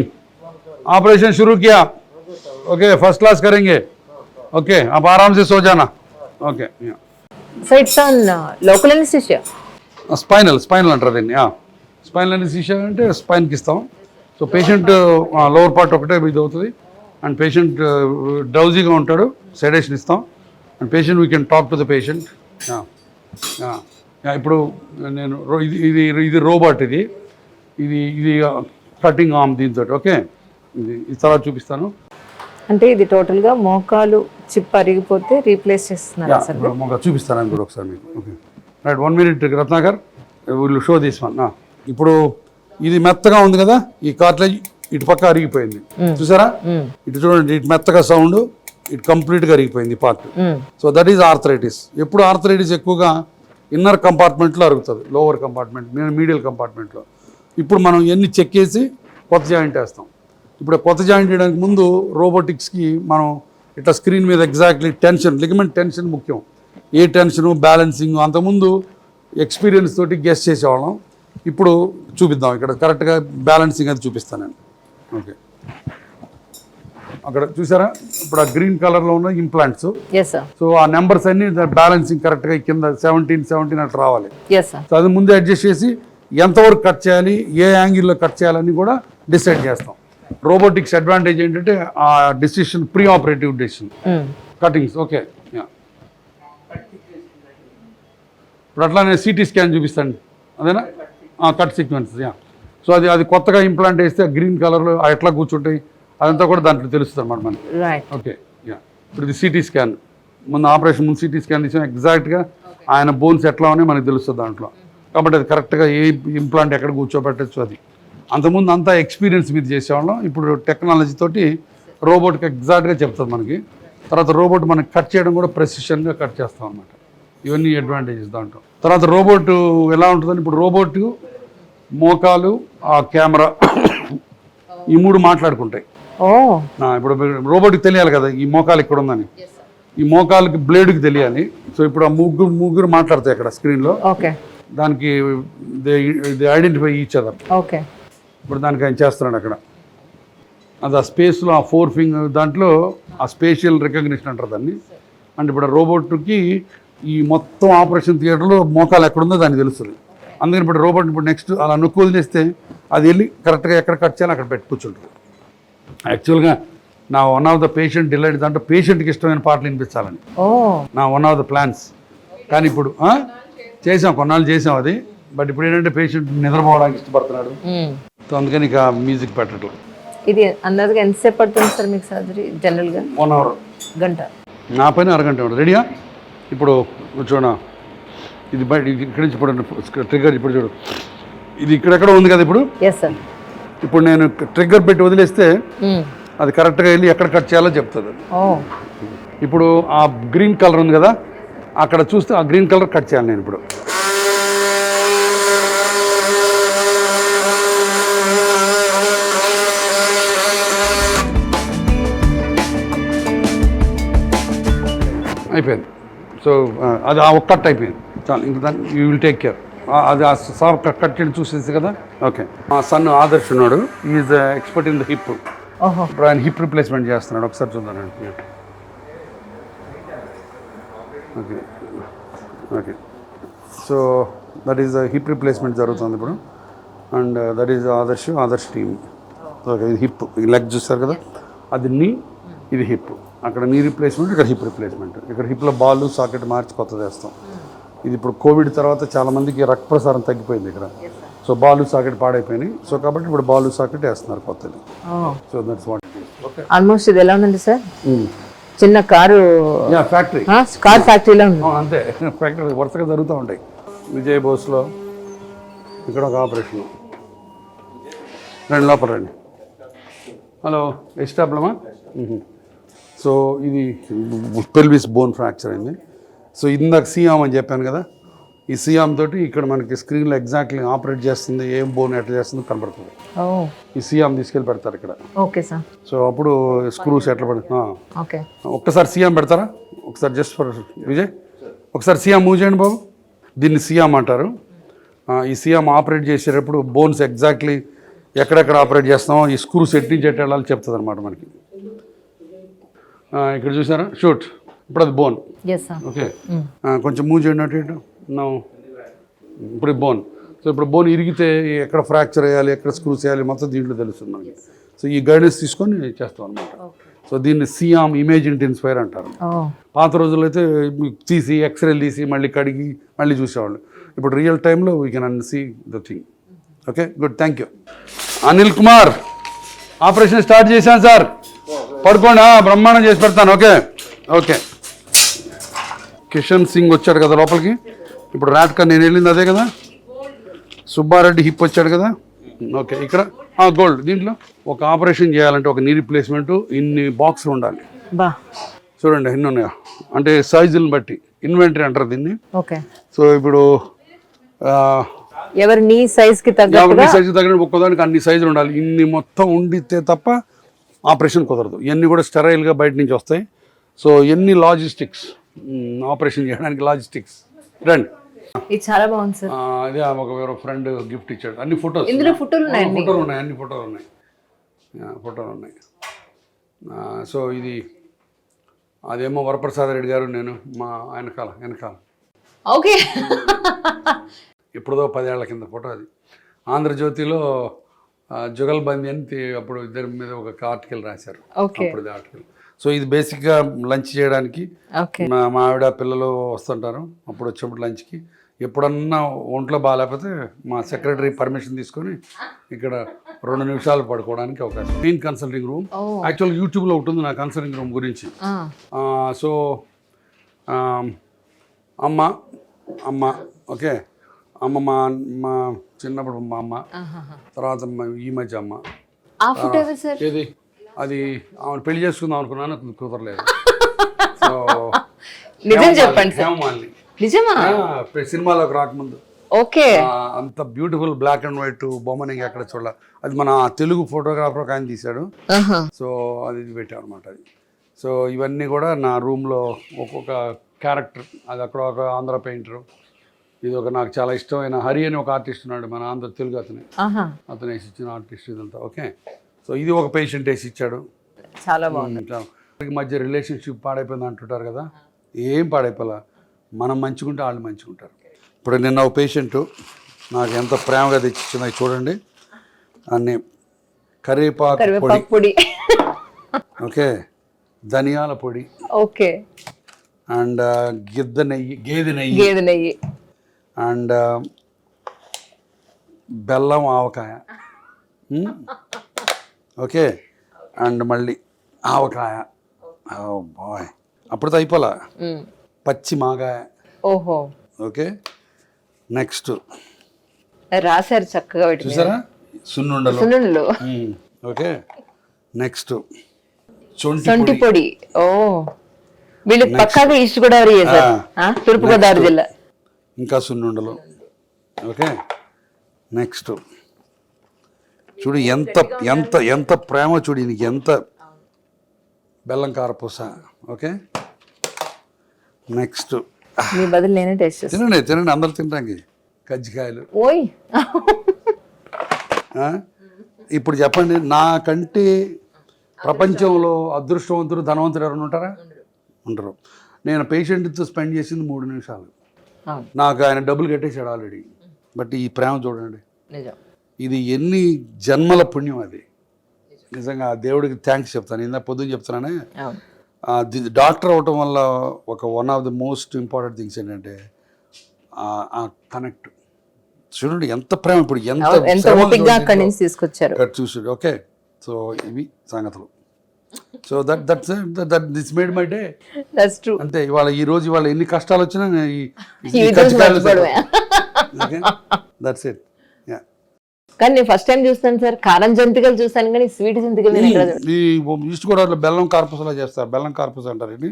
Operation शुरू किया. Okay, first class करेंगे. Okay, अब आराम से सो जाना. Okay. Yeah. So it's on local anesthesia. Spinal అంటారు దీన్ని. స్పైనల్ అనెస్థీషియా అంటే స్పైన్కి ఇస్తాం. సో పేషెంట్ లోవర్ పార్ట్ ఒకటే ఇది అవుతుంది, అండ్ పేషెంట్ డ్రౌజీగా ఉంటాడు, సెడేషన్ ఇస్తాం, and patient we can talk to the patient. ఇప్పుడు నేను ఇది రోబోట్, ఇది కటింగ్ ఆర్మ్ దీంతో. ఓకే, ఇది తర్వాత చూపిస్తాను. అంటే ఇది టోటల్గా మోకాలు చిప్ అరిగిపోతే రీప్లేస్ చేస్తున్నారు సార్. చూపిస్తాను అని కూడా ఒకసారి మీకు. Okay right, 1 minute Ratnakar, will show this one. ఇప్పుడు ఇది మెత్తగా ఉంది కదా, ఈ కార్ట్లేజ్ ఇటు పక్క అరిగిపోయింది చూసారా, ఇటు చూడండి, ఇటు మెత్తగా సౌండ్, ఇటు కంప్లీట్గా అరిగిపోయింది part. So that is arthritis. ఎప్పుడు ఆర్థరైటిస్ ఎక్కువగా ఇన్నర్ కంపార్ట్మెంట్లో అరుగుతుంది, లోవర్ కంపార్ట్మెంట్, మీడియల్ కంపార్ట్మెంట్లో. ఇప్పుడు మనం ఎన్ని చెక్ చేసి కొత్త జాయింట్ వేస్తాం. ఇప్పుడు కొత్త జాయింట్ వేయడానికి ముందు రోబోటిక్స్కి మనం ఇట్లా స్క్రీన్ మీద ఎగ్జాక్ట్లీ టెన్షన్, లిగమెంట్ టెన్షన్ ముఖ్యం, ఏ టెన్షను, బ్యాలెన్సింగ్ అంతకుముందు ఎక్స్పీరియన్స్ తోటి గెస్ చేసేవాళ్ళం. ఇప్పుడు చూపిద్దాం, ఇక్కడ కరెక్ట్గా బ్యాలెన్సింగ్ అది చూపిస్తాను నేను. ఓకే, అక్కడ చూసారా, ఇప్పుడు ఆ గ్రీన్ కలర్లో ఉన్న ఇంప్లాంట్స్. సో ఆ నెంబర్స్ అన్ని బ్యాలెన్సింగ్ కరెక్ట్గా కింద 17 అట్లా రావాలి. సో అది ముందే అడ్జస్ట్ చేసి ఎంతవరకు కట్ చేయాలి, ఏ యాంగిల్లో కట్ చేయాలని కూడా డిసైడ్ చేస్తాం. రోబోటిక్స్ అడ్వాంటేజ్ ఏంటంటే ఆ decision pre operative decision cuttings. Okay, ఇప్పుడు అట్లానే సిటీ స్కాన్ చూపిస్తాండి, అదేనా కట్ సీక్వెన్స్. సో అది కొత్తగా ఇంప్లాంట్ వేస్తే గ్రీన్ కలర్లో ఎట్లా కూర్చుంటాయి అదంతా కూడా దాంట్లో తెలుస్తుంది అన్నమాట మనకి. ఓకే, ఇప్పుడు ఇది సిటీ స్కాన్, ముందు ఆపరేషన్ ముందు సిటీ స్కాన్ తీసాం, ఎగ్జాక్ట్గా ఆయన బోన్స్ ఎట్లా ఉన్నాయి మనకి తెలుస్తుంది దాంట్లో. కాబట్టి అది కరెక్ట్గా ఏ ఇంప్లాంట్ ఎక్కడ కూర్చోబెట్టచ్చు అది. అంతకుముందు అంతా ఎక్స్పీరియన్స్ మీద చేసేవాళ్ళం, ఇప్పుడు టెక్నాలజీ తోటి రోబోట్కి ఎగ్జాక్ట్గా చెప్తుంది మనకి. తర్వాత రోబోట్ మనకి కట్ చేయడం కూడా ప్రెసిషన్గా కట్ చేస్తాం అన్నమాట. ఇవన్నీ అడ్వాంటేజెస్ దాంట్లో. తర్వాత రోబోట్ ఎలా ఉంటుందని, ఇప్పుడు రోబోట్ మోకాలు ఆ కెమెరా ఈ 3 మాట్లాడుకుంటాయి. ఇప్పుడు రోబోట్కి తెలియాలి కదా ఈ మోకాలు ఇక్కడ ఉందని, ఈ మోకాలకి బ్లేడ్కి తెలియాలి. సో ఇప్పుడు ఆ ముగ్గురు మాట్లాడతాయి అక్కడ స్క్రీన్లో, దానికి ఐడెంటిఫై ఈచ్ అదర్. ఇప్పుడు దానికి ఆయన చేస్తున్నాడు అక్కడ, అది ఆ స్పేస్లో ఆ 4 ఫింగర్ దాంట్లో ఆ స్పేషియల్ రికగ్నిషన్ అంటారు దాన్ని. అంటే ఇప్పుడు రోబోట్కి ఈ మొత్తం ఆపరేషన్ థియేటర్లో మోకాలు ఎక్కడుందో దానికి తెలుస్తుంది. అందుకని ఇప్పుడు రోబోట్ ఇప్పుడు నెక్స్ట్ అలా నొక్కు వదిలేస్తే అది వెళ్ళి కరెక్ట్గా ఎక్కడ కట్ చేయాలి అక్కడ పెట్టి కూర్చుంటుంది. యాక్చువల్గా నా one of the patient delight దాంట్లో పేషెంట్కి ఇష్టమైన పాటలు వినిపించాలని నా వన్ ఆఫ్ ద ప్లాన్స్. కానీ ఇప్పుడు కొన్నాళ్ళు చేసాం అది, బట్ ఇప్పుడు ఏంటంటే పేషెంట్ నిద్రపోవడానికి ఇష్టపడుతున్నాడు, సో అందుకని ఇక మ్యూజిక్ పెట్టట్లేదు. ఇది అందాజుగా ఎంతసేపు పడుతుంది సార్ మీకు సర్జరీ జనరల్గా? 1 hour, గంట. నా పైన అరగంట ఉంటుంది. రెడీయా? ఇప్పుడు చూడ, ఇది బయట ఇక్కడి నుంచి ఇప్పుడు ట్రిగ్గర్, ఇప్పుడు చూడు ఇది ఇక్కడెక్కడ ఉంది కదా. ఇప్పుడు నేను ట్రిగ్గర్ పెట్టి వదిలేస్తే అది కరెక్ట్గా వెళ్ళి ఎక్కడ కట్ చేయాలో చెప్తుంది. ఇప్పుడు ఆ గ్రీన్ కలర్ ఉంది కదా, అక్కడ చూస్తే ఆ గ్రీన్ కలర్ కట్ చేయాలి నేను ఇప్పుడు. అయిపోయింది. సో అది ఆ ఒక్క కట్ అయిపోయింది చాలు, ఇంక దాన్ని యూ విల్ టేక్ కేర్. అది ఆ సాఫ్ కట్ చేయడం చూసేసి కదా. ఓకే, మా సన్ ఆదర్శ్ ఉన్నాడు, is expert in the hip. ఇప్పుడు ఆయన హిప్ రిప్లేస్మెంట్ చేస్తున్నాడు, ఒకసారి చూద్దానండి. Okay okay, so that is hip replacement జరుగుతుంది ఇప్పుడు, and that is Adarsh team. Okay, ఇది హిప్, ఈ లెగ్ చూస్తారు కదా, అది నీ, ఇది హిప్. అక్కడ నీ రిప్లేస్మెంట్, ఇక్కడ హిప్ రిప్లేస్మెంట్. ఇక్కడ హిప్లో బాల్ సాకెట్ మార్చి కొత్తది వేస్తాం. ఇది ఇప్పుడు కోవిడ్ తర్వాత చాలామందికి రక్త ప్రసారం తగ్గిపోయింది ఇక్కడ, సో బాల్ సాకెట్ పాడైపోయినాయి. సో కాబట్టి ఇప్పుడు బాల్ సాకెట్ వేస్తున్నారు కొత్తది. So that's what it is. Almost ఇది ఎలా ఉందండి సార్? చిన్న కారు ఫ్యాక్టరీ కార్ ఫ్యాక్టరీలో ఉంది. అంతే, ఫ్యాక్టరీ వరుసగా జరుగుతూ ఉంటాయి. విజయ్ బోస్లో ఇక్కడ ఒక ఆపరేషన్. రండి లోపల రండి. హలో, ఎస్టాబ్లమా? సో ఇది పెల్విస్ బోన్ ఫ్రాక్చర్ అయింది. సో ఇందాక సియామ్ అని చెప్పాను కదా, ఈ సియామ్ తోటి ఇక్కడ మనకి స్క్రీన్లో ఎగ్జాక్ట్లీ ఆపరేట్ చేస్తుంది, ఏం బోన్ ఎట్లా చేస్తుందో కనపడుతుంది. ఈ సియామ్ తీసుకెళ్ళి పెడతారు ఇక్కడ. Okay sir. సో అప్పుడు స్క్రూస్ ఎట్లా పెడతా. ఓకే, ఒక్కసారి సియామ్ పెడతారా? ఒకసారి జస్ట్ ఫర్ విజయ్ ఒకసారి సియామ్ మూవ్ చేయండి బాబు. దీన్ని సియామ్ అంటారు. ఈ సియామ్ ఆపరేట్ చేసేటప్పుడు బోన్స్ ఎగ్జాక్ట్లీ ఎక్కడెక్కడ ఆపరేట్ చేస్తామో ఈ స్క్రూ సెట్ నుంచి ఎట్లా వెళ్ళాలో చెప్తుంది అనమాట మనకి. ఇక్కడ చూసారా షూట్, ఇప్పుడు అది బోన్. ఓకే, కొంచెం మూవ్ చేయండి అటు ఇటు. ఇప్పుడు బోన్. సో ఇప్పుడు బోన్ ఇరిగితే ఎక్కడ ఫ్రాక్చర్ అయ్యాలి, ఎక్కడ స్క్రూస్ వేయాలి మొత్తం దీంట్లో తెలుస్తుంది మనకి. సో ఈ గైడెన్స్ తీసుకొని చేస్తాం అనమాట. సో దీన్ని సియామ్ ఇమేజ్ ఇంటెన్సిఫైర్ అంటారు. పాత రోజుల్లో అయితే తీసి ఎక్స్రేలు తీసి మళ్ళీ కడిగి మళ్ళీ చూసేవాళ్ళు. ఇప్పుడు రియల్ టైంలో we can see the thing. Okay, good, thank you. Anil Kumar, operation start చేశాను సార్, పడుకోండి, బ్రహ్మాండం చేసి పెడతాను. Okay okay. కిషన్ సింగ్ వచ్చాడు కదా లోపలికి. ఇప్పుడు రాట్కా నేను వెళ్ళింది అదే కదా. సుబ్బారెడ్డి హిప్ వచ్చాడు కదా. ఓకే, ఇక్కడ గోల్డ్. దీంట్లో ఒక ఆపరేషన్ చేయాలంటే ఒక నీ రిప్లేస్మెంట్ ఇన్ని బాక్సులు ఉండాలి. చూడండి ఎన్ని ఉన్నాయో, అంటే సైజులను బట్టి ఇన్వెంటరీ అంటారు దీన్ని. ఓకే, సో ఇప్పుడు ఎవరి నీ సైజ్కి తగ్గట్టు ఒక్కదానికి అన్ని సైజులు ఉండాలి. ఇన్ని మొత్తం ఉండితే తప్ప ఆపరేషన్ కుదరదు. ఇవన్నీ కూడా స్టెరైల్గా బయట నుంచి వస్తాయి. సో ఎన్ని లాజిస్టిక్స్, ఆపరేషన్ చేయడానికి లాజిస్టిక్స్. రండి. ఇది చాలా బాగుంది సార్. అదే ఒక ఫ్రెండ్ గిఫ్ట్ ఇచ్చాడు. అన్ని ఫోటోస్, ఇందులో ఫోటోలు ఉన్నాయి, అన్ని ఫోటోలు ఉన్నాయి. సో ఇది అదేమో వరప్రసాద్ రెడ్డి గారు, నేను మా వెనకాల ఓకే, ఎప్పుడుదో 10 ఏళ్ల కింద ఫోటో అది. ఆంధ్రజ్యోతిలో జుగల్బందీ అని అప్పుడు ఇద్దరి మీద ఒక ఆర్టికల్ రాశారు. అప్పుడు ఆర్టికల్. సో ఇది బేసిక్గా లంచ్ చేయడానికి మా ఆవిడ పిల్లలు వస్తుంటారు. అప్పుడు వచ్చినప్పుడు లంచ్కి ఎప్పుడన్నా ఒంట్లో బాగాలేకపోతే మా సెక్రటరీ పర్మిషన్ తీసుకొని ఇక్కడ 2 నిమిషాలు పడుకోవడానికి అవకాశం. Main consulting room. యాక్చువల్గా యూట్యూబ్లో ఉంటుంది నా కన్సల్టింగ్ రూమ్ గురించి. సో అమ్మ ఓకే, అమ్మ మా చిన్నప్పుడు మా అమ్మ, తర్వాత ఈ మధ్య అమ్మ. ఏది అది ఆమెను పెళ్లి చేసుకుందాం అనుకున్నాను, కుదరలేదు. సో నిజం చెప్పండి, సినిమాలోకి రాకముందు ఓకే, అంత బ్యూటిఫుల్ బ్లాక్ అండ్ వైట్ బొమ్మని ఎక్కడ చూడాల. అది మన తెలుగు ఫోటోగ్రాఫర్ ఒక ఆయన తీశాడు. సో అది పెట్టాం అనమాట. అది సో ఇవన్నీ కూడా నా రూమ్లో ఒక్కొక్క క్యారెక్టర్. అది అక్కడ ఒక ఆంధ్ర పెయింటరు, ఇది ఒక నాకు చాలా ఇష్టమైన హరి అని ఒక ఆర్టిస్ట్ ఉన్నాడు, మన ఆంధ్ర తెలుగు అతను వేసి ఇచ్చిన ఆర్టిస్ట్ ఇదంతా. ఓకే, సో ఇది ఒక పేషెంట్ వేసి ఇచ్చాడు. చాలా బాగుంది. మధ్య రిలేషన్షిప్ పాడైపోయింది అంటుంటారు కదా, ఏం పాడైపోలే. మనం మంచిగుంటే వాళ్ళు మంచిగుంటారు. ఇప్పుడు నిన్న ఒక పేషెంట్ నాకు ఎంత ప్రేమగా తెచ్చిచ్చినాయి చూడండి. అన్ని కరివేపాకు పొడి, ఓకే, ధనియాల పొడి, ఓకే, అండ్ గేదె నెయ్యి, అండ్ బెల్లం ఆవకాయ, ఓకే, అండ్ మళ్ళీ ఆవకాయ. బాయ్, అప్పుడుతో అయిపోలా. పచ్చి మాగాయ, ఓహో, ఓకే. నెక్స్ట్ రాశారు చక్కగా, చూసారా, సున్నుండలు, ఓకే. నెక్స్ట్ సొంటి పొడి. ఓ, వీళ్ళు పక్కాగా ఈస్ట్ గోదావరి, తూర్పు గోదావరి జిల్లా. ఇంకా సున్నుండలు, ఓకే. నెక్స్ట్ చూడు ఎంత ఎంత ఎంత ప్రేమ చూడు, నీకు ఎంత బెల్లం కారపూస, ఓకే. నెక్స్ట్ మీ బదులు నేనే టేస్ట్ చేస్తాను. తినండి అందరు తినడానికి. కజ్జికాయలు. ఓయ్, ఇప్పుడు చెప్పండి, నాకంటే ప్రపంచంలో అదృష్టవంతులు ధనవంతులు ఎవరైనా ఉంటారా? ఉండరు. నేను పేషెంట్తో స్పెండ్ చేసింది 3 నిమిషాలు. నాకు ఆయన డబ్బులు కట్టేశాడు ఆల్రెడీ. బట్ ఈ ప్రేమ చూడండి, ఇది ఎన్ని జన్మల పుణ్యం. అది నిజంగా దేవుడికి థ్యాంక్స్ చెప్తాను. ఇందా పొద్దున్న చెప్తున్నానే, డాక్టర్ అవటం వల్ల one of the most important things ఏంటంటే ఆ కనెక్ట్. చూడండి ఎంత ప్రేమ, ఇప్పుడు ఎంత తీసుకొచ్చారు. ఓకే, సో ఇవి సంగతులు. So that this made my day. That's true. అంతే, ఇవాళ ఎన్ని కష్టాలు వచ్చినా దట్స్ ఇట్. కానీ నేను ఫస్ట్ టైం చూస్తాను సార్, కారం జంతికలు చూస్తాను కానీ స్వీట్ జంతికలు నేను ఎక్కడ ఈ ఈస్ట్ గోదావరిలో బెల్లం కార్పస్ అలా చేస్తారు. బెల్లం కార్పస్ అంటారు ఇది.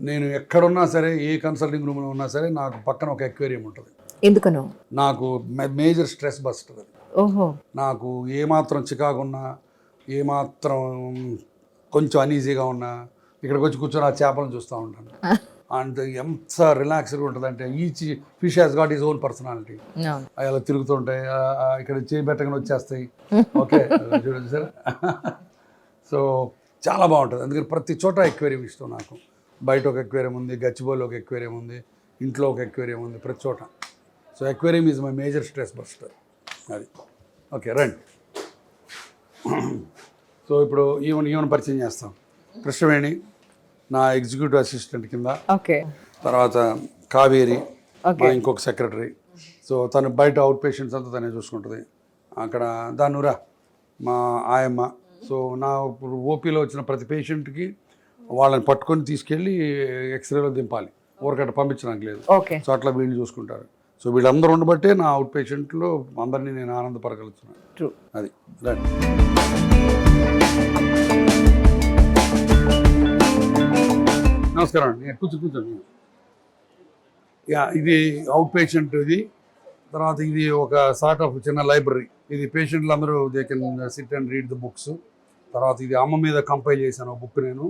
నేను ఎక్కడున్నా సరే, ఏ కన్సల్టింగ్ రూమ్లో ఉన్నా సరే, నాకు పక్కన ఒక ఎక్వేరియం ఉంటుంది. ఎందుకనో నాకు మేజర్ స్ట్రెస్ బస్టర్ అది. ఓహో. నాకు ఏమాత్రం చికాకున్నా, ఏమాత్రం కొంచెం అనీజీగా ఉన్నా ఇక్కడికి వచ్చి కూర్చొని ఆ చేపలను చూస్తూ ఉంటాను. అండ్ ఎంత రిలాక్స్గా ఉంటుంది అంటే, each fish has got is own personality. అలా తిరుగుతుంటాయి, ఇక్కడ చేయబెట్టగానే వచ్చేస్తాయి. ఓకే, చూడండి సార్. సో చాలా బాగుంటుంది. అందుకని ప్రతి చోట ఎక్వేరియం ఇష్టం నాకు. బయట ఒక ఎక్వేరియం ఉంది, గచ్చిబౌలిలో ఒక ఎక్వేరియం ఉంది, ఇంట్లో ఒక ఎక్వేరియం ఉంది, ప్రతి చోట. So aquarium is my major stress buster. అది ఓకే, రండి. సో ఇప్పుడు ఈవెన్ పరిచయం చేస్తాం. కృష్ణవేణి నా ఎగ్జిక్యూటివ్ అసిస్టెంట్ కింద. ఓకే. తర్వాత కావేరి మా ఇంకొక సెక్రటరీ. సో తను బయట అవుట్ పేషెంట్స్ అంతా తనే చూసుకుంటుంది. అక్కడ దానురా మా ఆయమ్మ. సో నా ఇప్పుడు ఓపీలో వచ్చిన ప్రతి పేషెంట్కి వాళ్ళని పట్టుకొని తీసుకెళ్ళి ఎక్స్రేలో దింపాలి, ఊరకట్ట పంపించడానికి లేదు. ఓకే. సో అట్లా వీళ్ళు చూసుకుంటారు. సో వీళ్ళందరూ ఉండబట్టే నా అవుట్ పేషెంట్లో అందరినీ నేను ఆనందపరగలుగుతున్నాను. ట్రూ. అది రండి. నమస్కారం అండి, కూర్చోండి. యా, ఇది అవుట్ పేషెంట్ ఇది. తర్వాత ఇది ఒక సార్ట్ ఆఫ్ చిన్న లైబ్రరీ. ఇది పేషెంట్లు అందరూ they can SIT and read the books. తర్వాత ఇది అమ్మ మీద కంపైల్ చేశాను బుక్. నేను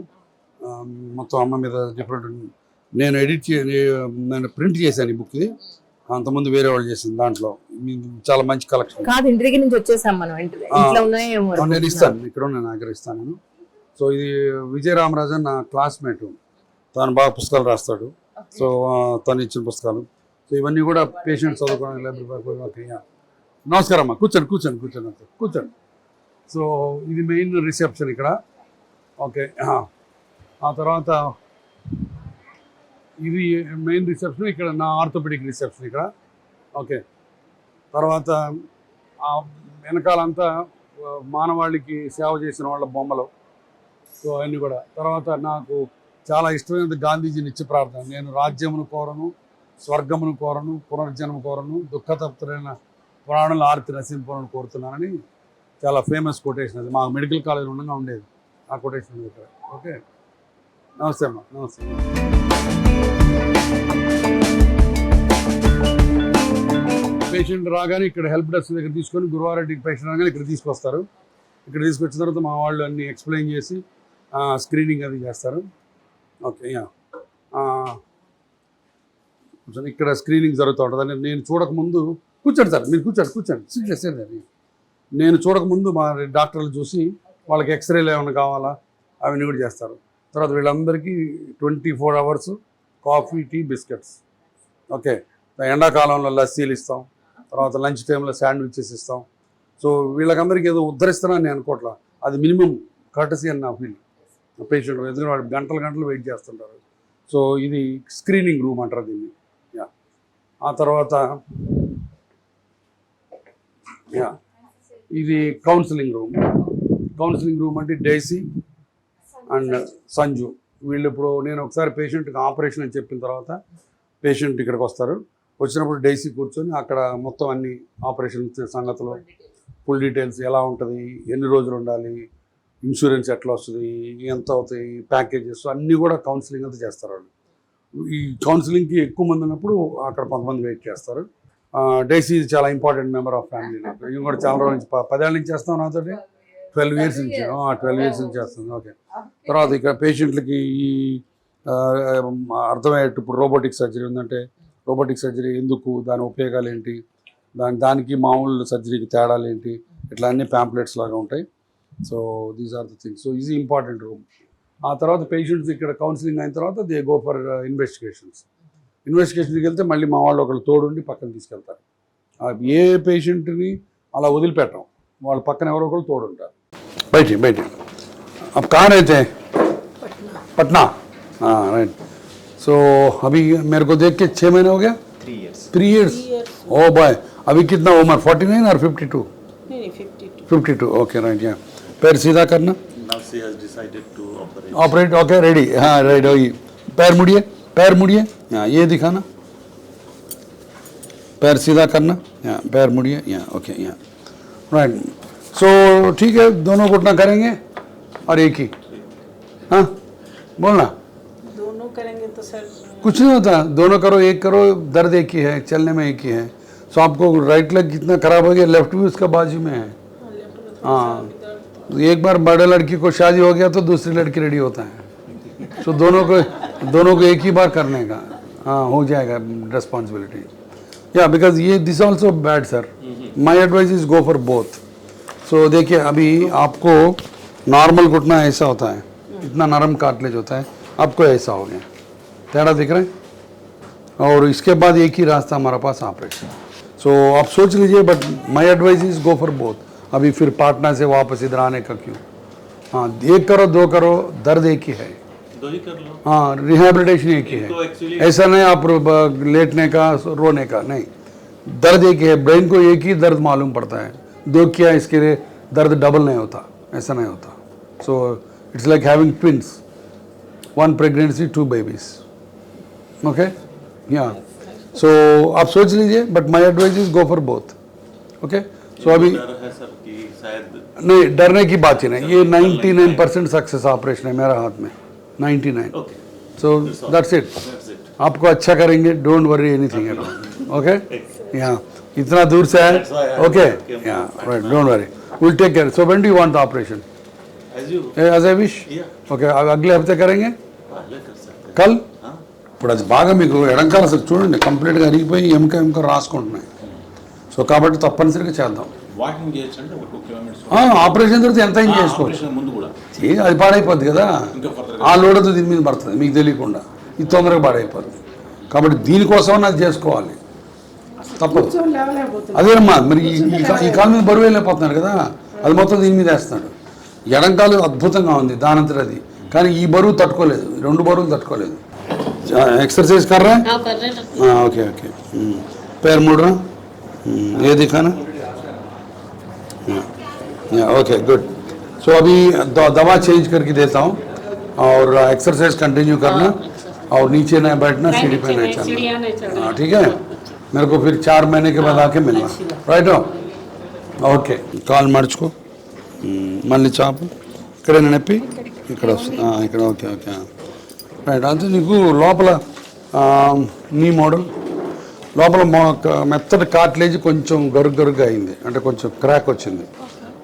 మొత్తం అమ్మ మీద డిఫరెంట్ నేను నేను ప్రింట్ చేశాను ఈ బుక్. ఇది అంతకుముందు వేరే వాళ్ళు చేసింది. దాంట్లో చాలా మంచి కలెక్షన్. కాదు, ఇంటి దగ్గర నుంచి వచ్చేసాం మనం. నేను ఇస్తాను, ఇక్కడ నేను దగ్గర ఇస్తాను నేను. సో ఇది విజయరామరాజన్ నా క్లాస్మేట్. తను బాగా పుస్తకాలు రాస్తాడు. సో తను ఇచ్చిన పుస్తకాలు. సో ఇవన్నీ కూడా పేషెంట్స్ చదువుకోవడానికి లైబ్రరీ. నమస్కారం అమ్మా, కూర్చోండి. సో ఇది మెయిన్ రిసెప్షన్ ఇక్కడ. ఓకే. ఆ తర్వాత ఇది మెయిన్ రిసెప్షన్. ఇక్కడ నా ఆర్థోపెడిక్ రిసెప్షన్ ఇక్కడ. ఓకే. తర్వాత వెనకాలంతా మానవాళికి సేవ చేసిన వాళ్ళ బొమ్మలు. సో అవన్నీ కూడా. తర్వాత నాకు చాలా ఇష్టమైనది గాంధీజీ నిత్య ప్రార్థన. నేను రాజ్యమును కోరను, స్వర్గమును కోరను, పునర్జన్మ కోరను, దుఃఖతప్తులైన ప్రాణుల ఆర్తి నశింపులను కోరుతున్నానని చాలా ఫేమస్ కొటేషన్. అది మా మెడికల్ కాలేజ్ ఉండగా ఉండేది ఆ కొటేషన్ ఇక్కడ. ఓకే. నమస్తే అమ్మా. నమస్తే. పేషెంట్ రాగానే ఇక్కడ హెల్ప్ డెస్క్ దగ్గర తీసుకొని, గురువారెడ్డికి పేషెంట్ రాగానే ఇక్కడ తీసుకొస్తారు. ఇక్కడ తీసుకొచ్చిన తర్వాత మా వాళ్ళు అన్నీ ఎక్స్ప్లెయిన్ చేసి స్క్రీనింగ్ అది చేస్తారు. ఓకే. ఇక్కడ స్క్రీనింగ్ జరుగుతూ ఉంటుంది. నేను చూడకముందు కూర్చోండి సార్, మీరు కూర్చోండి. నేను చూడకముందు మా డాక్టర్లు చూసి వాళ్ళకి ఎక్స్రేలు ఏమైనా కావాలా అవన్నీ కూడా చేస్తారు. తర్వాత వీళ్ళందరికీ 24 hours coffee, tea, biscuits. Okay. ఎండాకాలంలో లస్సీలు ఇస్తాం. తర్వాత లంచ్ టైంలో శాండ్విచెస్ ఇస్తాం. సో వీళ్ళకందరికీ ఏదో ఉద్ధరిస్తానని నేను అనుకోవట్లా. అది మినిమం కర్టసీ అని నా ఫీల్. పేషెంట్ ఎందుకంటే వాళ్ళు గంటలు వెయిట్ చేస్తుంటారు. సో ఇది స్క్రీనింగ్ రూమ్ అంటారు దీన్ని. ఆ తర్వాత ఇది కౌన్సిలింగ్ రూమ్ అంటే డేసీ అండ్ సంజు వీళ్ళు. ఇప్పుడు నేను ఒకసారి పేషెంట్కి ఆపరేషన్ అని చెప్పిన తర్వాత పేషెంట్ ఇక్కడికి వస్తారు. వచ్చినప్పుడు డేసీ కూర్చొని అక్కడ మొత్తం అన్ని ఆపరేషన్ సంగతులు, ఫుల్ డీటెయిల్స్, ఎలా ఉంటుంది, ఎన్ని రోజులు ఉండాలి, ఇన్సూరెన్స్ ఎట్లా వస్తుంది, ఎంత అవుతాయి, ప్యాకేజెస్ అన్నీ కూడా కౌన్సిలింగ్ అంతా చేస్తారు వాళ్ళు. ఈ కౌన్సిలింగ్కి ఎక్కువ మంది ఉన్నప్పుడు అక్కడ కొంతమంది వెయిట్ చేస్తారు. డేసీ చాలా ఇంపార్టెంట్ మెంబర్ ఆఫ్ ఫ్యామిలీ. నాకు ఇవి కూడా చాలా రోజుల నుంచి 10 ఏళ్ళ నుంచి చేస్తాం నాతో. 12 years నుంచి 12 years నుంచి చేస్తుంది. ఓకే. తర్వాత ఇక్కడ పేషెంట్లకి ఈ అర్థమయ్యేట్టు ఇప్పుడు రోబోటిక్ సర్జరీ ఉందంటే రోబోటిక్ సర్జరీ ఎందుకు, దాని ఉపయోగాలు ఏంటి, దానికి మామూలు సర్జరీకి తేడాలు ఏంటి, ఇట్లా అన్ని ప్యాంప్లెట్స్ లాగా ఉంటాయి. So these are the things. So ఇది ఇంపార్టెంట్ రూమ్. ఆ తర్వాత పేషెంట్స్ ఇక్కడ కౌన్సిలింగ్ అయిన తర్వాత దే గో ఫర్ ఇన్వెస్టిగేషన్కి వెళ్తే మళ్ళీ మా వాళ్ళు ఒకళ్ళు తోడుండి పక్కన తీసుకెళ్తారు. ఏ పేషెంట్ని అలా వదిలిపెట్టం, వాళ్ళ పక్కన ఎవరో ఒకళ్ళు తోడుంటారు. బయట अब कहाँ रहते हैं? पटना. हाँ राइट. सो अभी मेरे को देख के 6 महीने हो गया. 3 years. Oh boy. अभी कितना उम्र 49 और 52? नहीं 52. 52. Okay right. या पैर सीधा करना. She has decided to operate. Operate okay ready हाँ रेडी होगी पैर मुड़िए यहाँ ये दिखाना पैर सीधा करना यहाँ पैर मुड़िए यहाँ ओके यहाँ राइट सो ठीक है दोनों घुटना करेंगे और एक ही हाँ बोलना दोनों करेंगे तो सर कुछ नहीं होता दोनों करो एक करो दर्द एक ही है चलने में एक ही है सो आपको राइट लेग कितना खराब हो गया लेफ्ट भी उसका बाजू में है हाँ एक बार बड़े लड़की को शादी हो गया तो दूसरी लड़की रेडी होता है सो दोनों को एक ही बार करने का हाँ हो जाएगा रिस्पॉन्सिबिलिटी या बिकॉज ये this also bad sir my advice is go for both so देखिए अभी आपको नॉर्मल घुटना ऐसा होता है इतना नरम कार्टिलेज होता है आपको ऐसा हो गया तेरा दिख रहा है और इसके बाद एक ही रास्ता हमारा पास ऑपरेशन सो आप सोच लीजिए but my advice is go for both अभी फिर पाटना से वापस इधर आने का क्यों हाँ एक करो दो करो दर्द एक ही है दो ही कर लो. हाँ रिहेबिलिटेशन एक ही तो है actually- ऐसा नहीं आप लेटने का रोने का नहीं दर्द एक ही है ब्रेन को एक ही दर्द मालूम पड़ता है दो किया इसके लिए दर्द डबल नहीं होता ऐसा नहीं होता so it's like having twins one pregnancy 2 babies okay या सो आप सोच लीजिए but my advice is go for both okay so अभी डर है सर कि शायद नहीं डरने की बात ही नहीं ये 99% सक्सेस ऑपरेशन है मेरा हाथ में 99 okay so that's it that's it. आपको अच्छा करेंगे don't worry anything at all okay yeah इतना दूर से है That's why I okay came yeah right don't worry will take care so when do you want the operation As you as I wish Yeah. Okay అగలే హఫ్తే కरेंगे पहले कर सकते हैं. కల్ हाँ. ఇప్పుడు అది బాగా మీకు ఎడంకాల అసలు చూడండి కంప్లీట్గా అరిగిపోయి ఎముక రాసుకుంటున్నాయి సో కాబట్టి తప్పనిసరిగా చేద్దాం వాకింగ్ చేయొచ్చు అంటే ఒక 2 కిలోమీటర్స్ ఆపరేషన్ తర్వాత ఎంత ఏం చేసుకోవచ్చు ఆపరేషన్ ముందు కూడా అది పాడైపోద్ది కదా ఇంకా ఫర్దర్ ఆ లోడ్ దీని మీద పడుతుంది మీకు తెలియకుండా ఇది తొందరగా పాడైపోద్ది కాబట్టి దీనికోసం అది చేసుకోవాలి తప్పదు అదేనమ్మా మరి ఈ కాలు మీద బరువు వెళ్ళిపోతున్నారు కదా అది మొత్తం దీని మీద వేస్తున్నాడు ఎడంకాలు అద్భుతంగా ఉంది దానంతట అది కానీ ఈ బరువు తట్టుకోలేదు 2 బరువులు తట్టుకోలేదు एक्सरसाइज कर रहा है हाँ कर रहे हैं. हाँ ओके ओके पैर मुड़ रहा ये दिखाना ओके गुड सो अभी दवा चेंज करके देता हूँ और एक्सरसाइज कंटिन्यू करना और नीचे नहीं बैठना सीढ़ी पे नहीं सीढ़ियाँ नहीं चलना चढ़ना. हाँ ठीक है मेरे को फिर 4 महीने के बाद आके मिलना राइट हो ఓకే కాలు మడుచుకో మళ్ళీ చాపు ఇక్కడేనా నొప్పి ఇక్కడ వస్తుంది ఇక్కడ ఓకే ఓకే రైట్ అంటే నీకు లోపల నీ మోడల్ లోపల మెత్తటి కార్టిలేజ్ కొంచెం గరుగ్గా అయింది అంటే కొంచెం క్రాక్ వచ్చింది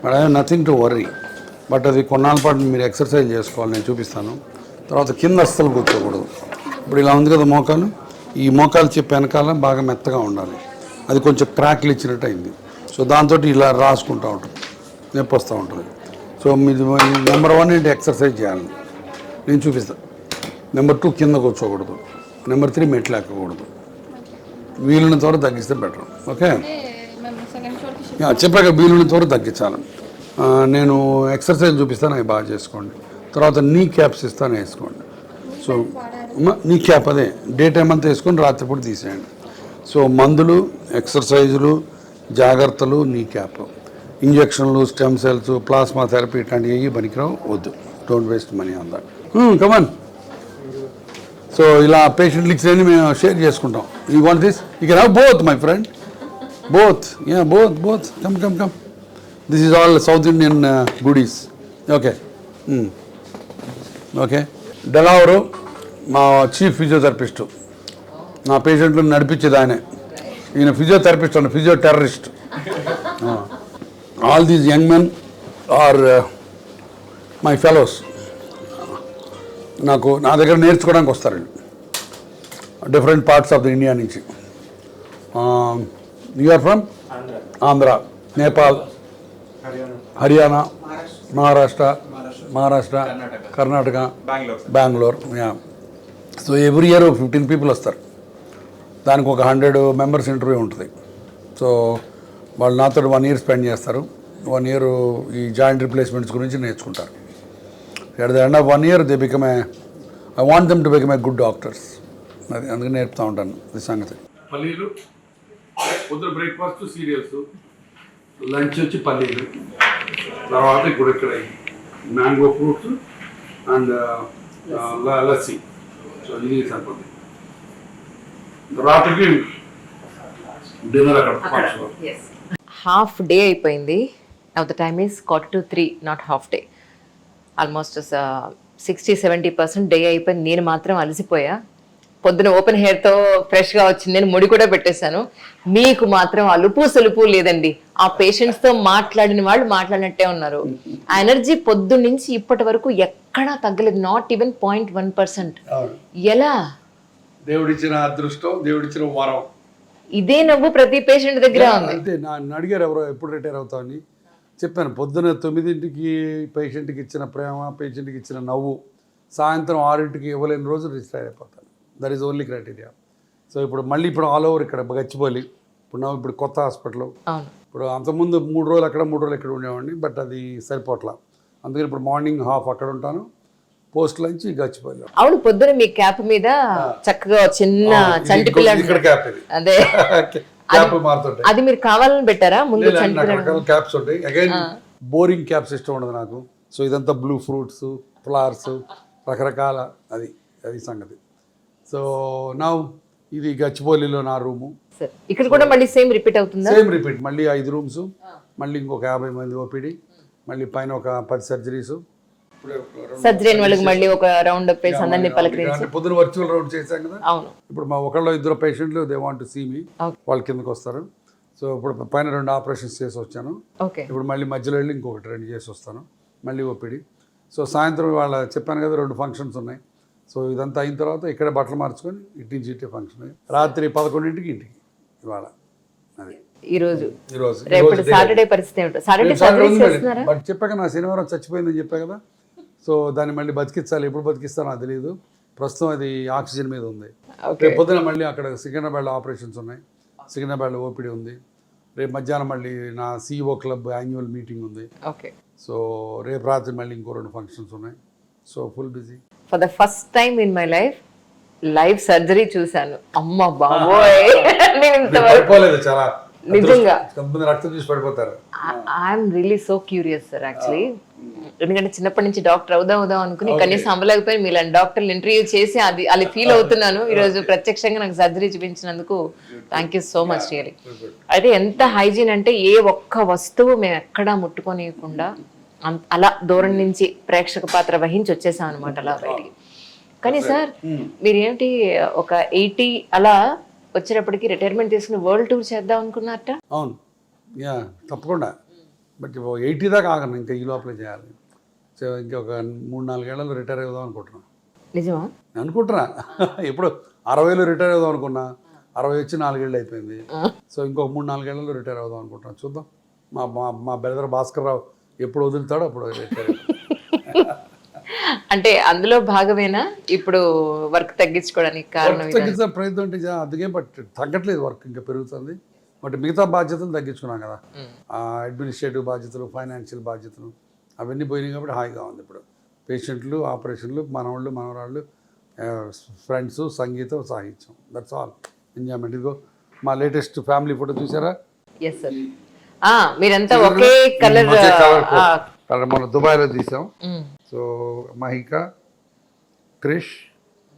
but I nothing to worry but అది కొన్నాళ్ళ పాటు మీరు ఎక్సర్సైజ్ చేసుకోవాలి నేను చూపిస్తాను తర్వాత కింద అస్సలు కూర్చోకూడదు ఇప్పుడు ఇలా ఉంది కదా మోకాలు ఈ మోకాలు చెప్పి వెనకాల బాగా మెత్తగా ఉండాలి అది కొంచెం క్రాక్లు ఇచ్చినట్టు అయింది సో దాంతో ఇలా రాసుకుంటూ ఉంటుంది నొప్పి వస్తూ ఉంటుంది సో మీది నెంబర్ 1 ఏంటి ఎక్సర్సైజ్ చేయాలి నేను చూపిస్తాను నెంబర్ 2 కింద కూర్చోకూడదు నెంబర్ 3 మెట్లు ఎక్కకూడదు వీలున్నంత వరకు తగ్గిస్తే బెటర్ ఓకే చెప్పాక వీలున్నంత వరకు తగ్గించాలి నేను ఎక్సర్సైజ్ చూపిస్తాను అవి బాగా చేసుకోండి తర్వాత నీ క్యాప్స్ ఇస్తాను వేసుకోండి సో నీ క్యాప్ అదే డే టైం అంతా వేసుకొని రాత్రిపూట తీసేయండి సో మందులు ఎక్సర్సైజులు జాగ్రత్తలు నీ క్యాప్ ఇంజక్షన్లు స్టెమ్ సెల్స్ ప్లాస్మా థెరపీ ఇట్లాంటివి ఏవి పనికిరావు వద్దు don't waste money on that come on so patient లిక్స్ అన్ని మేము షేర్ చేసుకుంటాం you want this you can have both my friend both yeah both come this is all South Indian goodies okay okay Dilawar మా chief physiotherapist నా పేషెంట్లను నడిపించేది ఆయనే ఈయన ఫిజియోథెరపిస్ట్ అన్న physio terrorist all these young men are my fellows నా దగ్గర నేర్చుకోవడానికి వస్తారు different parts of the India నుంచి you are from Andhra Nepal Haryana Maharashtra Karnataka Bengaluru yeah so every year 15 people వస్తారు దానికి ఒక 100 మెంబర్స్ ఇంటర్వ్యూ ఉంటుంది సో వాళ్ళు నాతో 1 ఇయర్ స్పెండ్ చేస్తారు 1 ఇయర్ ఈ జాయింట్ రిప్లేస్మెంట్స్ గురించి నేర్చుకుంటారు at the end of 1 year they become I want them to become a good doctors అది అందుకని నేర్పుతూ ఉంటాను ఈ సంగతి పల్లీలు పొద్దున బ్రేక్ఫాస్ట్ సీరియల్స్ లంచ్ వచ్చి పల్లీలు తర్వాత గుడిక్కడై mango fruits and lassi. So ఇది సరిపోతుంది. రాత్రికి డిన్నర్ అక్కడ. హాఫ్ డే అయిపోయింది. Now the time is 2:45, not half day. Almost 60-70% day అయిపోయింది. నేను మాత్రం అలసిపోయా. పొద్దున ఓపెన్ హెయిర్తో ఫ్రెష్గా వచ్చింది, నేను ముడి కూడా పెట్టేశాను. మీకు మాత్రం అలుపు సలుపు లేదండి. ఆ పేషెంట్స్తో మాట్లాడిన వాళ్ళు మాట్లాడినట్టే ఉన్నారు. ఆ ఎనర్జీ పొద్దున్న నుంచి ఇప్పటి వరకు ఎక్కడా తగ్గలేదు, నాట్ ఈవెన్ 0.1%. ఎలా? దేవుడిచ్చిన అదృష్టం, దేవుడిచ్చిన వరం. ఇదే నవ్వు ప్రతి పేషెంట్ దగ్గర ఉంది. అంతే. నన్ను అడిగారు ఎవరో ఎప్పుడు రిటైర్ అవుతామని. చెప్పాను పొద్దున 9ంటికి పేషెంట్కి ఇచ్చిన ప్రేమ, పేషెంట్కి ఇచ్చిన నవ్వు, సాయంత్రం 6ంటికి ఇవ్వలేని రోజు రిటైర్ అయిపోతాను. That is only criteria. So ఇప్పుడు మళ్ళీ ఇప్పుడు ఆల్ ఓవర్ ఇక్కడ గచ్చిబౌలి, ఇప్పుడు కొత్త హాస్పిటల్. ఇప్పుడు అంతకుముందు 3 రోజులు అక్కడ 3 రోజులు ఇక్కడ ఉండేవాడిని, బట్ అది సరిపోట్లా. అందుకని ఇప్పుడు మార్నింగ్ హాఫ్ అక్కడ ఉంటాను, పోస్ట్ లంచ్ గచ్చిబౌలి. అవును, పొద్దున మీ క్యాప్ మీద చక్కగా చిన్న చంటి పిల్లలు. ఇక్కడ క్యాప్ ఇది. అదే క్యాప్లు మారుతుంటాయి. అది మీరు కావాలని పెట్టారా ముందు? రకరకాల క్యాప్స్ ఉంటాయి. అగైన్ బోరింగ్ క్యాప్స్ ఇష్టం ఉండదు నాకు. సో ఇదంతా బ్లూ ఫ్రూట్స్, ఫ్లవర్స్, రకరకాల అది సంగతి. సో నా ఇది గచ్చిబౌలిలో నా రూము. ఇక్కడ కూడా మళ్ళీ సేమ్ రిపీట్ అవుతుందా? Same repeat. మళ్ళీ 5 రూమ్స్, మళ్ళీ ఇంకొక 50 మంది ఓపీడీ, మళ్ళీ పైన ఒక 10 సర్జరీస్. సర్జరీ వాళ్ళకి మళ్ళీ ఒక రౌండ్ అప్ వేసి అందరినీ పలకరించి. పొద్దున వర్చువల్ రౌండ్ చేశాం కదా. అవును. ఇప్పుడు మా ఒకళ్ళు 2 పేషెంట్లు they want to see me, వాళ్ళ కిందకి వస్తారు. సో ఇప్పుడు పైన 2 ఆపరేషన్స్ చేసి వచ్చాను. ఇప్పుడు మళ్ళీ మధ్యలో వెళ్ళి ఇంకొకటి 2 చేసి వస్తాను, మళ్ళీ ఓపీడీ. సో సాయంత్రం వాళ్ళ చెప్పాను కదా 2 ఫంక్షన్స్ ఉన్నాయి. సో ఇదంతా అయిన తర్వాత ఇక్కడే బట్టలు మార్చుకొని ఇటు నుంచి ఇటే ఫంక్షన్. రాత్రి 11ంటికి ఇంటికి ఇవాళ. అది ఈరోజు సాటర్డే పరిస్థితి ఏమిటో. సాటర్డే బట్ చెప్పాక నా శనివారం చచ్చిపోయిందని చెప్పా కదా. సో దాన్ని మళ్ళీ బతికించాలి. ఎప్పుడు బతికిస్తానో నాకు తెలియదు. ప్రస్తుతం అది ఆక్సిజన్ మీద ఉంది. రేపు పొద్దున మళ్ళీ అక్కడ సికింద్రాబాద్లో ఆపరేషన్స్ ఉన్నాయి, సికింద్రాబాద్లో ఓపీడీ ఉంది. రేపు మధ్యాహ్నం మళ్ళీ నా CEO క్లబ్ యాన్యువల్ మీటింగ్ ఉంది. సో రేపు రాత్రి మళ్ళీ ఇంకో 2 ఫంక్షన్స్ ఉన్నాయి. So full busy. For the first time in my live surgery చూశాను. అమ్మ బాబోయ్, చాలా నిజంగా రక్తం చూసి పడిపోతారు. I'm really so curious sir actually. ఎందుకంటే చిన్నప్పటి నుంచి డాక్టర్ అవుదాం అనుకుని కనీసం అవ్వలేకపోయి మీలాంటి డాక్టర్లు ఇంటర్వ్యూ చేసి అది ఫీల్ అవుతున్నాను. ఈరోజు ప్రత్యక్షంగా నాకు సర్జరీ చూపించినందుకు thank you so much really. అయితే ఎంత హైజీన్ అంటే ఏ ఒక్క వస్తువు మేము ఎక్కడా ముట్టుకోనియకుండా అలా దూరం నుంచి ప్రేక్షక పాత్ర వహించి వచ్చేసాం అనమాట అలా బయటికి. కానీ సార్ మీరేంటి ఒక 80 అలా వచ్చేటప్పటికి రిటైర్మెంట్ తీసుకుని వరల్డ్ టూర్ చేద్దాం అనుకున్నారట? అవును, తప్పకుండా. బట్ 80 దాకా ఆగను, ఇంకా ఈ లోపలే చేయాలి. సో ఇంకొక 3-4 ఏళ్లలో రిటైర్ అవుదాం అనుకుంటున్నా. నిజమా? అనుకుంటున్నా. ఎప్పుడు 60లో రిటైర్ అవుదాం అనుకున్నా, 60 వచ్చి 4 ఏళ్ళు అయిపోయింది. సో ఇంకొక 3-4 ఏళ్లలో రిటైర్ అవుదాం అనుకుంటున్నా. చూద్దాం. మా బ్రదర్ భాస్కర్ రావు ఎప్పుడు వదులుతాడో అప్పుడు రిటైర్. అంటే అందులో భాగమేనా ఇప్పుడు వర్క్ తగ్గించుకోవడానికి కారణం? తగ్గించే ప్రయత్నం అంటే అందుకే, బట్ తగ్గట్లేదు, వర్క్ ఇంకా పెరుగుతుంది. బట్ మిగతా బాధ్యతలు తగ్గించుకున్నాం కదా, అడ్మినిస్ట్రేటివ్ బాధ్యతలు, ఫైనాన్షియల్ బాధ్యతలు అవన్నీ పోయినాయి కాబట్టి హాయిగా ఉంది. ఇప్పుడు పేషెంట్లు, ఆపరేషన్లు, మనవాళ్ళు, మనవరాళ్ళు, ఫ్రెండ్స్, సంగీతం, సాహిత్యం, దట్స్ ఆల్ ఎంజాయ్మెంట్. ఇదిగో మా లేటెస్ట్ ఫ్యామిలీ ఫోటో చూసారా? Yes sir. మీరంతా ఒకే కలర్ మన దుబాయ్లో తీసాం. So Mahika, Krish,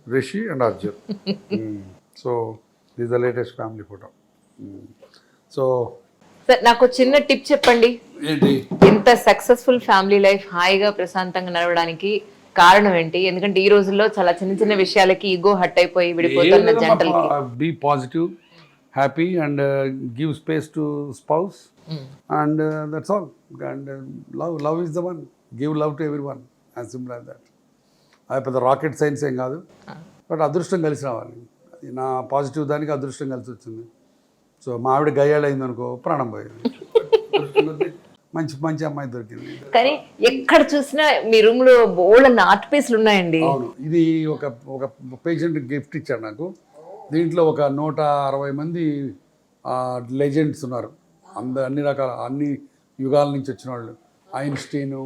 Rishi and Arjun. So this the latest family photo. So sir నాకు చిన్న టిప్ చెప్పండి. ఏంటి? ఇంత సక్సెస్ఫుల్ ఫ్యామిలీ లైఫ్ హాయిగా ప్రశాంతంగా నడవడానికి కారణం ఏంటి? ఎందుకంటే ఈ రోజుల్లో చాలా చిన్న చిన్న విషయాలకి ఈగో హట్ అయిపోయి విడిపోతున్న జంటలకి. Be positive, happy and give space to spouse and that's all. And love is the one. Give love to everyone, as simple as that. అది పెద్ద రాకెట్ సైన్స్ ఏం కాదు, బట్ అదృష్టం కలిసి రావాలి. అది నా పాజిటివ్ దానికి అదృష్టం కలిసి వచ్చింది. సో మా ఆవిడ గయ్యాళ్ళు అయింది అనుకో, ప్రాణం పోయింది. మంచి మంచి అమ్మాయి దొరికింది. కానీ ఎక్కడ చూసినా మీ రూమ్ లో బోల్డ్ ఆర్ట్ పీస్లు ఉన్నాయండి. అవును, ఇది ఒక పేషెంట్ గిఫ్ట్ ఇచ్చాడు నాకు. దీంట్లో ఒక 160 మంది లెజెండ్స్ ఉన్నారు. అన్ని రకాల, అన్ని యుగాల నుంచి వచ్చిన వాళ్ళు. ఐన్స్టీన్,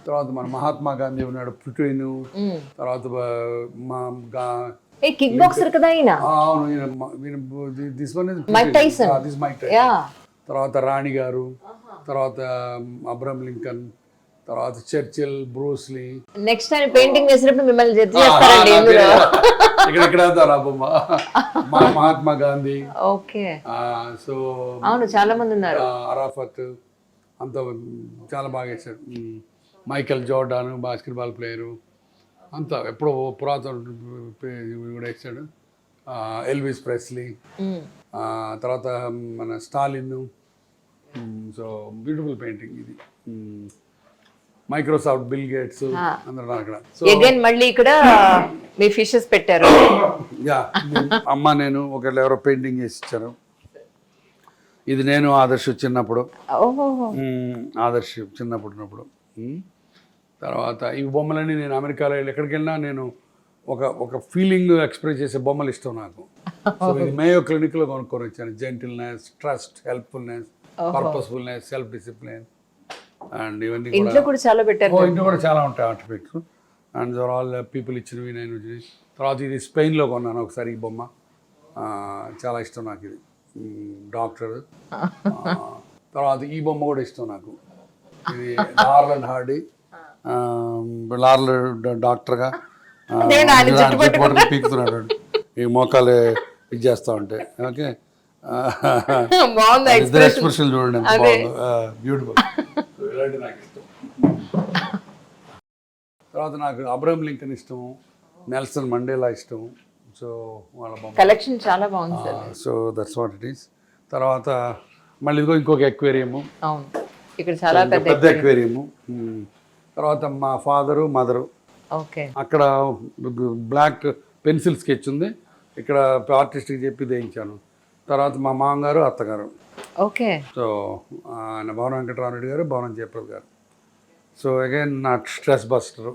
తర్వాత మన మహాత్మా గాంధీ ఉన్నాడు, ప్లుటోన్, తర్వాత కిక్ బాక్సర్ కదా ఆయన. తర్వాత రాణి గారు, తర్వాత అబ్రహం లింకన్, తర్వాత Churchill, Bruce Lee. Next time painting వేసినప్పుడు మిమ్మల్ని జడ్జి చేస్తారండి ఇందులో. ఇక్కడ ఆ బొమ్మ మహాత్మా గాంధీ. ఓకే. సో అవును, చాలా మంది ఉన్నారు. అరాఫత్ అంత చాలా బాగా వేశాడు. మైకెల్ జోర్డాన్ బాస్కెట్బాల్ ప్లేయరు అంతా ఎప్పుడో పురాతన కూడా వేసాడు. ఎల్విస్ ప్రెస్లీ, తర్వాత మన స్టాలిన్. సో బ్యూటిఫుల్ పెయింటింగ్ ఇది. మైక్రోసాఫ్ట్, బిల్ గేట్స్ అందరూ అక్కడ. సో అగైన్ మళ్ళీ ఇక్కడ మీ ఫిషెస్ పెట్టారు. యా, అమ్మ నేను ఒకళ్ళు ఎవరో పెయింటింగ్ చేసి ఇచ్చారు. ఇది నేను ఆదర్శ్ చిన్నప్పుడు. ఆదర్శ్ చిన్నప్పుడు. తర్వాత ఈ బొమ్మలన్నీ నేను అమెరికాలో ఎక్కడికి వెళ్ళినా నేను ఒక ఫీలింగ్ ఎక్స్ప్రెస్ చేసే బొమ్మలు ఇష్టం నాకు. సో ఇది మేయో క్లినిక్లో కొనుక్కొని వచ్చాను. Gentleness, trust, helpfulness, purposefulness, self discipline and ఇవన్నీ ఇంట్లో కూడా చాలా పెట్టారు. ఇంట్లో కూడా చాలా ఉంటాయి ఆర్టిఫిక్స్. అండ్ ఆల్ పీపుల్ ఇచ్చినవి నేను వచ్చినవి. తర్వాత ఇది స్పెయిన్లో కొన్నాను ఒకసారి ఈ బొమ్మ. చాలా ఇష్టం నాకు ఇది. డాక్టర్. తర్వాత ఈ బొమ్మ కూడా ఇష్టం నాకు. ఇది లార్లన్ హార్డీ. డాక్టర్గా పీకుతున్నాడు ఈ మోకాలు ఇది చేస్తా ఉంటే. ఓకే, ఇద్దరు ఎక్స్ప్రెషన్ చూడండి ఎంత బాగుంది. బ్యూటిఫుల్. ఇలాంటి నాకు ఇష్టం. తర్వాత నాకు అబ్రహం లింకన్ ఇష్టం, నెల్సన్ మండేలా ఇష్టం. సో వాళ్ళ బొమ్మ కలెక్షన్ చాలా బాగుంది sir. So that's what it is. తర్వాత మళ్ళీ ఇదిగో ఇంకొక ఎక్వేరియము. అవును, ఇక్కడ చాలా పెద్ద ఎక్వేరియము. తర్వాత మా ఫాదరు, మదరు. ఓకే. అక్కడ బ్లాక్ పెన్సిల్ స్కెచ్ ఉంది, ఇక్కడ ఆర్టిస్ట్కి చెప్పి వేయించాను. తర్వాత మా మామగారు, అత్తగారు. ఓకే. సో ఆయన భవన వెంకటరామరెడ్డి గారు, భవనం జయప్రద గారు. సో అగైన్ నా స్ట్రెస్ బస్టర్.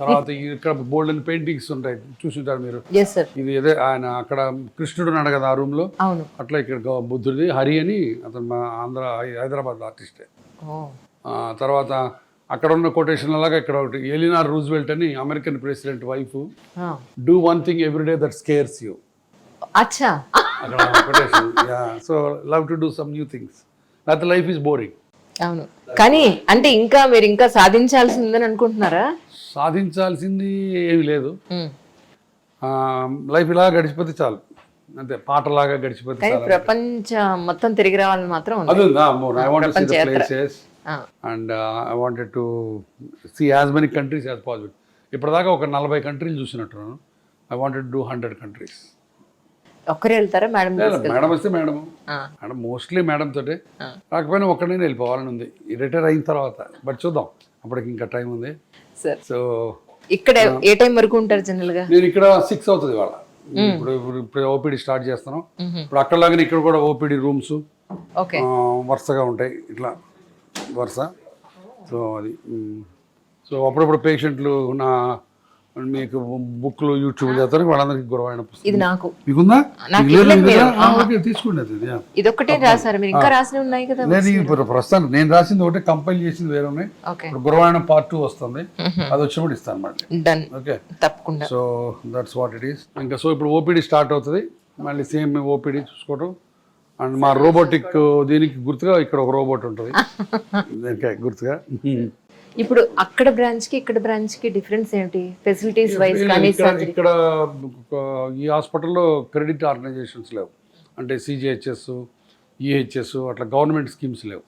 తర్వాత ఇక్కడ బోల్డ్ అండ్ పెయింటింగ్స్ ఉంటాయి, చూసుంటారు మీరు. ఇది అదే ఆయన అక్కడ కృష్ణుడు ఉన్నాడు కదా ఆ రూమ్లో, అట్లా ఇక్కడ బుద్ధుడిది. హరి అని అతను మా హైదరాబాద్ ఆర్టిస్టే. తర్వాత అక్కడ ఉన్న కొటేషన్ లాగా ఇక్కడ ఒకటి, ఎలినార్ రూజ్వెల్ట్ అని American president wife, do one thing every day that scares you. అచ్చా, అక్కడ quotation. So love to do some new things, that life is boring. అవును, కానీ అంటే ఇంకా మీరు ఇంకా సాధించాల్సిందని అనుకుంటున్నారా? సాధించాల్సింది ఏమి లేదు. లైఫ్ ఇలా గడిచిపోతే చాలు, అంతే. పాటలాగా గడిచిపోతే చాలు. ప్రపంచం మొత్తం తిరిగి రావాలని మాత్రం ఉంది. అది I want to see the places and I wanted to see as many countries as possible. ఇప్పటిదాకా ఒక 40 కంట్రీలు చూసినట్టున్నాను. I wanted to do 100 countries. ఒక్కరే వెళ్తారా మేడం? మేడం వస్తే మేడం మోస్ట్లీ మేడం తోటే, రాకపోయినా ఒక్కడనే వెళ్ళిపోవాలని ఉంది రిటైర్ అయిన తర్వాత. బట్ చూద్దాం, అప్పటికి ఇంకా టైం ఉంది. సో ఇక్కడ ఏ టైం వరకు ఉంటారు జనరల్ గా? నేను ఇక్కడ 6 అవుతుంది ఇవాళ. ఇప్పుడు ఓపీడీ స్టార్ట్ చేస్తాను. ఇప్పుడు అక్కడలాగానే ఇక్కడ కూడా ఓపీడీ రూమ్స్ వరుసగా ఉంటాయి, ఇట్లా వరుస. సో అది. సో అప్పుడప్పుడు పేషెంట్లు నా మీకు బుక్లు యూట్యూబ్ చేస్తారు, వాళ్ళందరికీ గురవైన పుస్తకం. ఇది నాకు మీకుందా? తీసుకోండి. ఇది ఒకటే రాశారు మీరు? ఇంకా రాసినవి ఉన్నాయి కదా? లేదు, ఇప్పుడు ప్రస్తుతానికి నేను రాసింది ఒకటే, కంపైల్ చేసింది వేరే ఉన్నాయి. ఇప్పుడు గురవాయన పార్ట్ 2 వస్తుంది, అది వచ్చినప్పుడు ఇస్తాను మళ్ళీ. డన్. ఓకే, తప్పకుండా. So that's what it is. ఇంకా సో ఇప్పుడు ఓపీడీ స్టార్ట్ అవుతుంది, మళ్ళీ సేమ్ ఓపీడీ చూసుకోవడం. అండ్ మా రోబోటిక్ దీనికి గుర్తుగా ఇక్కడ ఒక రోబోట్ ఉంటుంది దీనికి గుర్తుగా. ఇప్పుడు అక్కడ బ్రాంచ్ కి ఇక్కడ బ్రాంచ్ కి డిఫరెన్స్ ఏంటి ఫెసిలిటీస్ వైస్? కానీ ఇక్కడ ఈ హాస్పిటల్లో క్రెడిట్ ఆర్గనైజేషన్స్ లేవు, అంటే సిజిహెచ్ఎస్, ఈహెచ్ఎస్ అట్లా గవర్నమెంట్ స్కీమ్స్ లేవు.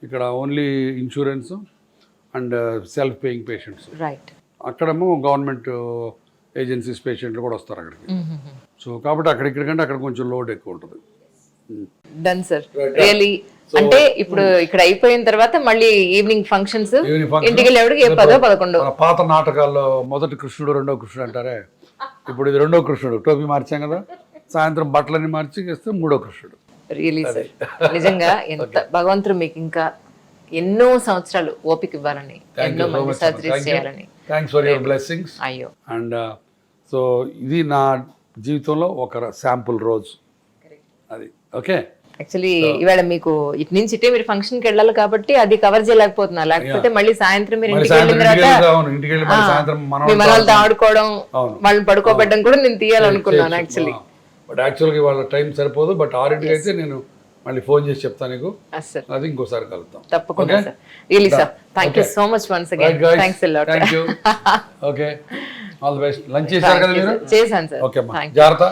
ఇక్కడ only insurance and self paying patients. Right. అక్కడేమో గవర్నమెంట్ ఏజెన్సీస్ పేషెంట్లు కూడా వస్తారు అక్కడికి. సో కాబట్టి ఇక్కడ కంటే అక్కడ కొంచెం లోడ్ ఎక్కువ ఉంటుంది. Done sir. రియలీ అంటే ఇప్పుడు ఇక్కడ అయిపోయిన తర్వాత మళ్ళీ ఈవినింగ్ ఫంక్షన్స్, ఇంటికి వెళ్ళేవాడికి 10, 11. పాత నాటకాల్లో మొదటి కృష్ణుడు, రెండో కృష్ణుడు అంటారే, ఇప్పుడు ఇది రెండో కృష్ణుడు. టోపీ మార్చాం కదా, సాయంత్రం బట్టలన్నీ మార్చి చేస్తే మూడో కృష్ణుడు. రియలీ సార్, నిజంగా ఎంత భగవంతుడు మీకు ఇంకా ఎన్నో సంవత్సరాలు ఓపిక ఇవ్వాలని, ఎన్నో మంది సర్జరీస్ చేయాలని. Thanks for your blessings. అయ్యో. అండ్ సో ఇది నా జీవితంలో ఒక శాంపుల్ రోజు అది. ఓకే, యాక్చువల్లీ ఇవాళ మీకు ఇటు నుంచి ఇటే మీరు ఫంక్షన్ కి వెళ్ళాలి కాబట్టి అది కవర్ చేయలేకపోతున్నా, లేకపోతే మళ్ళీ సాయంత్రం మీరు ఇంటికి వెళ్ళిన తర్వాత మీ మనవాళ్ళతో ఆడుకోవడం, వాళ్ళని పడుకోబెట్టడం కూడా నేను తీయాలనుకున్నాను యాక్చువల్లీ. బట్ యాక్చువల్గా వాళ్ళ టైం సరిపోదు. బట్ 6 అయితే నేను మళ్ళీ ఫోన్ చేసి చెప్తాను నీకు, సార్ అది ఇంకోసారి కలుద్దాం. తప్పకుండా sir. Really sir, thank you so much once again. Thanks a lot. Thank you. Okay, all the best. Lunch చేశారు కదా మీరు? చేశాను సార్. ఓకే అమ్మా, జాగ్రత్త.